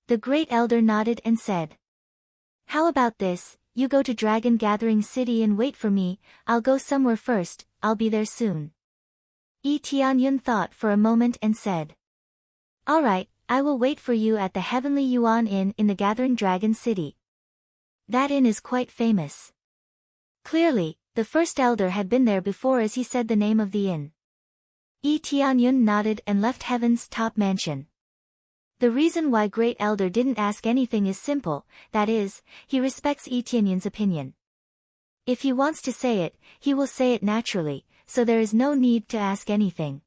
The great elder nodded and said. How about this, you go to Dragon Gathering City and wait for me, I'll go somewhere first, I'll be there soon. Yi Tianyun thought for a moment and said. Alright, I will wait for you at the Heavenly Yuan Inn in the Gathering Dragon City. That inn is quite famous. Clearly, the first elder had been there before as he said the name of the inn. Yi Tianyun nodded and left Heaven's top mansion. The reason why Great Elder didn't ask anything is simple, that is, he respects Yi Tianyun's opinion. If he wants to say it, he will say it naturally, so there is no need to ask anything.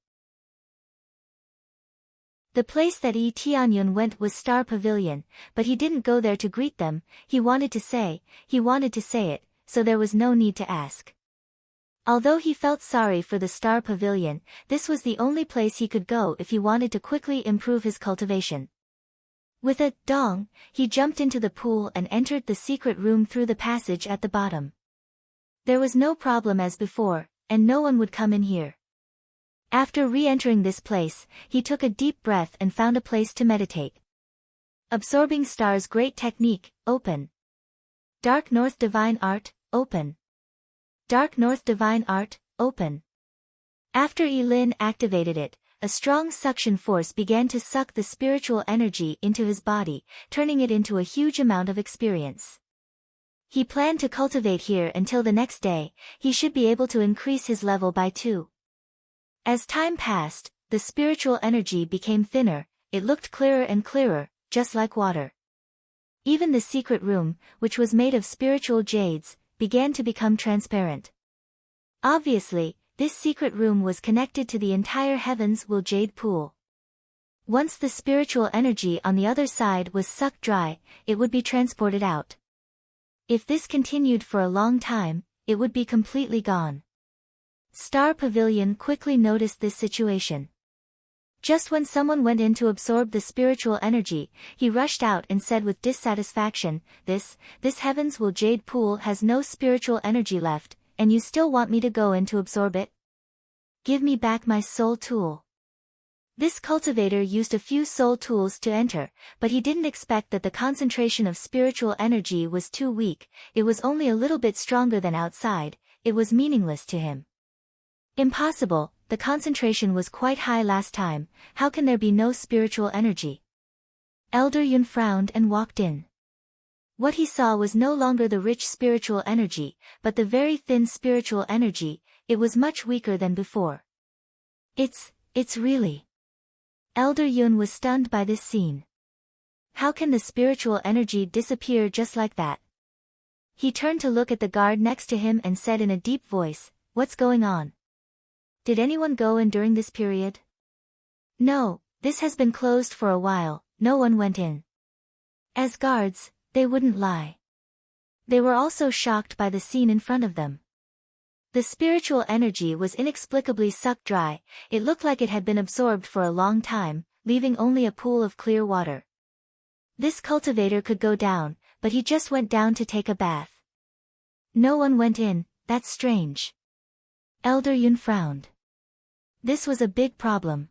The place that Yi Tianyun went was Star Pavilion, but he didn't go there to greet them, he wanted to say it, so there was no need to ask. Although he felt sorry for the Star Pavilion, this was the only place he could go if he wanted to quickly improve his cultivation. With a dong, he jumped into the pool and entered the secret room through the passage at the bottom. There was no problem as before, and no one would come in here. After re-entering this place, he took a deep breath and found a place to meditate. Absorbing Star's Great Technique, open. Dark North Divine Art, open. Dark North Divine Art, open. After Yi-Lin activated it, a strong suction force began to suck the spiritual energy into his body, turning it into a huge amount of experience. He planned to cultivate here until the next day, he should be able to increase his level by 2. As time passed, the spiritual energy became thinner, it looked clearer and clearer, just like water. Even the secret room, which was made of spiritual jades, began to become transparent. Obviously, this secret room was connected to the entire Heavens Will Jade Pool. Once the spiritual energy on the other side was sucked dry, it would be transported out. If this continued for a long time, it would be completely gone. Star Pavilion quickly noticed this situation. Just when someone went in to absorb the spiritual energy, he rushed out and said with dissatisfaction, This Heavens Will Jade Pool has no spiritual energy left, and you still want me to go in to absorb it? Give me back my soul tool. This cultivator used a few soul tools to enter, but he didn't expect that the concentration of spiritual energy was too weak, it was only a little bit stronger than outside, it was meaningless to him. Impossible, the concentration was quite high last time, how can there be no spiritual energy? Elder Yun frowned and walked in. What he saw was no longer the rich spiritual energy, but the very thin spiritual energy, it was much weaker than before. It's really. Elder Yun was stunned by this scene. How can the spiritual energy disappear just like that? He turned to look at the guard next to him and said in a deep voice, What's going on? Did anyone go in during this period? No, this has been closed for a while, no one went in. As guards, they wouldn't lie. They were also shocked by the scene in front of them. The spiritual energy was inexplicably sucked dry. It looked like it had been absorbed for a long time, leaving only a pool of clear water. This cultivator could go down, but he just went down to take a bath. No one went in. That's strange. Elder Yun frowned. This was a big problem.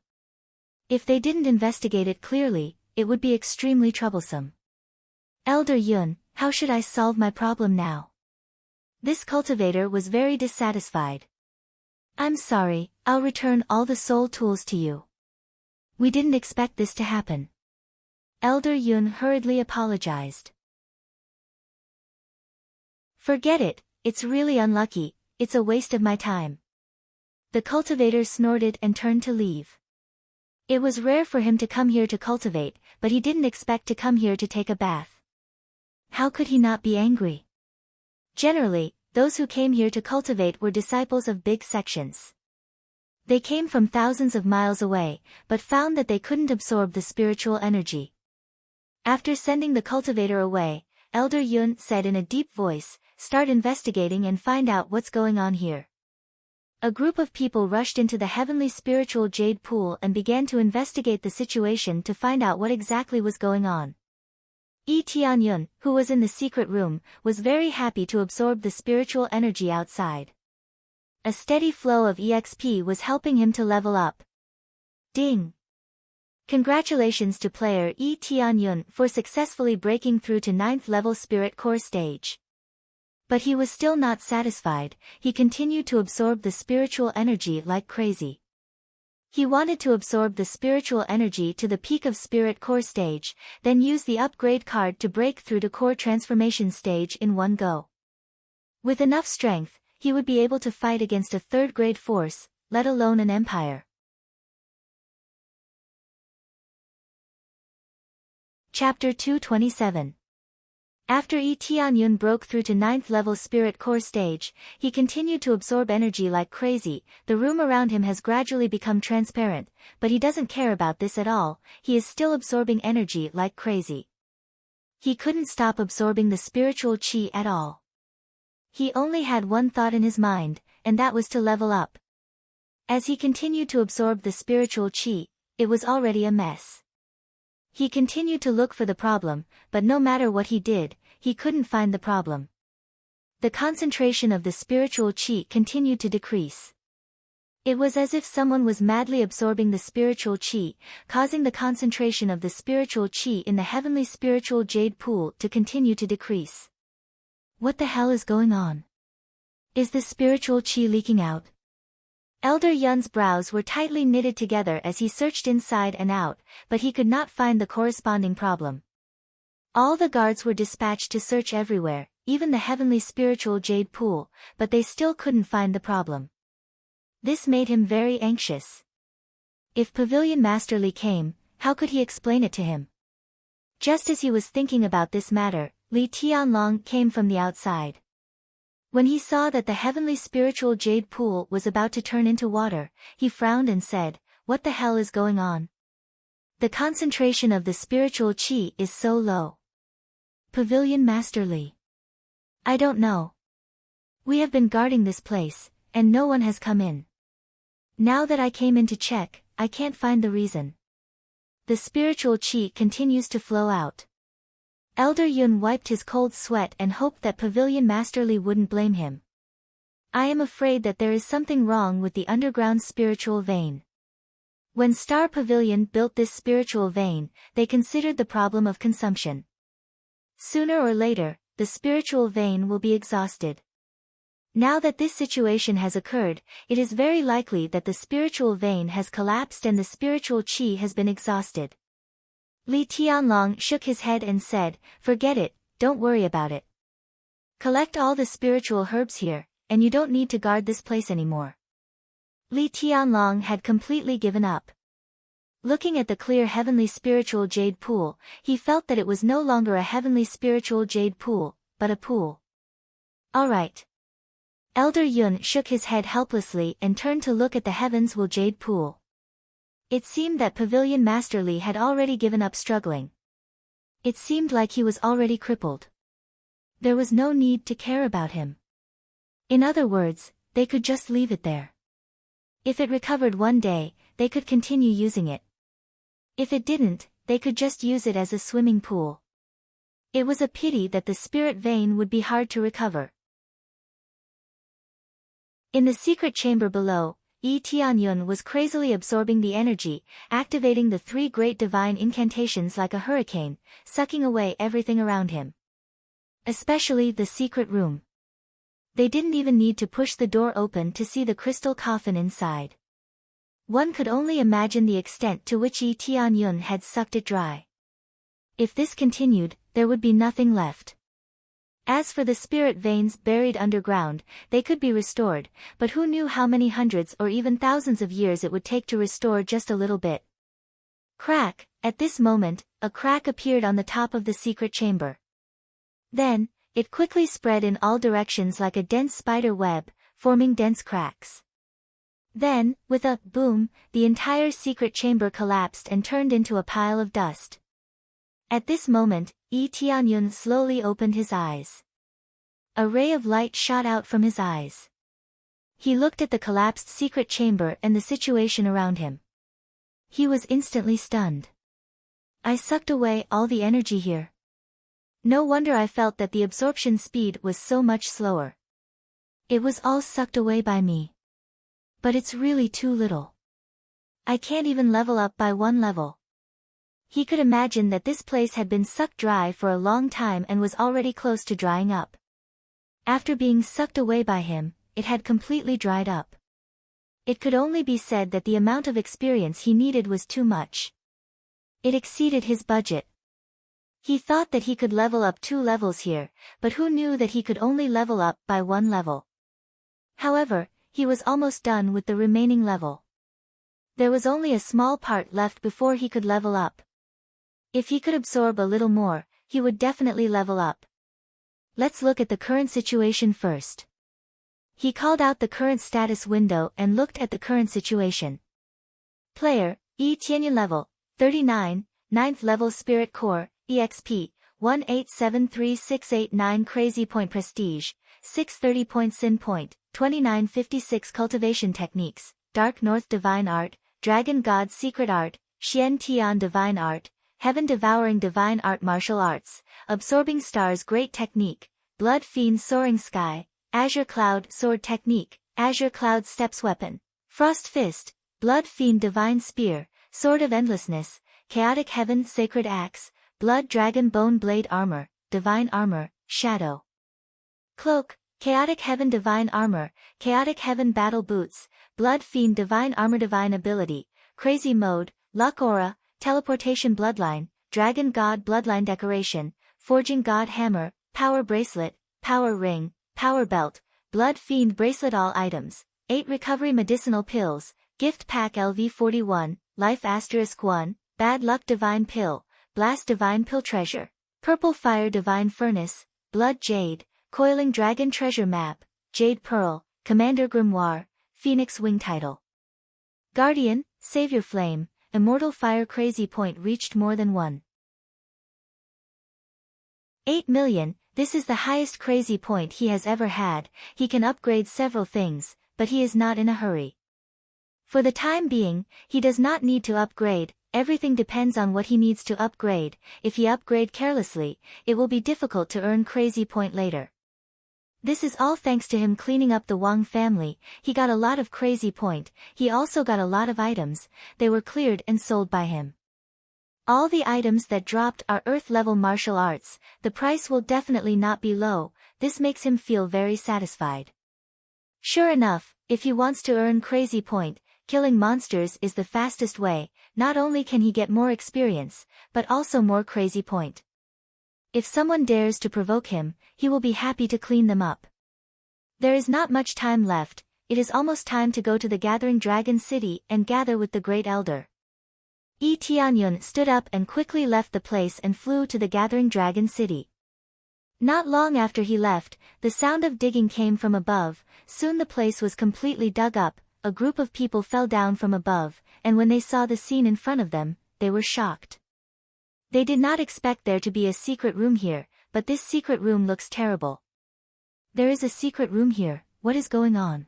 If they didn't investigate it clearly, it would be extremely troublesome. Elder Yun, how should I solve my problem now? This cultivator was very dissatisfied. I'm sorry, I'll return all the soul tools to you. We didn't expect this to happen. Elder Yun hurriedly apologized. Forget it, it's really unlucky, it's a waste of my time. The cultivator snorted and turned to leave. It was rare for him to come here to cultivate, but he didn't expect to come here to take a bath. How could he not be angry? Generally, those who came here to cultivate were disciples of big sections. They came from thousands of miles away, but found that they couldn't absorb the spiritual energy. After sending the cultivator away, Elder Yun said in a deep voice, "Start investigating and find out what's going on here." A group of people rushed into the heavenly spiritual jade pool and began to investigate the situation to find out what exactly was going on. Tianyun, who was in the secret room, was very happy to absorb the spiritual energy outside. A steady flow of EXP was helping him to level up. Ding! Congratulations to player Tianyun for successfully breaking through to 9th level Spirit Core stage. But he was still not satisfied. He continued to absorb the spiritual energy like crazy. He wanted to absorb the spiritual energy to the peak of Spirit Core stage, then use the upgrade card to break through to Core Transformation stage in one go. With enough strength, he would be able to fight against a third-grade force, let alone an empire. Chapter 227. After Tianyun broke through to 9th level Spirit Core stage, he continued to absorb energy like crazy. The room around him has gradually become transparent, but he doesn't care about this at all. He is still absorbing energy like crazy. He couldn't stop absorbing the spiritual chi at all. He only had one thought in his mind, and that was to level up. As he continued to absorb the spiritual chi, it was already a mess. He continued to look for the problem, but no matter what he did, he couldn't find the problem. The concentration of the spiritual chi continued to decrease. It was as if someone was madly absorbing the spiritual chi, causing the concentration of the spiritual chi in the heavenly spiritual jade pool to continue to decrease. What the hell is going on? Is the spiritual chi leaking out? Elder Yun's brows were tightly knitted together as he searched inside and out, but he could not find the corresponding problem. All the guards were dispatched to search everywhere, even the heavenly spiritual jade pool, but they still couldn't find the problem. This made him very anxious. If Pavilion Master Li came, how could he explain it to him? Just as he was thinking about this matter, Li Tianlong came from the outside. When he saw that the heavenly spiritual jade pool was about to turn into water, he frowned and said, "What the hell is going on? The concentration of the spiritual chi is so low." Pavilion Master Li. I don't know. We have been guarding this place, and no one has come in. Now that I came in to check, I can't find the reason. The spiritual chi continues to flow out. Elder Yun wiped his cold sweat and hoped that Pavilion Master Li wouldn't blame him. I am afraid that there is something wrong with the underground spiritual vein. When Star Pavilion built this spiritual vein, they considered the problem of consumption. Sooner or later, the spiritual vein will be exhausted. Now that this situation has occurred, it is very likely that the spiritual vein has collapsed and the spiritual chi has been exhausted. Li Tianlong shook his head and said, "Forget it, don't worry about it. Collect all the spiritual herbs here, and you don't need to guard this place anymore." Li Tianlong had completely given up. Looking at the clear heavenly spiritual jade pool, he felt that it was no longer a heavenly spiritual jade pool, but a pool. All right. Elder Yun shook his head helplessly and turned to look at the heavens will jade pool. It seemed that Pavilion Master Li had already given up struggling. It seemed like he was already crippled. There was no need to care about him. In other words, they could just leave it there. If it recovered one day, they could continue using it. If it didn't, they could just use it as a swimming pool. It was a pity that the spirit vein would be hard to recover. In the secret chamber below, Yi Tianyun was crazily absorbing the energy, activating the 3 great divine incantations like a hurricane, sucking away everything around him. Especially the secret room. They didn't even need to push the door open to see the crystal coffin inside. One could only imagine the extent to which Yi Tianyun had sucked it dry. If this continued, there would be nothing left. As for the spirit veins buried underground, they could be restored, but who knew how many hundreds or even thousands of years it would take to restore just a little bit. Crack! At this moment, a crack appeared on the top of the secret chamber. Then, it quickly spread in all directions like a dense spider web, forming dense cracks. Then, with a boom, the entire secret chamber collapsed and turned into a pile of dust. At this moment, Yi Tianyun slowly opened his eyes. A ray of light shot out from his eyes. He looked at the collapsed secret chamber and the situation around him. He was instantly stunned. I sucked away all the energy here. No wonder I felt that the absorption speed was so much slower. It was all sucked away by me. But it's really too little. I can't even level up by 1 level. He could imagine that this place had been sucked dry for a long time and was already close to drying up. After being sucked away by him, it had completely dried up. It could only be said that the amount of experience he needed was too much. It exceeded his budget. He thought that he could level up 2 levels here, but who knew that he could only level up by 1 level. However, he was almost done with the remaining level. There was only a small part left before he could level up. If he could absorb a little more, he would definitely level up. Let's look at the current situation first. He called out the current status window and looked at the current situation. Player, Yi Tianyun level, 39, 9th level Spirit Core, EXP, 1873689 Crazy Point Prestige, 630 point Sin Point, 2956 Cultivation Techniques, Dark North Divine Art, Dragon God Secret Art, Xian Tian Divine Art, Heaven Devouring Divine Art Martial Arts, Absorbing Stars Great Technique, Blood Fiend Soaring Sky, Azure Cloud Sword Technique, Azure Cloud Steps Weapon, Frost Fist, Blood Fiend Divine Spear, Sword of Endlessness, Chaotic Heaven Sacred Axe, Blood Dragon Bone Blade Armor, Divine Armor, Shadow Cloak, Chaotic Heaven Divine Armor, Chaotic Heaven Battle Boots, Blood Fiend Divine Armor Divine Ability, Crazy Mode, Luck Aura, Teleportation Bloodline, Dragon God Bloodline Decoration, Forging God Hammer, Power Bracelet, Power Ring, Power Belt, Blood Fiend Bracelet. All items, 8 Recovery Medicinal Pills, Gift Pack LV41, Life *1, Bad Luck Divine Pill, Blast Divine Pill Treasure, Purple Fire Divine Furnace, Blood Jade, Coiling Dragon Treasure Map, Jade Pearl, Commander Grimoire, Phoenix Wing Title. Guardian, Savior Flame, Immortal Fire. Crazy Point reached more than 1.8 million, this is the highest crazy point he has ever had. He can upgrade several things, but he is not in a hurry. For the time being, he does not need to upgrade, everything depends on what he needs to upgrade. If he upgrade carelessly, it will be difficult to earn crazy point later. This is all thanks to him cleaning up the Wang family. He got a lot of crazy point, he also got a lot of items, they were cleared and sold by him. All the items that dropped are Earth-level martial arts, the price will definitely not be low, this makes him feel very satisfied. Sure enough, if he wants to earn crazy point, killing monsters is the fastest way. Not only can he get more experience, but also more crazy point. If someone dares to provoke him, he will be happy to clean them up. There is not much time left, it is almost time to go to the Gathering Dragon City and gather with the Great Elder. Yi Tianyun stood up and quickly left the place and flew to the Gathering Dragon City. Not long after he left, the sound of digging came from above. Soon the place was completely dug up, a group of people fell down from above, and when they saw the scene in front of them, they were shocked. They did not expect there to be a secret room here, but this secret room looks terrible. There is a secret room here, what is going on?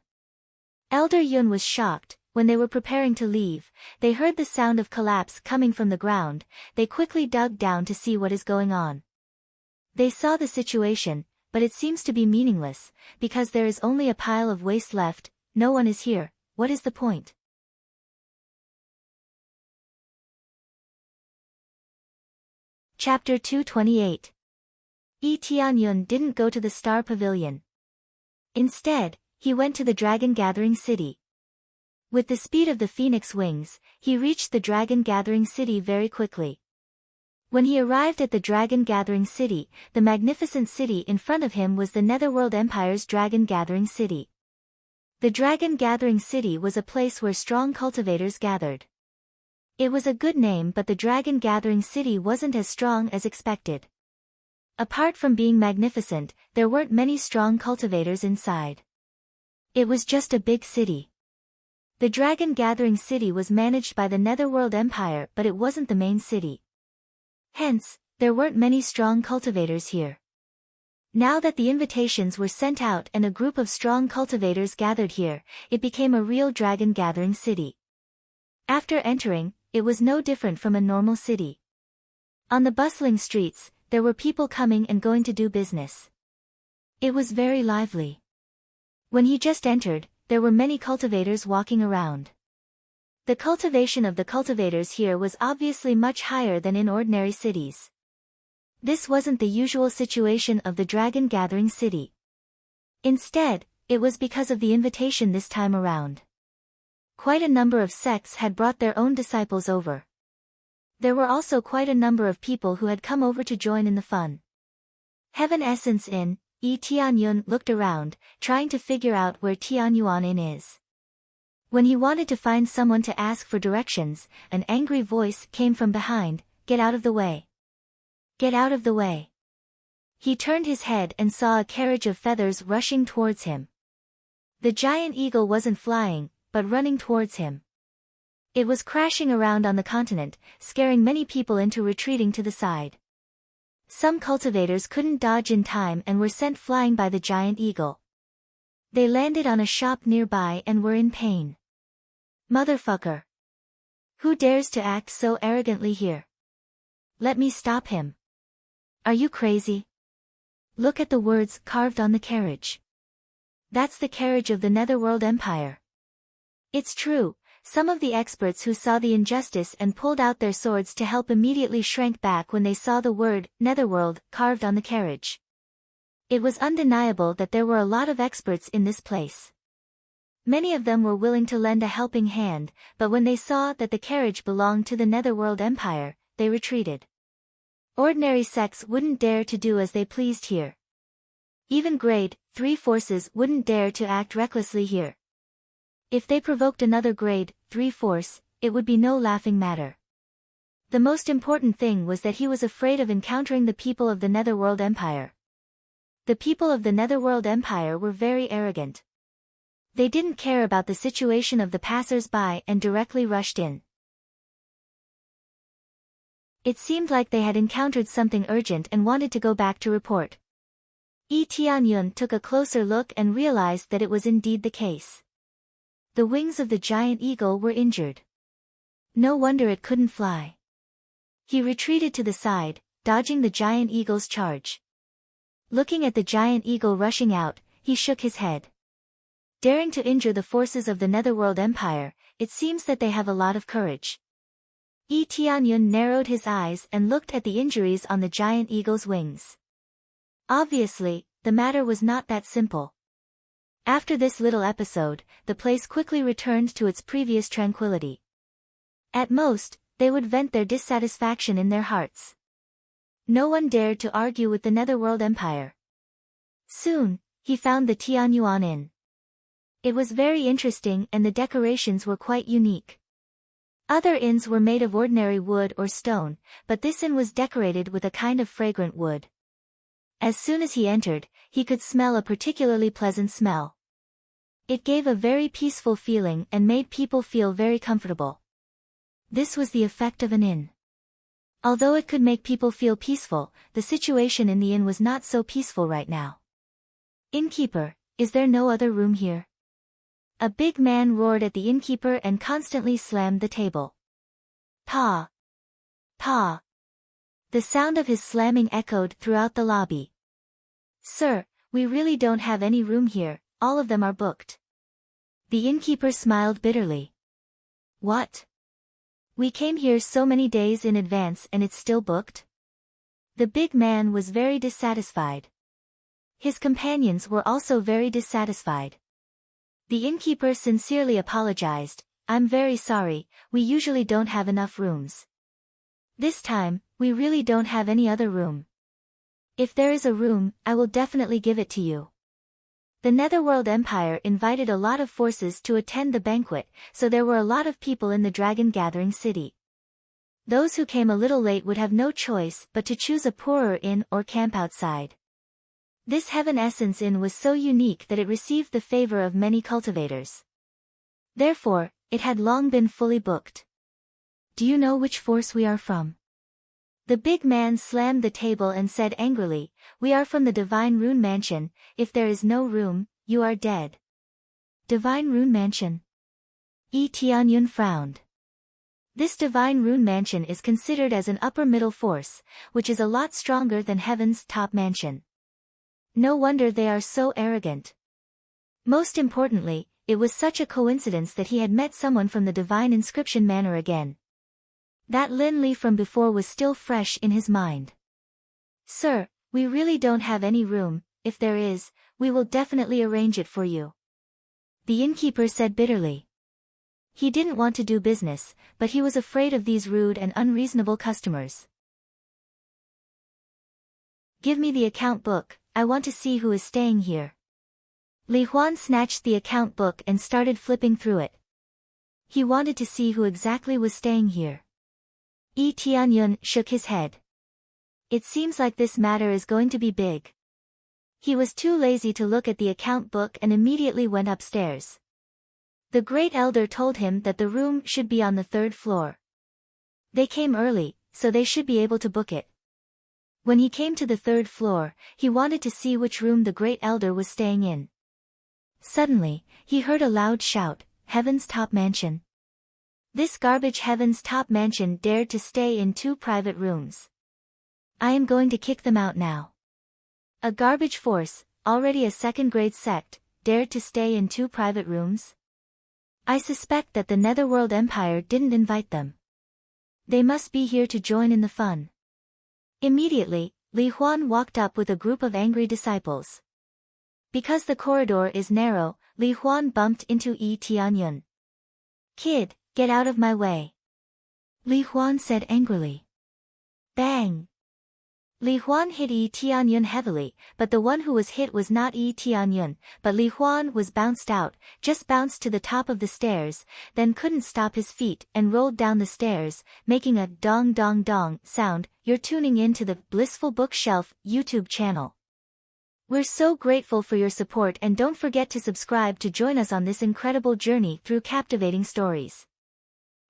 Elder Yun was shocked. When they were preparing to leave, they heard the sound of collapse coming from the ground. They quickly dug down to see what is going on. They saw the situation, but it seems to be meaningless, because there is only a pile of waste left. No one is here. What is the point? Chapter 228. Tianyun didn't go to the Star Pavilion. Instead, he went to the Dragon Gathering City. With the speed of the phoenix wings, he reached the Dragon Gathering City very quickly. When he arrived at the Dragon Gathering City, the magnificent city in front of him was the Netherworld Empire's Dragon Gathering City. The Dragon Gathering City was a place where strong cultivators gathered. It was a good name, but the Dragon Gathering City wasn't as strong as expected. Apart from being magnificent, there weren't many strong cultivators inside. It was just a big city. The Dragon Gathering City was managed by the Netherworld Empire, but it wasn't the main city. Hence, there weren't many strong cultivators here. Now that the invitations were sent out and a group of strong cultivators gathered here, it became a real Dragon Gathering City. After entering, it was no different from a normal city. On the bustling streets, there were people coming and going to do business. It was very lively. When he just entered, there were many cultivators walking around. The cultivation of the cultivators here was obviously much higher than in ordinary cities. This wasn't the usual situation of the Dragon Gathering City. Instead, it was because of the invitation this time around. Quite a number of sects had brought their own disciples over. There were also quite a number of people who had come over to join in the fun. Heaven Essence Inn. Tianyun looked around, trying to figure out where Tianyuan Inn is. When he wanted to find someone to ask for directions, an angry voice came from behind, "Get out of the way. Get out of the way." He turned his head and saw a carriage of feathers rushing towards him. The giant eagle wasn't flying, but running towards him. It was crashing around on the continent, scaring many people into retreating to the side. Some cultivators couldn't dodge in time and were sent flying by the giant eagle. They landed on a shop nearby and were in pain. Motherfucker! Who dares to act so arrogantly here? Let me stop him. Are you crazy? Look at the words carved on the carriage. That's the carriage of the Netherworld Empire. It's true. Some of the experts who saw the injustice and pulled out their swords to help immediately shrank back when they saw the word, Netherworld, carved on the carriage. It was undeniable that there were a lot of experts in this place. Many of them were willing to lend a helping hand, but when they saw that the carriage belonged to the Netherworld Empire, they retreated. Ordinary sects wouldn't dare to do as they pleased here. Even Grade 3 forces wouldn't dare to act recklessly here. If they provoked another Grade 3 force, it would be no laughing matter. The most important thing was that he was afraid of encountering the people of the Netherworld Empire. The people of the Netherworld Empire were very arrogant. They didn't care about the situation of the passers-by and directly rushed in. It seemed like they had encountered something urgent and wanted to go back to report. Tianyun took a closer look and realized that it was indeed the case. The wings of the giant eagle were injured. No wonder it couldn't fly. He retreated to the side, dodging the giant eagle's charge. Looking at the giant eagle rushing out, he shook his head. Daring to injure the forces of the Netherworld Empire, it seems that they have a lot of courage. Tianyun narrowed his eyes and looked at the injuries on the giant eagle's wings. Obviously, the matter was not that simple. After this little episode, the place quickly returned to its previous tranquility. At most, they would vent their dissatisfaction in their hearts. No one dared to argue with the Netherworld Empire. Soon, he found the Tianyuan Inn. It was very interesting and the decorations were quite unique. Other inns were made of ordinary wood or stone, but this inn was decorated with a kind of fragrant wood. As soon as he entered, he could smell a particularly pleasant smell. It gave a very peaceful feeling and made people feel very comfortable. This was the effect of an inn. Although it could make people feel peaceful, the situation in the inn was not so peaceful right now. Innkeeper, is there no other room here? A big man roared at the innkeeper and constantly slammed the table. Paw! Paw! The sound of his slamming echoed throughout the lobby. Sir, we really don't have any room here, all of them are booked. The innkeeper smiled bitterly. What? We came here so many days in advance and it's still booked? The big man was very dissatisfied. His companions were also very dissatisfied. The innkeeper sincerely apologized. I'm very sorry, we usually don't have enough rooms. This time, we really don't have any other room. If there is a room, I will definitely give it to you. The Netherworld Empire invited a lot of forces to attend the banquet, so there were a lot of people in the dragon gathering city. Those who came a little late would have no choice but to choose a poorer inn or camp outside. This Heaven Essence Inn was so unique that it received the favor of many cultivators. Therefore, it had long been fully booked. Do you know which force we are from? The big man slammed the table and said angrily, We are from the Divine Rune Mansion. If there is no room, you are dead. Divine Rune Mansion? Tianyun frowned. This Divine Rune Mansion is considered as an upper middle force, which is a lot stronger than Heaven's top mansion. No wonder they are so arrogant. Most importantly, it was such a coincidence that he had met someone from the Divine Inscription Manor again. That Lin Li from before was still fresh in his mind. Sir, we really don't have any room. If there is, we will definitely arrange it for you. The innkeeper said bitterly. He didn't want to do business, but he was afraid of these rude and unreasonable customers. Give me the account book, I want to see who is staying here. Li Huan snatched the account book and started flipping through it. He wanted to see who exactly was staying here. Tianyun shook his head. It seems like this matter is going to be big. He was too lazy to look at the account book and immediately went upstairs. The Great Elder told him that the room should be on the 3rd floor. They came early, so they should be able to book it. When he came to the 3rd floor, he wanted to see which room the Great Elder was staying in. Suddenly, he heard a loud shout, Heaven's top mansion. This garbage Heaven's top mansion dared to stay in 2 private rooms. I am going to kick them out now. A garbage force, already a 2nd-grade sect, dared to stay in 2 private rooms? I suspect that the Netherworld Empire didn't invite them. They must be here to join in the fun. Immediately, Li Huan walked up with a group of angry disciples. Because the corridor is narrow, Li Huan bumped into Tianyun. Kid, get out of my way. Li Huan said angrily. Bang! Li Huan hit Tianyun heavily, but the one who was hit was not Tianyun, but Li Huan was bounced out, just bounced to the top of the stairs, then couldn't stop his feet and rolled down the stairs, making a dong dong dong sound. You're tuning in to the Blissful Bookshelf YouTube channel. We're so grateful for your support and don't forget to subscribe to join us on this incredible journey through captivating stories.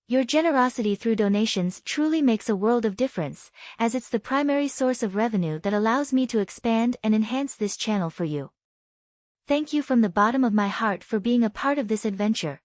Your generosity through donations truly makes a world of difference, as it's the primary source of revenue that allows me to expand and enhance this channel for you. Thank you from the bottom of my heart for being a part of this adventure.